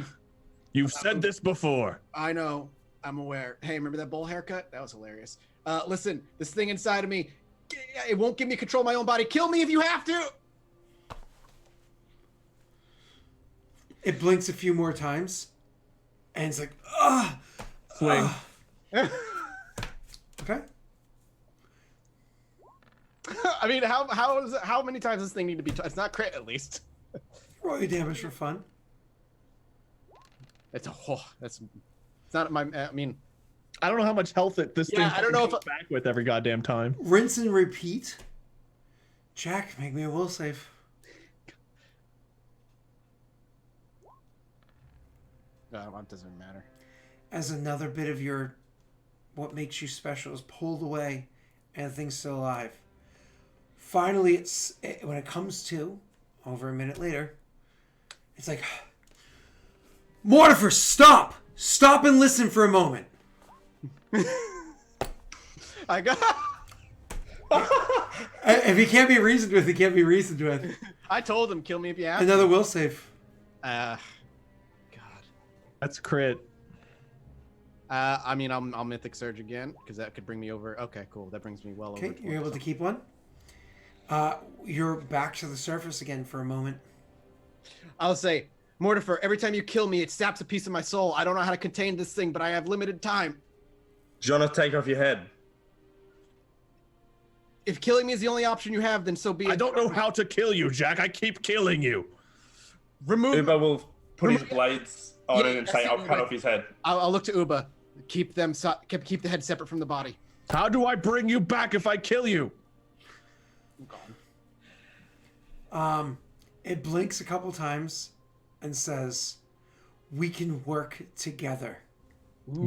You've said this before. I know. I'm aware. Hey, remember that bowl haircut? That was hilarious. Listen, this thing inside of me, it won't give me control of my own body. Kill me if you have to. It blinks a few more times, and it's like, ah. Swing. Okay. I mean, how many times does this thing need to be? It's not crit, at least. Roll your damage for fun. It's it's not my. I mean, I don't know how much health this Yeah, thing I don't know comes if- back with every goddamn time. Rinse and repeat. Jack, make me a will save. it doesn't matter. As another bit of your, what makes you special is pulled away, and the thing's still alive. Finally, when it comes to, over a minute later, it's like, Mortifer, stop! Stop and listen for a moment. I got. If he can't be reasoned with, he can't be reasoned with. I told him, kill me if you have. Another will save. God. That's crit. I mean, I'll Mythic Surge again because that could bring me over. Okay, cool. That brings me well over. Okay, you're able to keep one. You're back to the surface again for a moment. I'll say, Mortifer, every time you kill me, it saps a piece of my soul. I don't know how to contain this thing, but I have limited time. Do you want to take off your head? If killing me is the only option you have, then so be it. I don't know how to kill you, Jack. I keep killing you. Remove. Uber will put his Remove- blades on Yeah, it and that's say, it, I'll cut Uber. off his head. I'll look to Uba. Keep the head separate from the body. How do I bring you back if I kill you? I'm gone. It blinks a couple times and says, "We can work together."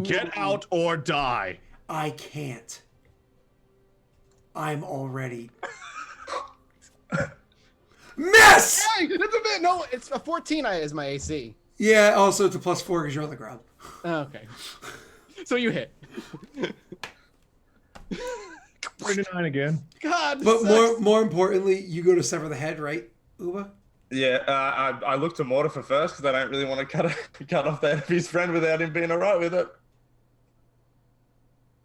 Get out or die. I can't. I'm already. Miss! Hey, it's a bit. No, it's a 14 is my AC. Yeah, also it's a +4 because you're on the ground. Okay. So you hit. 39 again. God. But sucks. more importantly, you go to sever the head, right, Uba? Yeah, I looked to Mortifer first because I don't really want to cut off the head of his friend without him being alright with it.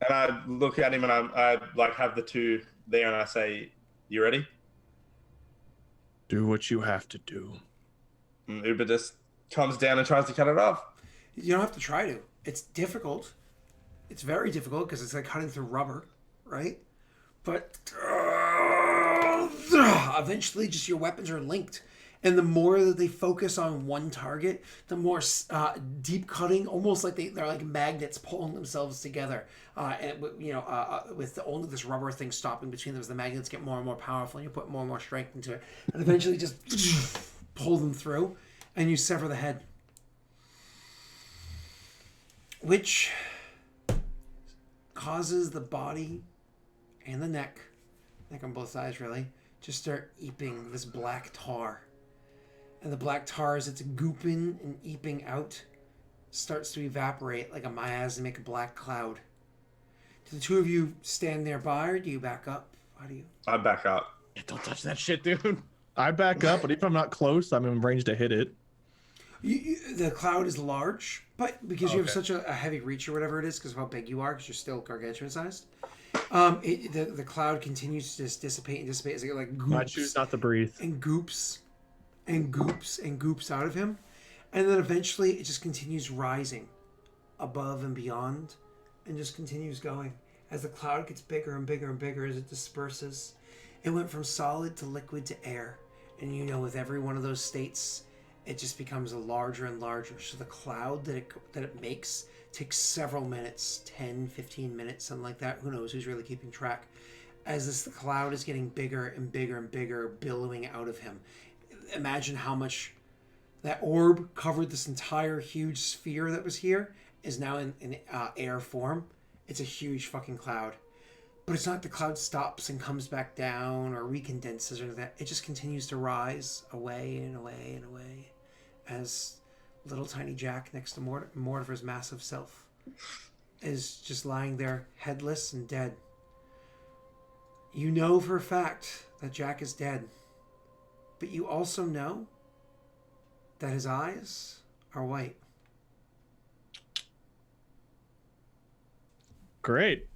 And I look at him and I like have the two there and I say, "You ready?" Do what you have to do. And Uber just comes down and tries to cut it off. You don't have to try to. It's difficult. It's very difficult because it's like cutting through rubber, right? But eventually, just your weapons are linked. And the more that they focus on one target, the more deep cutting, almost like they're like magnets pulling themselves together. With only this rubber thing stopping between them, as the magnets get more and more powerful, and you put more and more strength into it, and eventually just pull them through, and you sever the head, which causes the body and the neck on both sides really, just start eeping this black tar. And the black tar, as it's gooping and eeping out, starts to evaporate like a miasmic black cloud. Do the two of you stand nearby, or do you back up? How do you? I back up. Yeah, don't touch that shit, dude. I back up, but if I'm not close, I'm in range to hit it. The cloud is large, but because you have Okay. such a heavy reach or whatever it is, because of how big you are, because you're still gargantuan sized, the cloud continues to just dissipate and dissipate as it like goops. I choose not to breathe. And goops and goops and goops out of him, and then eventually it just continues rising above and beyond, and just continues going as the cloud gets bigger and bigger and bigger as it disperses. It went from solid to liquid to air, and with every one of those states it just becomes a larger and larger. So the cloud that it makes takes several minutes, 10, 15 minutes, something like that. Who knows? Who's really keeping track? As the cloud is getting bigger and bigger and bigger, billowing out of him. Imagine how much that orb covered this entire huge sphere that was here is now in air form. It's a huge fucking cloud. But it's not the cloud stops and comes back down or recondenses or that. It just continues to rise away and away and away as little tiny Jack next to Mortifer's massive self is just lying there headless and dead. You know for a fact that Jack is dead, but you also know that his eyes are white. Great.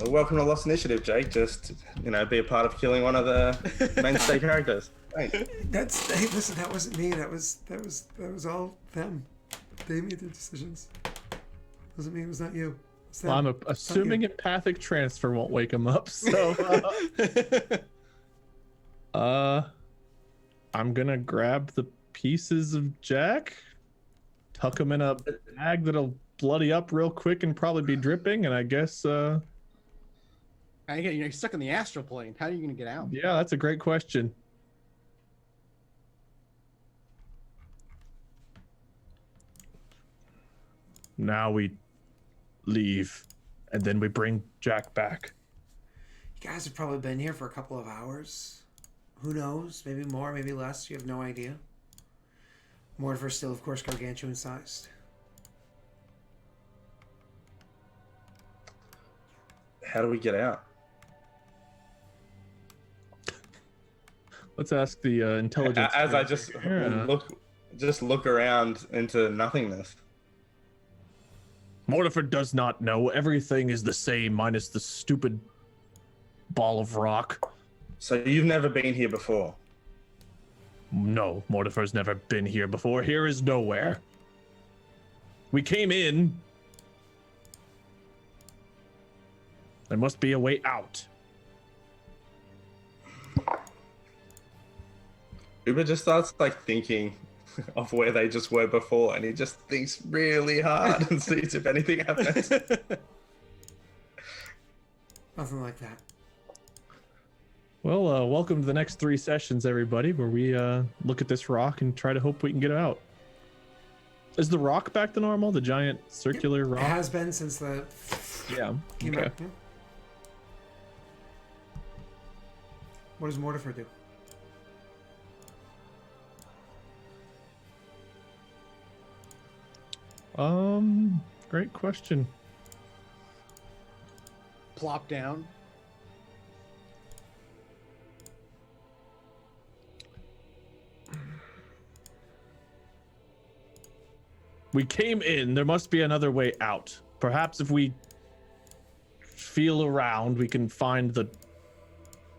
Well, welcome to Lost Initiative, Jake. Just be a part of killing one of the mainstay characters. Thanks. Hey, listen, that wasn't me. That was all them. They made their decisions. Doesn't mean it was not you. It's them. Well, I'm It's not assuming you. empathic transfer won't wake him up, so I'm gonna grab the pieces of Jack, tuck him in a bag that'll bloody up real quick and probably be dripping, and I guess You're stuck in the astral plane. How are you gonna get out? yeah, that's a great question. Now we leave, and then we bring Jack back. You guys have probably been here for a couple of hours. Who knows? Maybe more, maybe less. You have no idea. Mortifer's still, of course, gargantuan sized. How do we get out? Let's ask the intelligence. As I just Yeah. look around into nothingness. Mortifer does not know. Everything is the same, minus the stupid ball of rock. So you've never been here before? No, Mortifer's never been here before. Here is nowhere. We came in. There must be a way out. Uber just starts thinking of where they just were before, and he just thinks really hard and sees if anything happens. Nothing like that. Well, welcome to the next 3 sessions, everybody, where we look at this rock and try to hope we can get out. Is the rock back to normal? The giant circular It rock? has been since the Yeah. came Okay. out. Yeah. What does Mortifer do? Great question. Plop down. We came in. There must be another way out. Perhaps if we feel around, we can find the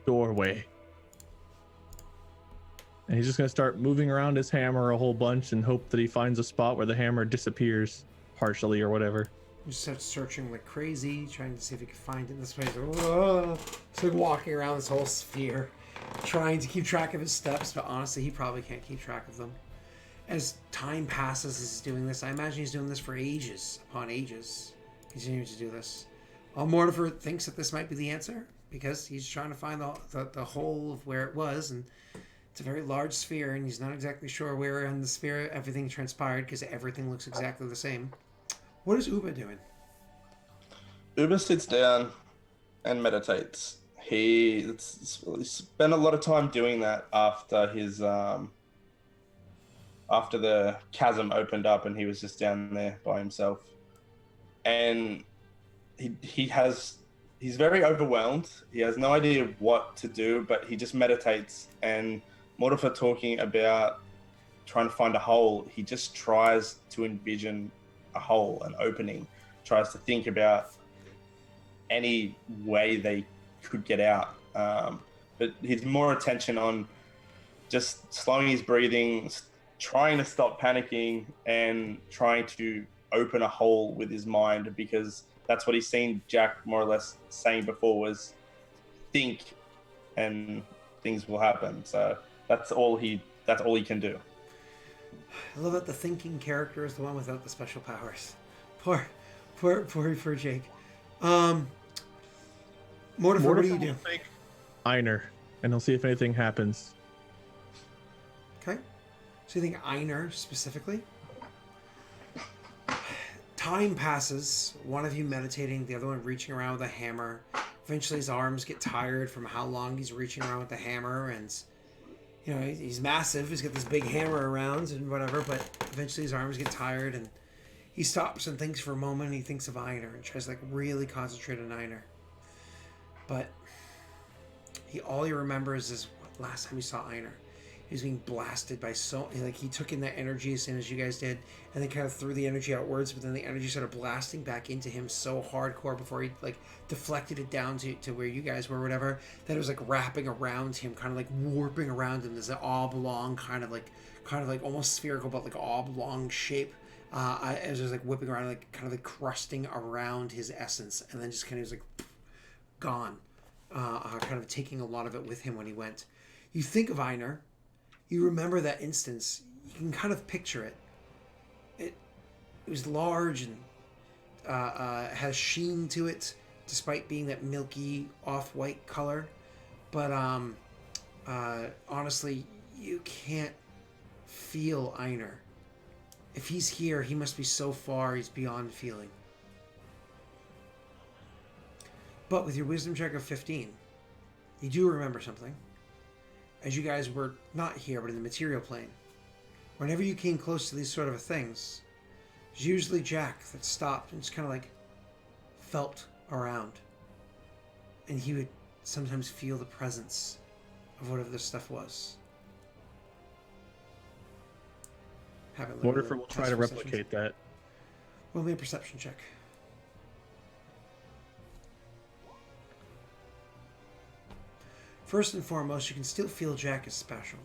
doorway. And he's just gonna start moving around his hammer a whole bunch and hope that he finds a spot where the hammer disappears partially or whatever. He starts searching like crazy, trying to see if he can find it in this place. It's like walking around this whole sphere, trying to keep track of his steps, but honestly, he probably can't keep track of them. As time passes, he's doing this. I imagine he's doing this for ages upon ages, continuing to do this. Mortifer thinks that this might be the answer because he's trying to find the whole of where it was, and it's a very large sphere, and he's not exactly sure where in the sphere everything transpired because everything looks exactly the same. What is Uba doing? Uber sits down and meditates. He spent a lot of time doing that after his after the chasm opened up and he was just down there by himself. And he's very overwhelmed. He has no idea what to do, but he just meditates. And Mortifer talking about trying to find a hole, he just tries to envision a hole, an opening, tries to think about any way they could get out. But he's more attention on just slowing his breathing, trying to stop panicking, and trying to open a hole with his mind, because that's what he's seen Jack more or less saying before, was think and things will happen. So that's all he can do. I love that the thinking character is the one without the special powers. Poor Jake. Mortifer, what do you do? Take Einer, and he'll see if anything happens. Okay. So you think Einer specifically? Time passes. One of you meditating, the other one reaching around with a hammer. Eventually his arms get tired from how long he's reaching around with the hammer, and you know, he's massive. He's got this big hammer around and whatever, but eventually his arms get tired and he stops and thinks for a moment, and he thinks of Einer and tries to like really concentrate on Einer. But all he remembers is last time he saw Einer. He was being blasted by he took in that energy as soon as you guys did, and then kind of threw the energy outwards, but then the energy started blasting back into him so hardcore before he like deflected it down to where you guys were or whatever, that it was like wrapping around him, kind of like warping around him. There's an oblong kind of like almost spherical but like oblong shape. It was just like whipping around, like kind of like crusting around his essence, and then just kind of was like gone, kind of taking a lot of it with him when he went. You think of Einer. You remember that instance. You can kind of picture it. It was large and has sheen to it, despite being that milky off-white color. But honestly, you can't feel Einer. If he's here, he must be so far he's beyond feeling. But with your wisdom check of 15, you do remember something. As you guys were not here, but in the material plane, whenever you came close to these sort of things, it was usually Jack that stopped and just kind of like felt around. And he would sometimes feel the presence of whatever this stuff was. Mortifer will try to replicate that. Roll me a perception check. First and foremost, you can still feel Jack is special.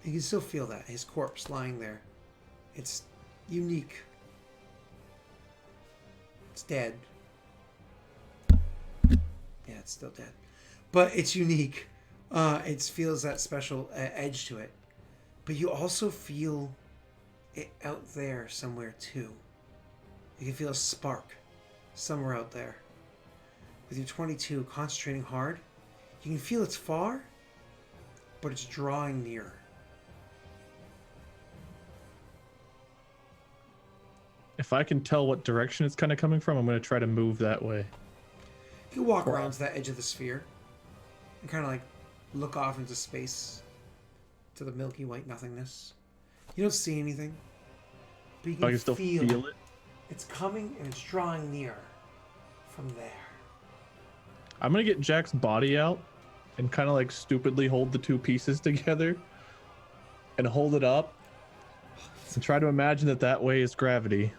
You can still feel that. His corpse lying there. It's unique. It's dead. Yeah, it's still dead. But it's unique. It feels that special edge to it. But you also feel it out there somewhere too. You can feel a spark somewhere out there. With your 22, concentrating hard, you can feel it's far, but it's drawing nearer. If I can tell what direction it's kind of coming from, I'm going to try to move that way. You walk around to that edge of the sphere and kind of like look off into space to the milky white nothingness. You don't see anything, but you I can, can still feel it. It's coming and it's drawing nearer from there. I'm going to get Jack's body out and kind of like stupidly hold the two pieces together and hold it up and try to imagine that way is gravity.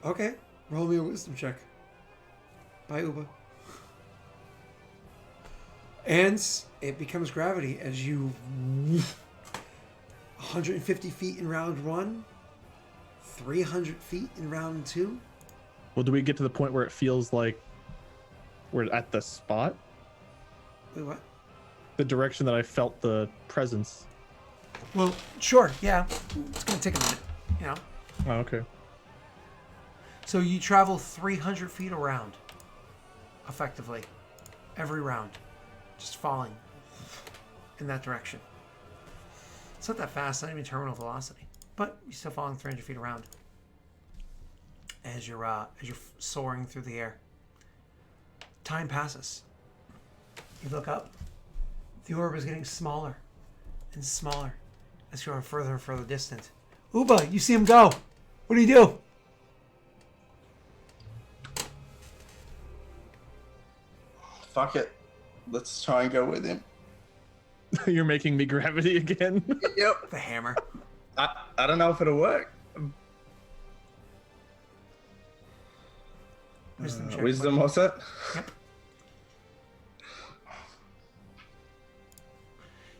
Okay. Roll me a wisdom check. Bye, Uba. And it becomes gravity as you 150 feet in round 1, 300 feet in round 2. Well, do we get to the point where it feels like we're at the spot? Wait, what? The direction that I felt the presence. Well, sure, yeah. It's going to take a minute, you know? Oh, okay. So you travel 300 feet around, effectively, every round, just falling in that direction. It's not that fast, not even terminal velocity, but you're still falling 300 feet around as you're soaring through the air. Time passes. You look up. The orb is getting smaller and smaller as you're further and further distant. Uba, you see him go. What do you do? Fuck it. Let's try and go with him. You're making me gravity again. Yep. The hammer. I don't know if it'll work. Wisdom check. Wisdom, what's that? Yep.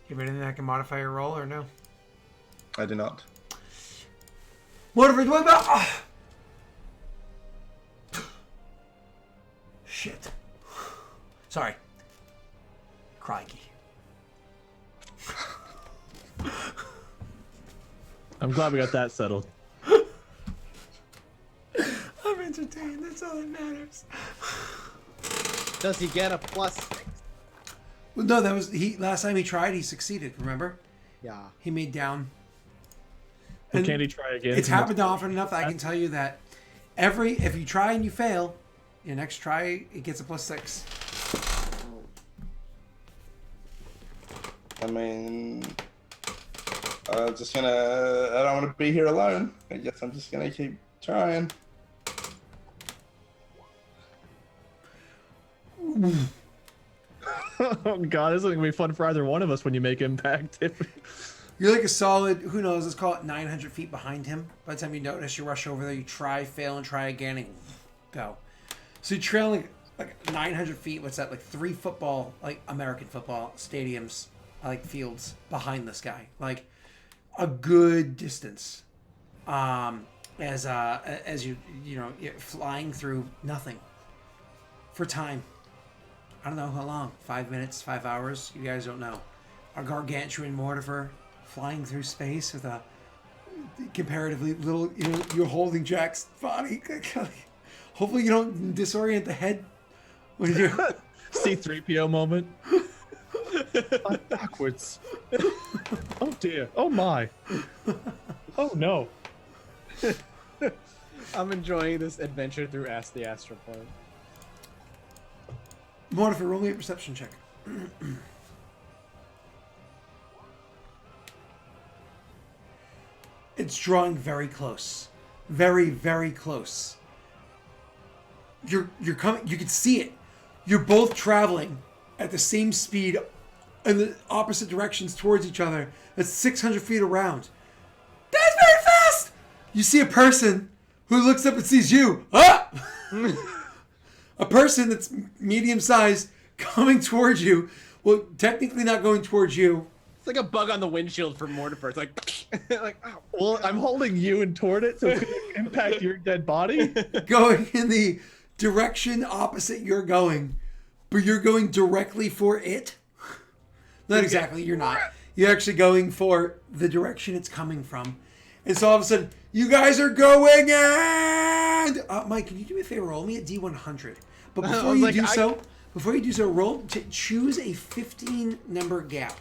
You have anything that can modify your roll or no? I do not. Whatever. What about? Shit. Sorry. Crikey. I'm glad we got that settled. I'm entertained. That's all that matters. Does he get a +6? Well, no, that was he. Last time he tried, he succeeded. Remember? Yeah. He made down. But And can't he try again? It's happened often enough that I can tell you that if you try and you fail, your next try it gets a +6. I mean, I don't want to be here alone. I guess I'm just gonna keep trying. Oh god, this is gonna be fun for either one of us when you make impact. You're like a solid, who knows, let's call it 900 feet behind him. By the time you notice, you rush over there, you try, fail, and try again, and go. So you're trailing like 900 feet, what's that, like 3 football, like American football stadiums, like fields behind this guy. Like a good distance. As you're flying through nothing for time. I don't know how long, 5 minutes, 5 hours, you guys don't know. A gargantuan mortifer flying through space with a comparatively little, you're holding Jack's body. Hopefully you don't disorient the head when you're... C-3PO moment. I'm backwards. Oh dear. Oh my. Oh no. I'm enjoying this adventure through Ask the Astroport. Mortifer, roll me a perception check. It's drawing very close. Very, very close. You're coming, you can see it. You're both traveling at the same speed in the opposite directions towards each other. That's 600 feet around. That's very fast! You see a person who looks up and sees you. Ah! A person that's medium-sized coming towards you. Well, technically not going towards you. It's like a bug on the windshield for Mortifer. It's like, oh. Well, I'm holding you and toward it, so it could impact your dead body. Going in the direction opposite you're going. But you're going directly for it? Not exactly, you're not. You're actually going for the direction it's coming from. And so all of a sudden, you guys are going and... Mike, can you do me a favor? Roll me a D100. But before you do so, roll to choose a 15 number gap.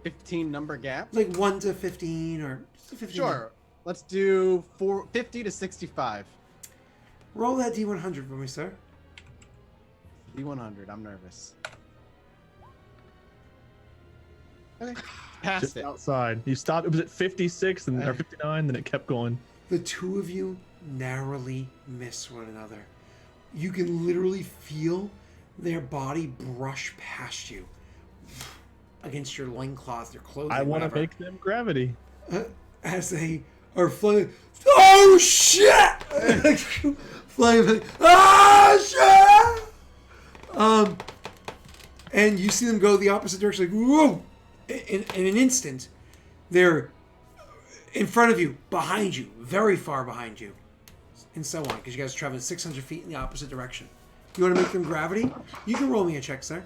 15 number gap? Like 1 to 15 or 15. Sure. Let's do 50 to 65. Roll that D100 for me, sir. D100. I'm nervous. Okay. Passed Just it. outside. You stopped. It was at 56 and or 59, then it kept going. The two of you narrowly miss one another. You can literally feel their body brush past you against your loincloth, your clothing. I want to whatever, make them gravity. as they are flying. Oh shit! Flying like, ah shit! And you see them go the opposite direction, like whoa! In an instant, they're in front of you, behind you, very far behind you, and so on, because you guys are traveling 600 feet in the opposite direction. You want to make them gravity? You can roll me a check, sir.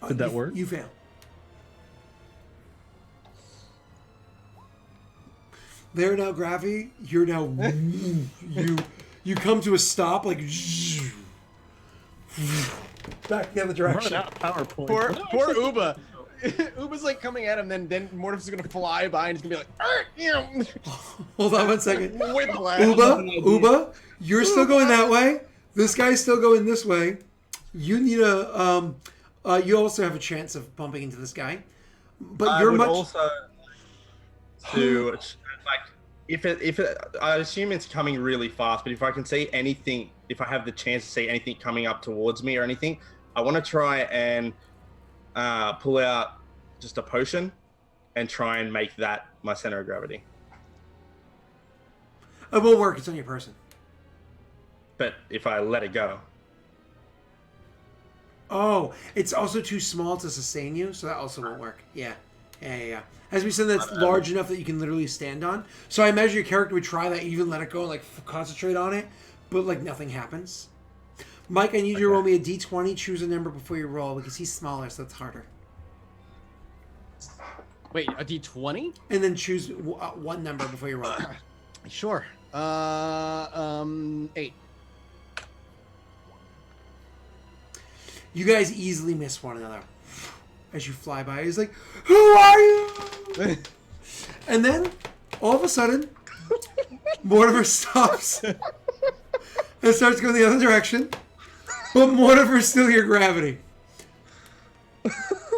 Did that work? You fail. They're now gravity. You're now you come to a stop like back the other I'm direction. running out of PowerPoint. Poor Uba. Uba's like coming at him, then Mortis is gonna fly by and he's gonna be like, Hold on one second. whiplash. Uba, you're still going that way. This guy's still going this way. You need a you also have a chance of bumping into this guy, but I you're would much. also to like if it I assume it's coming really fast, but if I can see anything, if I have the chance to see anything coming up towards me or anything, I want to try and pull out just a potion and try and make that my center of gravity. It won't work. It's on your person. But if I let it go, Oh, it's also too small to sustain you, so that also won't work. Yeah. As we said, that's large enough that you can literally stand on. So I imagine your character would try that, even let it go, and like concentrate on it, but like nothing happens. Mike, I need you to roll me a d20. Choose a number before you roll because he's smaller, so that's harder. Wait, a D20? And then choose one number before you roll. Sure. 8. You guys easily miss one another as you fly by. He's like, "Who are you?" And then all of a sudden, Mortimer stops and starts going the other direction. But Mortimer's still your gravity.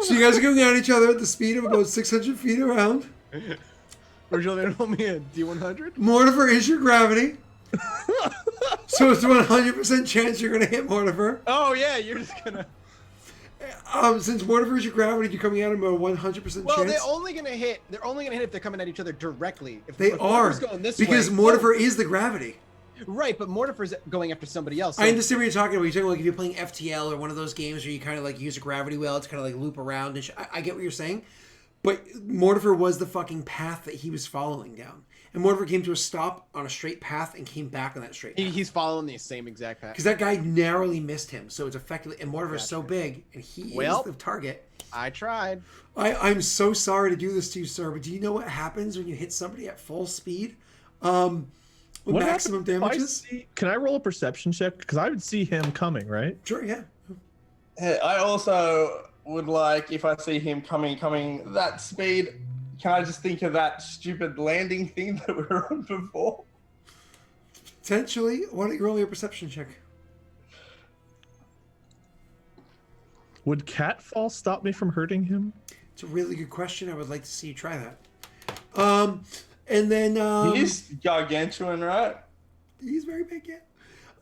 So you guys are going at each other at the speed of about 600 feet around. Would you roll me a D100? Mortimer is your gravity. So it's a 100% chance you're going to hit Mortimer. Oh yeah, you're just gonna. Since Mortimer is your gravity, you're coming at him at a 100% Well, chance. they're only gonna hit if they're coming at each other directly. If They if are, Mortimer's going this because way, Mortimer is the gravity. Right, but Mortimer's going after somebody else. So I understand what you're talking about. You're talking like if you're playing FTL or one of those games where you kind of like use a gravity well to kind of like loop around. And I get what you're saying, but Mortimer was the fucking path that he was following down, and Mortimer came to a stop on a straight path and came back on that straight path. he's following the same exact path. Because that guy narrowly missed him, so it's effectively, and Mortimer's so big, and he is the target. I tried. I'm so sorry to do this to you, sir, but do you know what happens when you hit somebody at full speed? With What maximum happens if I damages? see- Can I roll a perception check? Because I would see him coming, right? Sure, yeah. I also would like, if I see him coming that speed, can I just think of that stupid landing thing that we were on before? Potentially. Why don't you roll me a perception check? Would Catfall stop me from hurting him? It's a really good question. I would like to see you try that. And then He's gargantuan, right? he's very big, yeah.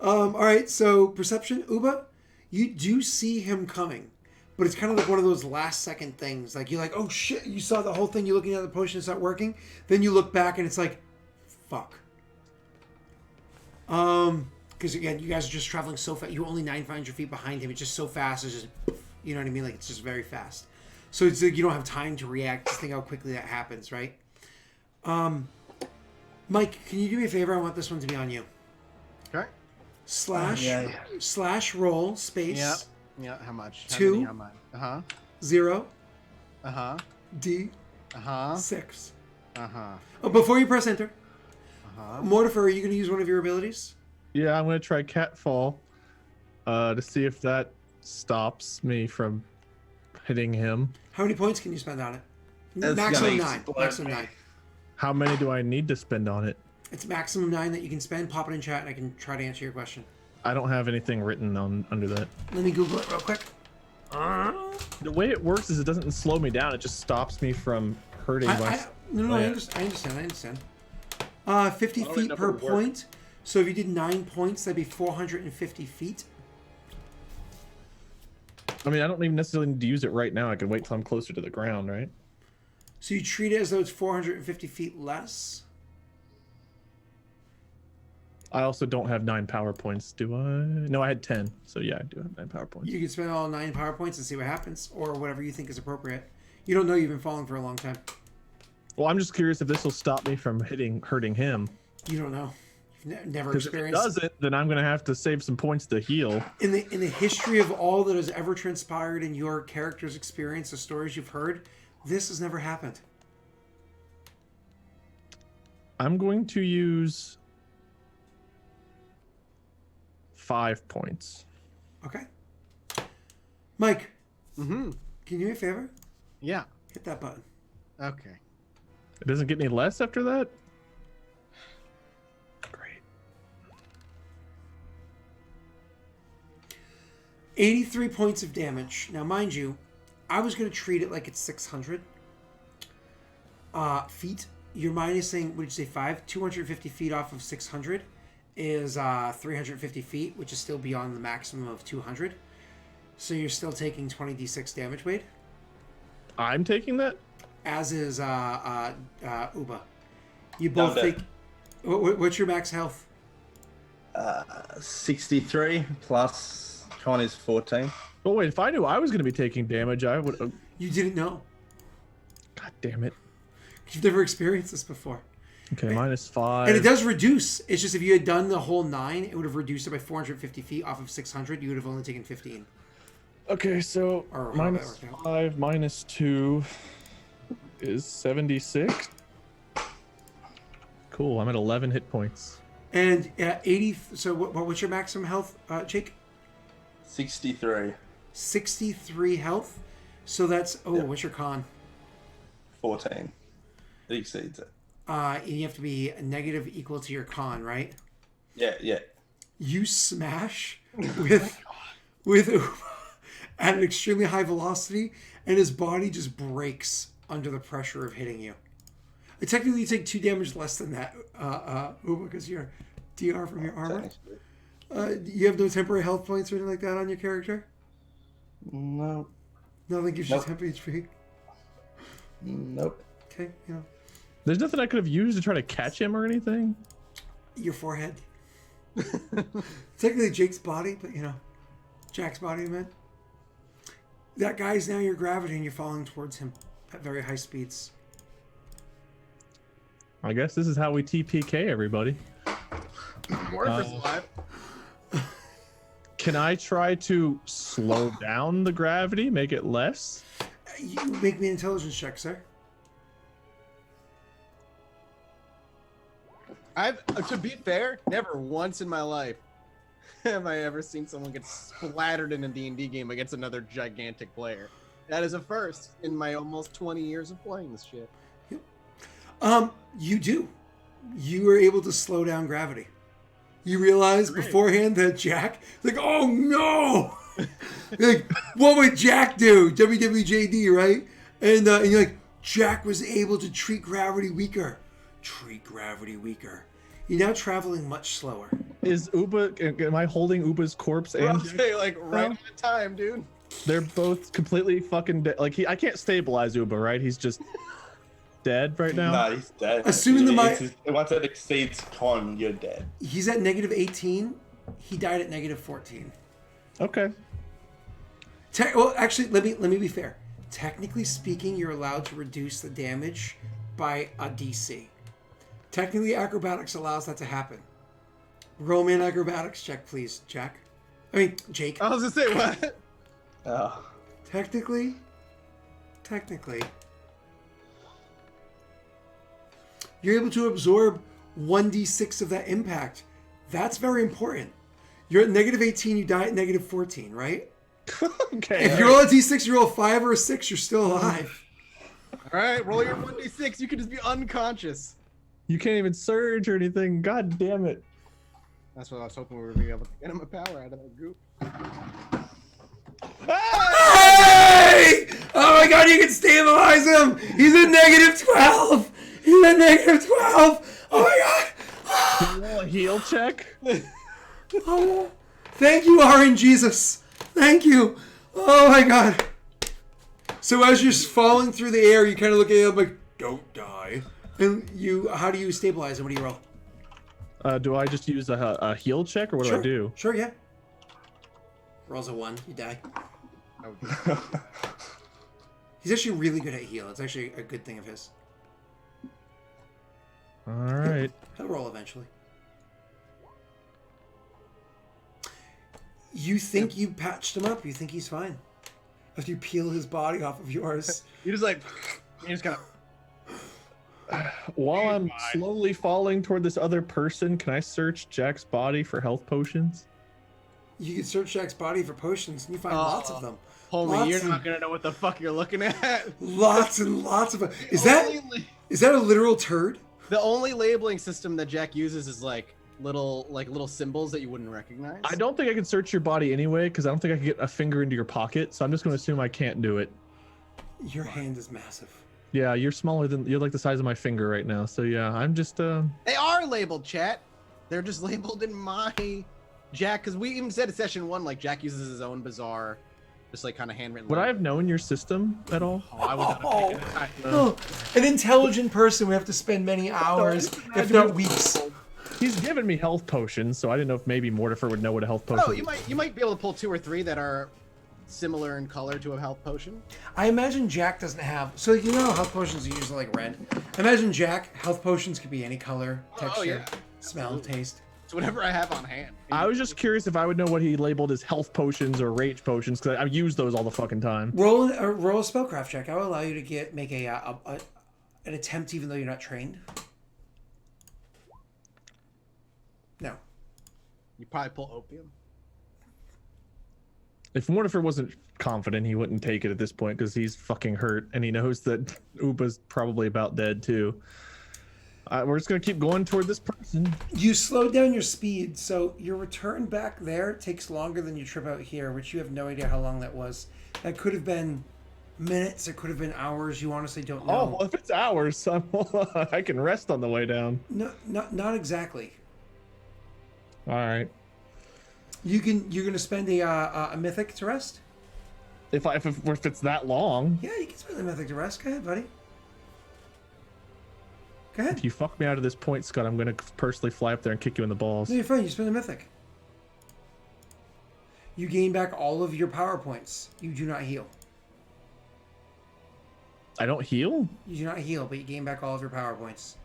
All right, so perception, Uba, you do see him coming, but it's kind of like one of those last second things. Like you're like, oh shit, you saw the whole thing. You're looking at the potion, it's not working. Then you look back and it's like, fuck. Because again, you guys are just traveling so fast. You're only 900 feet behind him. It's just so fast. It's just, you know what I mean? Like it's just very fast. So it's like you don't have time to react. Just think how quickly that happens, right? Mike, can you do me a favor? I want this one to be on you. Okay. Slash roll space Yeah. Yeah. How much? How 2. many? How much? 0 D. D 6. Uh-huh. Oh, before you press enter, Mortimer, are you going to use one of your abilities? Yeah, I'm going to try Catfall. to see if that stops me from hitting him. How many points can you spend on it? It's Maximum gonna 9. explode Maximum me. 9. How many do I need to spend on it? It's maximum 9 that you can spend. Pop it in chat and I can try to answer your question. I don't have anything written on under that. Let me Google it real quick. The way it works is it doesn't slow me down. It just stops me from hurting myself. No, I Yeah. understand. 50 Well, feet enough per would work. point. So if you did 9 points, that'd be 450 feet. I mean, I don't even necessarily need to use it right now. I can wait till I'm closer to the ground, right? So you treat it as though it's 450 feet less. I also don't have 9 power points, do I? No, I had 10. So yeah, I do have 9 power points. You can spend all 9 power points and see what happens, or whatever you think is appropriate. You don't know you've been falling for a long time. Well, I'm just curious if this will stop me from hurting him. You don't know. You've never Because if it experienced. doesn't, then I'm gonna have to save some points to heal. In the history of all that has ever transpired in your character's experience, the stories you've heard, this has never happened. I'm going to use 5 points. Okay. Mike, Mm-hmm. can you do me a favor? Yeah. Hit that button. Okay. It doesn't get any less after that? Great. 83 points of damage. Now, mind you, I was going to treat it like it's 600 feet. You're minusing, what did you say, 5? 250 feet off of 600 is 350 feet, which is still beyond the maximum of 200. So you're still taking 20d6 damage, Wade, I'm taking that? as is Uba. You No, both but- take... What's your max health? 63 plus Connie's 14. Oh wait, if I knew I was gonna be taking damage, I would. You didn't know. God damn it. You've never experienced this before. Okay, -5. And it does reduce. It's just if you had done the whole 9, it would have reduced it by 450 feet off of 600. You would have only taken 15. Okay, so Or how that worked out. -5 -2 is 76. Cool, I'm at 11 hit points. And 80. So what's your maximum health, Jake? 63. 63 health. So that's Yeah. what's your con? 14. It exceeds it. You have to be negative equal to your con, right? Yeah. You smash with at an extremely high velocity, and his body just breaks under the pressure of hitting you. Technically, you take 2 damage less than that, Uba, because you're DR from your armor. You have no temporary health points or anything like that on your character? No. Nothing gives you Nope. temp HP? Nope. Okay, There's nothing I could have used to try to catch him or anything? your forehead. Technically Jake's body, but Jack's body, I meant. That guy's now your gravity and you're falling towards him at very high speeds. I guess this is how we TPK everybody. Morpher's alive. Can I try to slow down the gravity, make it less? You make me an intelligence check, sir. To be fair, never once in my life have I ever seen someone get splattered in a D&D game against another gigantic player. That is a first in my almost 20 years of playing this shit. You do. You were able to slow down gravity. You realize Great. beforehand that Jack, like, oh no! Like, what would Jack do? WWJD, right? And you're like, Jack was able to treat gravity weaker. Treat gravity weaker. You're now traveling much slower. Is Uba? Am I holding Uba's corpse and Okay, like right on time, dude. they're both completely fucking dead? Like I can't stabilize Uba, right? He's just dead right now. No, he's dead. Assuming the Once it exceeds con, you're dead. He's at negative 18. He died at negative 14. Okay. Well, actually, let me be fair. Technically speaking, you're allowed to reduce the damage by a DC. Technically, acrobatics allows that to happen. Roll me an acrobatics check, please, Jack. I mean, Jake. I was gonna say what? Oh. Technically, you're able to absorb 1d6 of that impact. That's very important. You're at negative 18. You die at negative 14, right? Okay. If you roll a d6, you roll a 5 or a 6, you're still alive. All right, roll your 1d6. You can just be unconscious. You can't even surge or anything. God damn it. That's what I was hoping we were being able to get him a power out of that goop. Hey! Oh my god, you can stabilize him! He's at negative 12! He's at negative 12! Oh my god! Can you roll a heal check? Oh, thank you, RNGesus. Thank you. Oh my god. So as you're falling through the air, you kind of look at him like, don't die. And you, how do you stabilize him? What do you roll? Do I just use a heal check or what do I do? Sure, yeah. Rolls a 1, you die. He's actually really good at heal. It's actually a good thing of his. All right. He'll roll eventually. You think you patched him up. You think he's fine. After you peel his body off of yours. You just like, you just kind of. While I'm slowly falling toward this other person, can I search Jack's body for health potions? You can search Jack's body for potions, and you find lots of them. Homie, Lots you're and- not gonna know what the fuck you're looking at. Lots and lots of them. Is that a literal turd? The only labeling system that Jack uses is like little symbols that you wouldn't recognize. I don't think I can search your body anyway, because I don't think I can get a finger into your pocket, so I'm just going to assume I can't do it. Your hand is massive. Yeah, you're like the size of my finger right now, so yeah, I'm just, They are labeled, chat. They're just labeled in my Jack, because we even said in session 1, like Jack uses his own bizarre, just like kind of handwritten. would I label. have known your system at all? Oh, I would not have taken it. Oh, an intelligent person would have to spend many hours, if not weeks. He's given me health potions, so I didn't know if maybe Mortifer would know what a health potion Oh, is. you might be able to pull 2 or 3 that are similar in color to a health potion. I imagine Jack doesn't have. So you know how health potions are usually like red. I imagine Jack health potions could be any color, texture, yeah. smell, Absolutely. taste. It's whatever I have on hand. I was just curious if I would know what he labeled as health potions or rage potions, because I use those all the fucking time. Roll a spellcraft check. I will allow you to make an attempt, even though you're not trained. No. You probably pull opium. If Mortifer wasn't confident, he wouldn't take it at this point, because he's fucking hurt, and he knows that Uba's probably about dead too. We're just gonna keep going toward this person. You slowed down your speed, so your return back there takes longer than your trip out here, which you have no idea how long that was. That could have been minutes. It could have been hours. You honestly don't know. Oh, well, if it's hours, I can rest on the way down. No, not exactly. All right. You're gonna spend a mythic to rest. If it's that long, Yeah, you can spend a mythic to rest. Go ahead, buddy. Go ahead. if you fuck me out of this point, Scott, I'm gonna personally fly up there and kick you in the balls. No, you're fine. You spend a mythic. You gain back all of your power points. You do not heal. I don't heal? You do not heal, but you gain back all of your power points.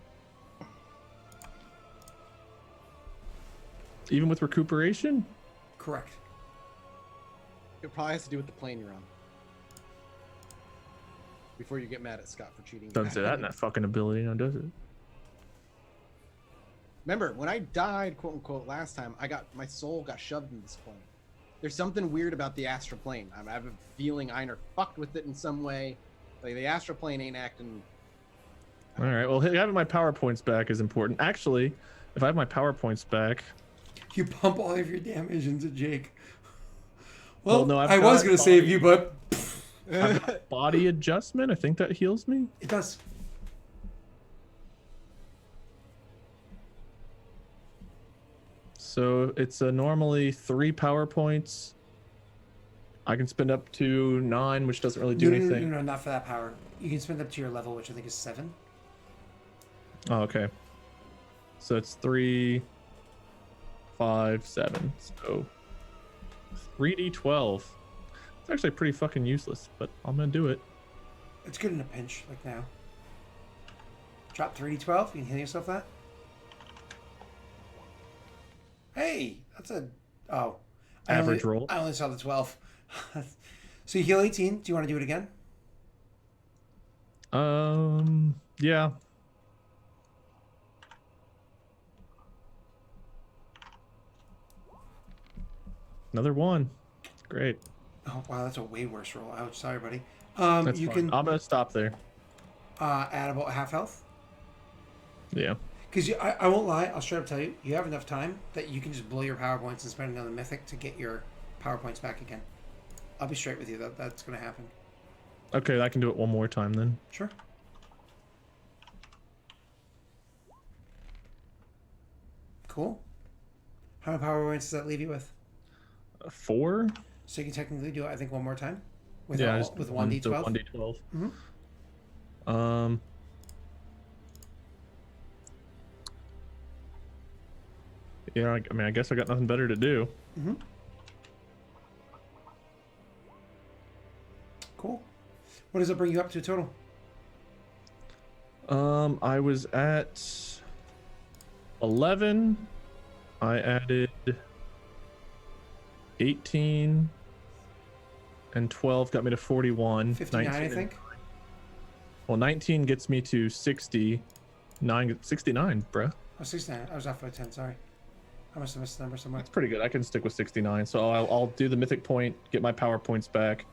Even with recuperation? Correct. It probably has to do with the plane you're on. Before you get mad at Scott for cheating. Doesn't say that in that fucking ability, now does it? Remember, when I died, quote unquote, last time, my soul got shoved in this plane. There's something weird about the astral plane. I have a feeling Einar fucked with it in some way. Like the astral plane ain't acting. All right. Well, having my power points back is important. Actually, if I have my power points back, You pump all of your damage into Jake. Well, no, I've I was got gonna save you, but I've got body adjustment. I think that heals me. it does. So it's normally 3 power points. I can spend up to 9, which doesn't really do anything. No, not for that power. You can spend up to your level, which I think is 7. Oh, okay. So it's 3, 5, 7. So 3d12. It's actually pretty fucking useless, but I'm gonna do it. It's good in a pinch, like now. Drop 3d12. You can heal yourself that. Hey, that's a... Oh. Average roll. I only saw the 12. So you heal 18. Do you want to do it again? Yeah. Another one. Great. Oh wow, that's a way worse roll. Ouch, sorry, buddy. That's You fine. can I'm gonna stop there. add about half health. Yeah. Because I won't lie, I'll straight up tell you, you have enough time that you can just blow your power points and spend another mythic to get your power points back again. I'll be straight with you, that's going to happen. Okay, I can do it one more time then. Sure. Cool. How many power points does that leave you with? 4. So you can technically do it, I think, one more time? With Yeah, all, just with one- 1d12? so 1d12. Mhm. Yeah, I mean, I guess I got nothing better to do. Mm-hmm. Cool. What does it bring you up to total? I was at 11. I added 18 and 12 got me to 41. 59, 19 I and- think. Well, 19 gets me to 60. 69, bruh. Oh, 69. I was off by 10, sorry. I must have missed the number somewhere. That's pretty good. I can stick with 69. So I'll do the mythic point, get my power points back.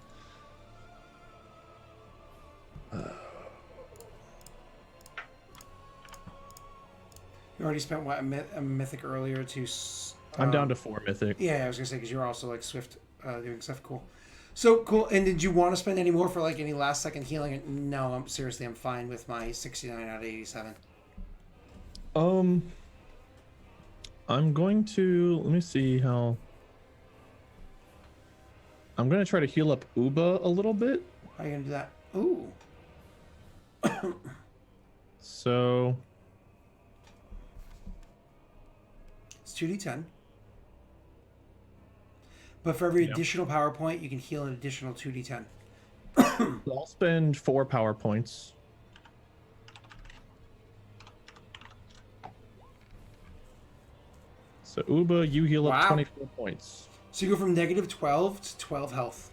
You already spent, what, a mythic earlier to... I'm down to 4 mythic. Yeah, I was going to say, because you're also, like, swift doing stuff. Cool. So, cool. And did you want to spend any more for, like, any last-second healing? No, I'm fine with my 69 out of 87. I'm going to let me see how I'm going to try to heal up Uba a little bit. How are you going to do that? Ooh. So It's 2d10. But for every Yeah. additional power point, you can heal an additional 2d10. I'll spend 4 power points. So Uba, you heal up Wow. 24 points. So you go from negative 12 to 12 health.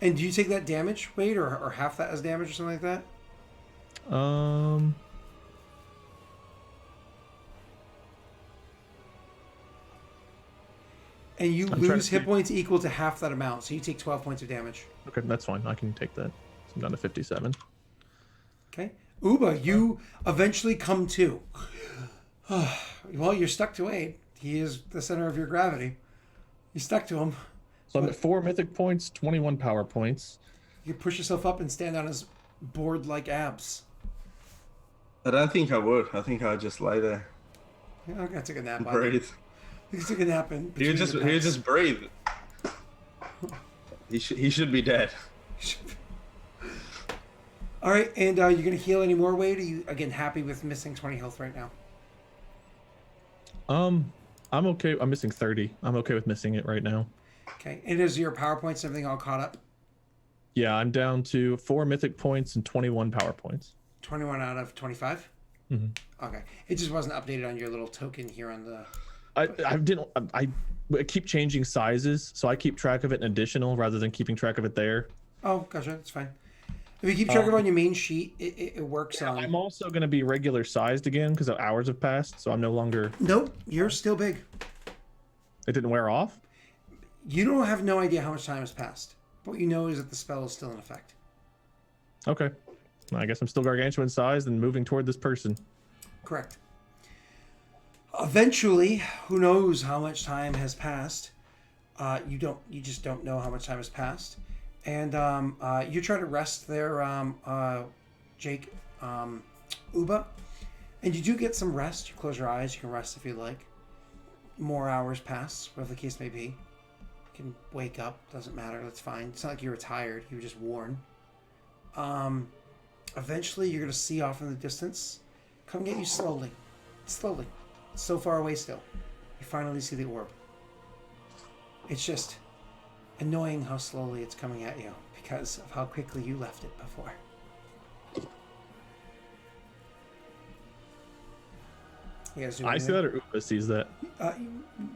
And do you take that damage, Wade, or half that as damage or something like that? And you I'm trying to lose hit see. points equal to half that amount, so you take 12 points of damage. Okay, that's fine. I can take that. So I'm down to 57. Okay. Uba, you eventually come to. Well, you're stuck to Wade. He is the center of your gravity. You're stuck to him. So I'm at 4 mythic points, 21 power points. You push yourself up and stand on his board-like abs. I don't think I would. I think I'd just lay there, I'm gonna take a nap. and on it. breathe. You can take a nap in. He between would just the he would packs. just breathe. He should be dead. All right, and you're gonna heal any more, Wade? Are you again happy with missing 20 health right now? I'm okay. I'm missing 30. I'm okay with missing it right now. Okay, and is your power points and everything all caught up? Yeah, I'm down to 4 mythic points and 21 power points. 21 out of 25. Okay, it just wasn't updated on your little token here on the. I keep changing sizes, so I keep track of it in additional rather than keeping track of it there. Oh, gotcha. That's fine. If you keep track of it on your main sheet, it works on. I'm also going to be regular sized again because hours have passed, so I'm no longer. Nope, you're still big. It didn't wear off. You don't have no idea how much time has passed. But what you know is that the spell is still in effect. Okay, I guess I'm still gargantuan sized and moving toward this person. Correct. Eventually, who knows how much time has passed? You just don't know how much time has passed, and you try to rest there, Jake, Uba, and you do get some rest. You close your eyes. You can rest if you like. More hours pass, whatever the case may be. You can wake up. Doesn't matter. That's fine. It's not like you were tired. You were just worn. Eventually, you're gonna see off in the distance. Come get you slowly. Slowly. It's so far away still. You finally see the orb. It's just annoying how slowly it's coming at you because of how quickly you left it before. You guys do I see anything? that, or Uba sees that.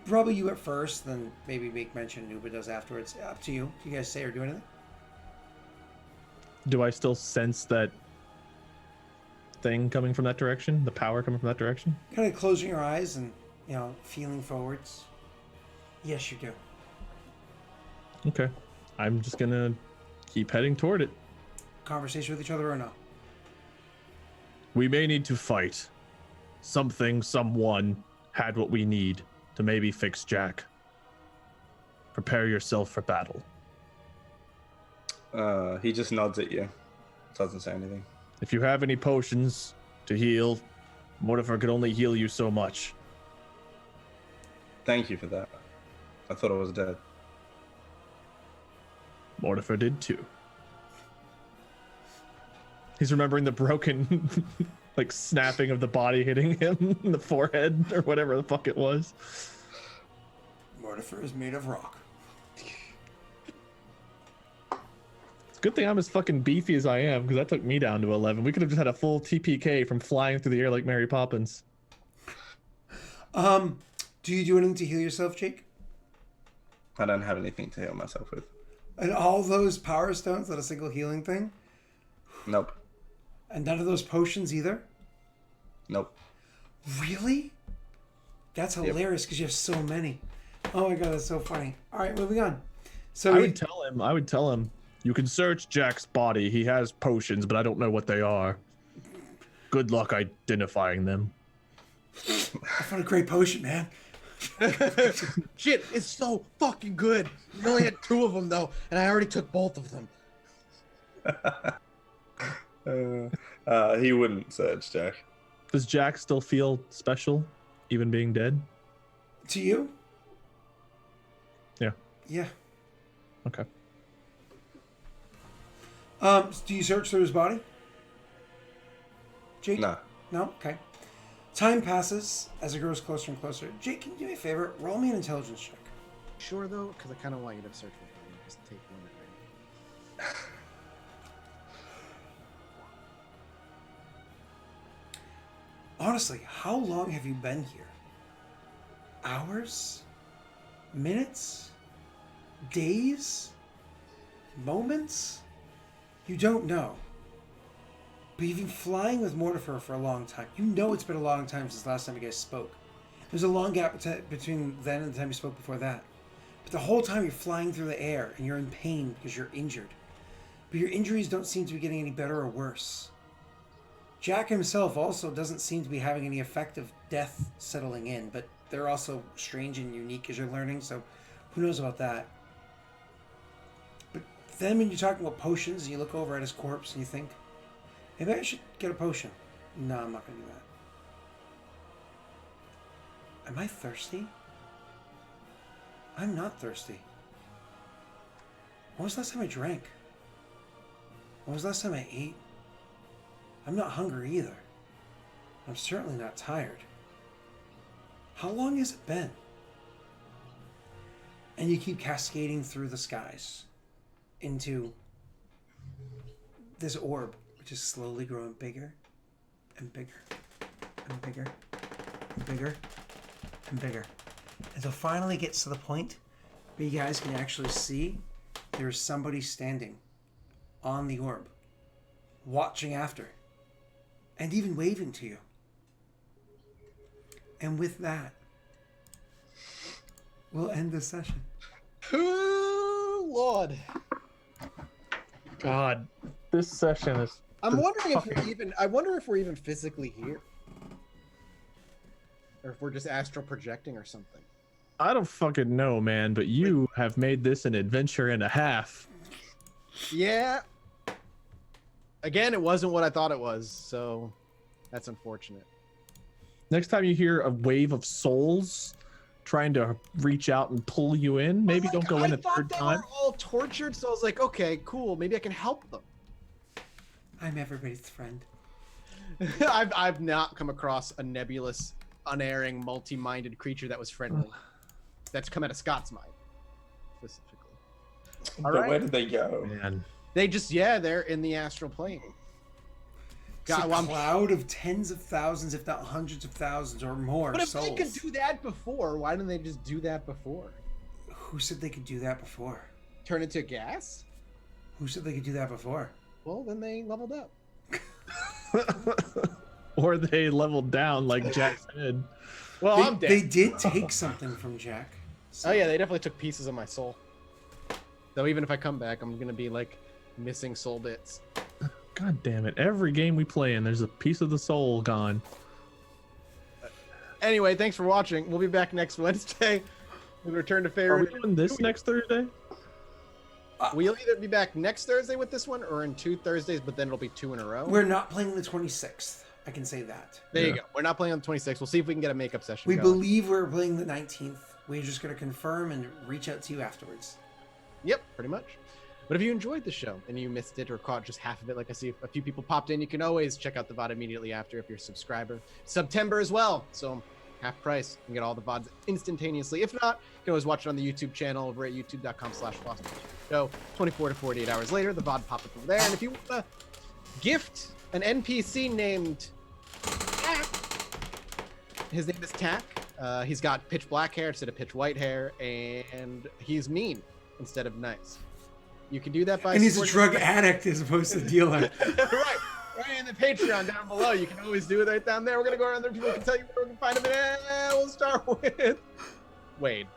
Probably you at first, then maybe make mention Nuba does afterwards. Up to you. Do you guys say or do anything? Do I still sense that thing coming from that direction? The power coming from that direction? Kind of closing your eyes and, feeling forwards. Yes, you do. Okay. I'm just gonna keep heading toward it. Conversation with each other or no? We may need to fight. Something, someone had what we need to maybe fix Jack. Prepare yourself for battle. He just nods at you. Doesn't say anything. If you have any potions to heal, Mortifer could only heal you so much. Thank you for that. I thought I was dead. Mortifer did too. He's remembering the broken, like, snapping of the body hitting him in the forehead or whatever the fuck it was. Mortifer is made of rock. Good thing I'm as fucking beefy as I am, because that took me down to 11. We could have just had a full TPK from flying through the air like Mary Poppins. Do you do anything to heal yourself, Jake? I don't have anything to heal myself with. And all those power stones, not a single healing thing? Nope. And none of those potions either? Nope. Really? That's hilarious because you have so many. Oh my god, that's so funny. All right, moving on. So I would tell him, you can search Jack's body. He has potions, but I don't know what they are. Good luck identifying them. I found a great potion, man. Shit, it's so fucking good. We only had 2 of them though, and I already took both of them. He wouldn't search Jack. Does Jack still feel special, even being dead? To you? Yeah. Yeah. Okay. Do you search through his body? Jake? No. No? Okay. Time passes as it grows closer and closer. Jake, can you do me a favor? Roll me an intelligence check. Sure though, because I kind of want you to search for them. Just take one at Honestly, how long have you been here? Hours? Minutes? Days? Moments? You don't know. But you've been flying with Mortifer for a long time. You know it's been a long time since the last time you guys spoke. There's a long gap between then and the time you spoke before that. But the whole time you're flying through the air and you're in pain because you're injured. But your injuries don't seem to be getting any better or worse. Jack himself also doesn't seem to be having any effect of death settling in, but they're also strange and unique as you're learning, so who knows about that. But then when you're talking about potions and you look over at his corpse and you think, maybe I should get a potion. No, I'm not going to do that. Am I thirsty? I'm not thirsty. When was the last time I drank? When was the last time I ate? I'm not hungry either. I'm certainly not tired. How long has it been? And you keep cascading through the skies into this orb, which is slowly growing bigger and bigger and bigger and bigger and bigger. Until finally gets to the point where you guys can actually see there's somebody standing on the orb, watching after, and even waving to you. And with that, we'll end this session. Oh, Lord. God, this session is. I'm wondering if we're even. I wonder if we're even physically here, or if we're just astral projecting or something. I don't fucking know, man, but you have made this an adventure and a half. Yeah. Again, it wasn't what I thought it was, so that's unfortunate. Next time you hear a wave of souls trying to reach out and pull you in, maybe don't go in a third time. I thought they were all tortured, so I was like, okay, cool. Maybe I can help them. I'm everybody's friend. I've not come across a nebulous, unerring, multi-minded creature that was friendly. That's come out of Scott's mind, specifically. But where did they go? Man. They just, they're in the astral plane. It's a cloud of tens of thousands, if not hundreds of thousands or more But if souls. they could do that before, why didn't they just do that before? Who said they could do that before? Turn into gas? Who said they could do that before? Well, then they leveled up. Or they leveled down like Jack said. Well, I'm dead. They did take something from Jack. So, Oh yeah, they definitely took pieces of my soul. So even if I come back, I'm gonna be like missing soul bits. God damn it! Every game we play in, there's a piece of the soul gone. Anyway, thanks for watching. We'll be back next Wednesday with Return to Are we Faerun. doing this next Thursday? We'll either be back next Thursday with this one or in 2 Thursdays, but then it'll be 2 in a row. we're not playing the 26th. I can say that. There you Yeah. go. We're not playing on the 26th. We'll see if we can get a makeup session We going. believe we're playing the 19th. We're just going to confirm and reach out to you afterwards. Yep, pretty much. But if you enjoyed the show and you missed it or caught just half of it, like I see a few people popped in, you can always check out the VOD immediately after if you're a subscriber. September as well, so half price. You can get all the VODs instantaneously. If not, you can always watch it on the YouTube channel over at youtube.com/Show. 24 to 48 hours later, the VOD pop up over there. And if you want to gift an NPC named Tack, his name is Tack. He's got pitch black hair instead of pitch white hair, and he's mean instead of nice. You can do that by And he's a supporting- drug addict as opposed to a dealer. right in the Patreon down below. You can always do it right down there. We're gonna go around there. People can tell you where we can find him. And we'll start with Wade.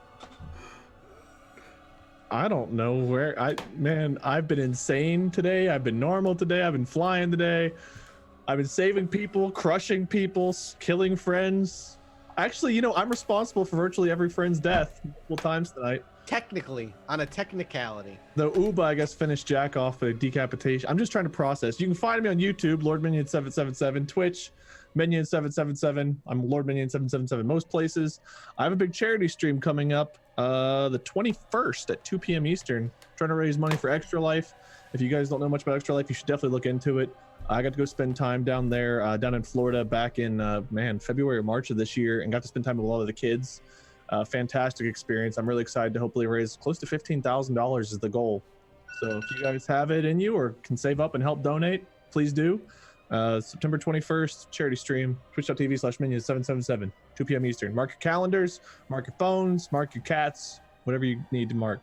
I don't know where. I've been insane today. I've been normal today. I've been flying today. I've been saving people, crushing people, killing friends. Actually, I'm responsible for virtually every friend's death multiple times tonight. Technically, on a technicality. The Uba, I guess, finished Jack off a decapitation. I'm just trying to process. You can find me on YouTube, Lord Minion 777, Twitch, Minion 777. I'm Lord Minion 777 most places. I have a big charity stream coming up the 21st at 2 p.m. Eastern, trying to raise money for Extra Life. If you guys don't know much about Extra Life, you should definitely look into it. I got to go spend time down there, down in Florida, back in February or March of this year, and got to spend time with a lot of the kids. Fantastic experience. I'm really excited to hopefully raise close to $15,000 is the goal. So if you guys have it in you or can save up and help donate, please do. September 21st, charity stream, twitch.tv/minion777, 2 p.m. Eastern. Mark your calendars, mark your phones, mark your cats, whatever you need to mark.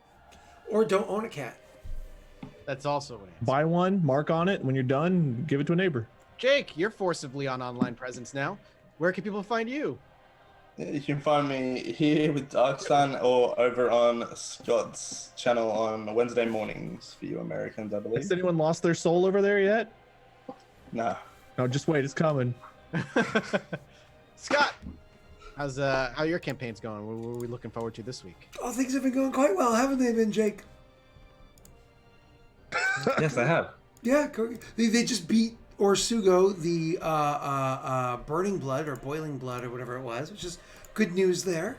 Or don't own a cat. That's also an answer. Buy one, mark on it. When you're done, give it to a neighbor. Jake, you're forcibly on online presence now. Where can people find you? You can find me here with Dark Sun or over on Scott's channel on Wednesday mornings for you Americans, I believe. Has anyone lost their soul over there yet? Nah. No, just wait. It's coming. Scott, how your campaign's going? What are we looking forward to this week? Oh, things have been going quite well, haven't they been, Jake? Yes, I have. Yeah, they just beat Orsugo, the Burning Blood or Boiling Blood or whatever it was, which is good news there.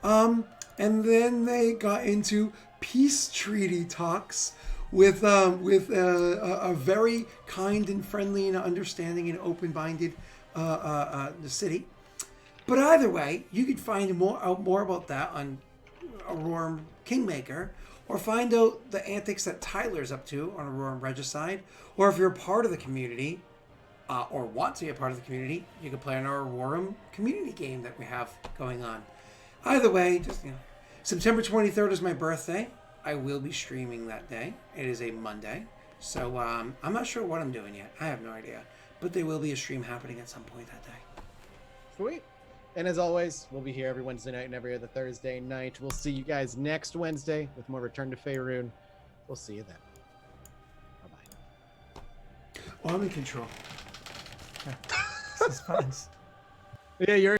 And then they got into peace treaty talks with a very kind and friendly and understanding and open-minded the city. But either way, you could find out more about that on Aurorum Kingmaker, or find out the antics that Tyler's up to on Aurorum Regicide, or if you're a part of the community, or want to be a part of the community, you can play on our Aurorum community game that we have going on. Either way, just September 23rd is my birthday. I will be streaming that day. It is a Monday, so I'm not sure what I'm doing yet. I have no idea, but there will be a stream happening at some point that day. Sweet. And as always, we'll be here every Wednesday night and every other Thursday night. We'll see you guys next Wednesday with more Return to Faerun. We'll see you then. Bye-bye. Oh, I'm in control. Suspense. Yeah, you're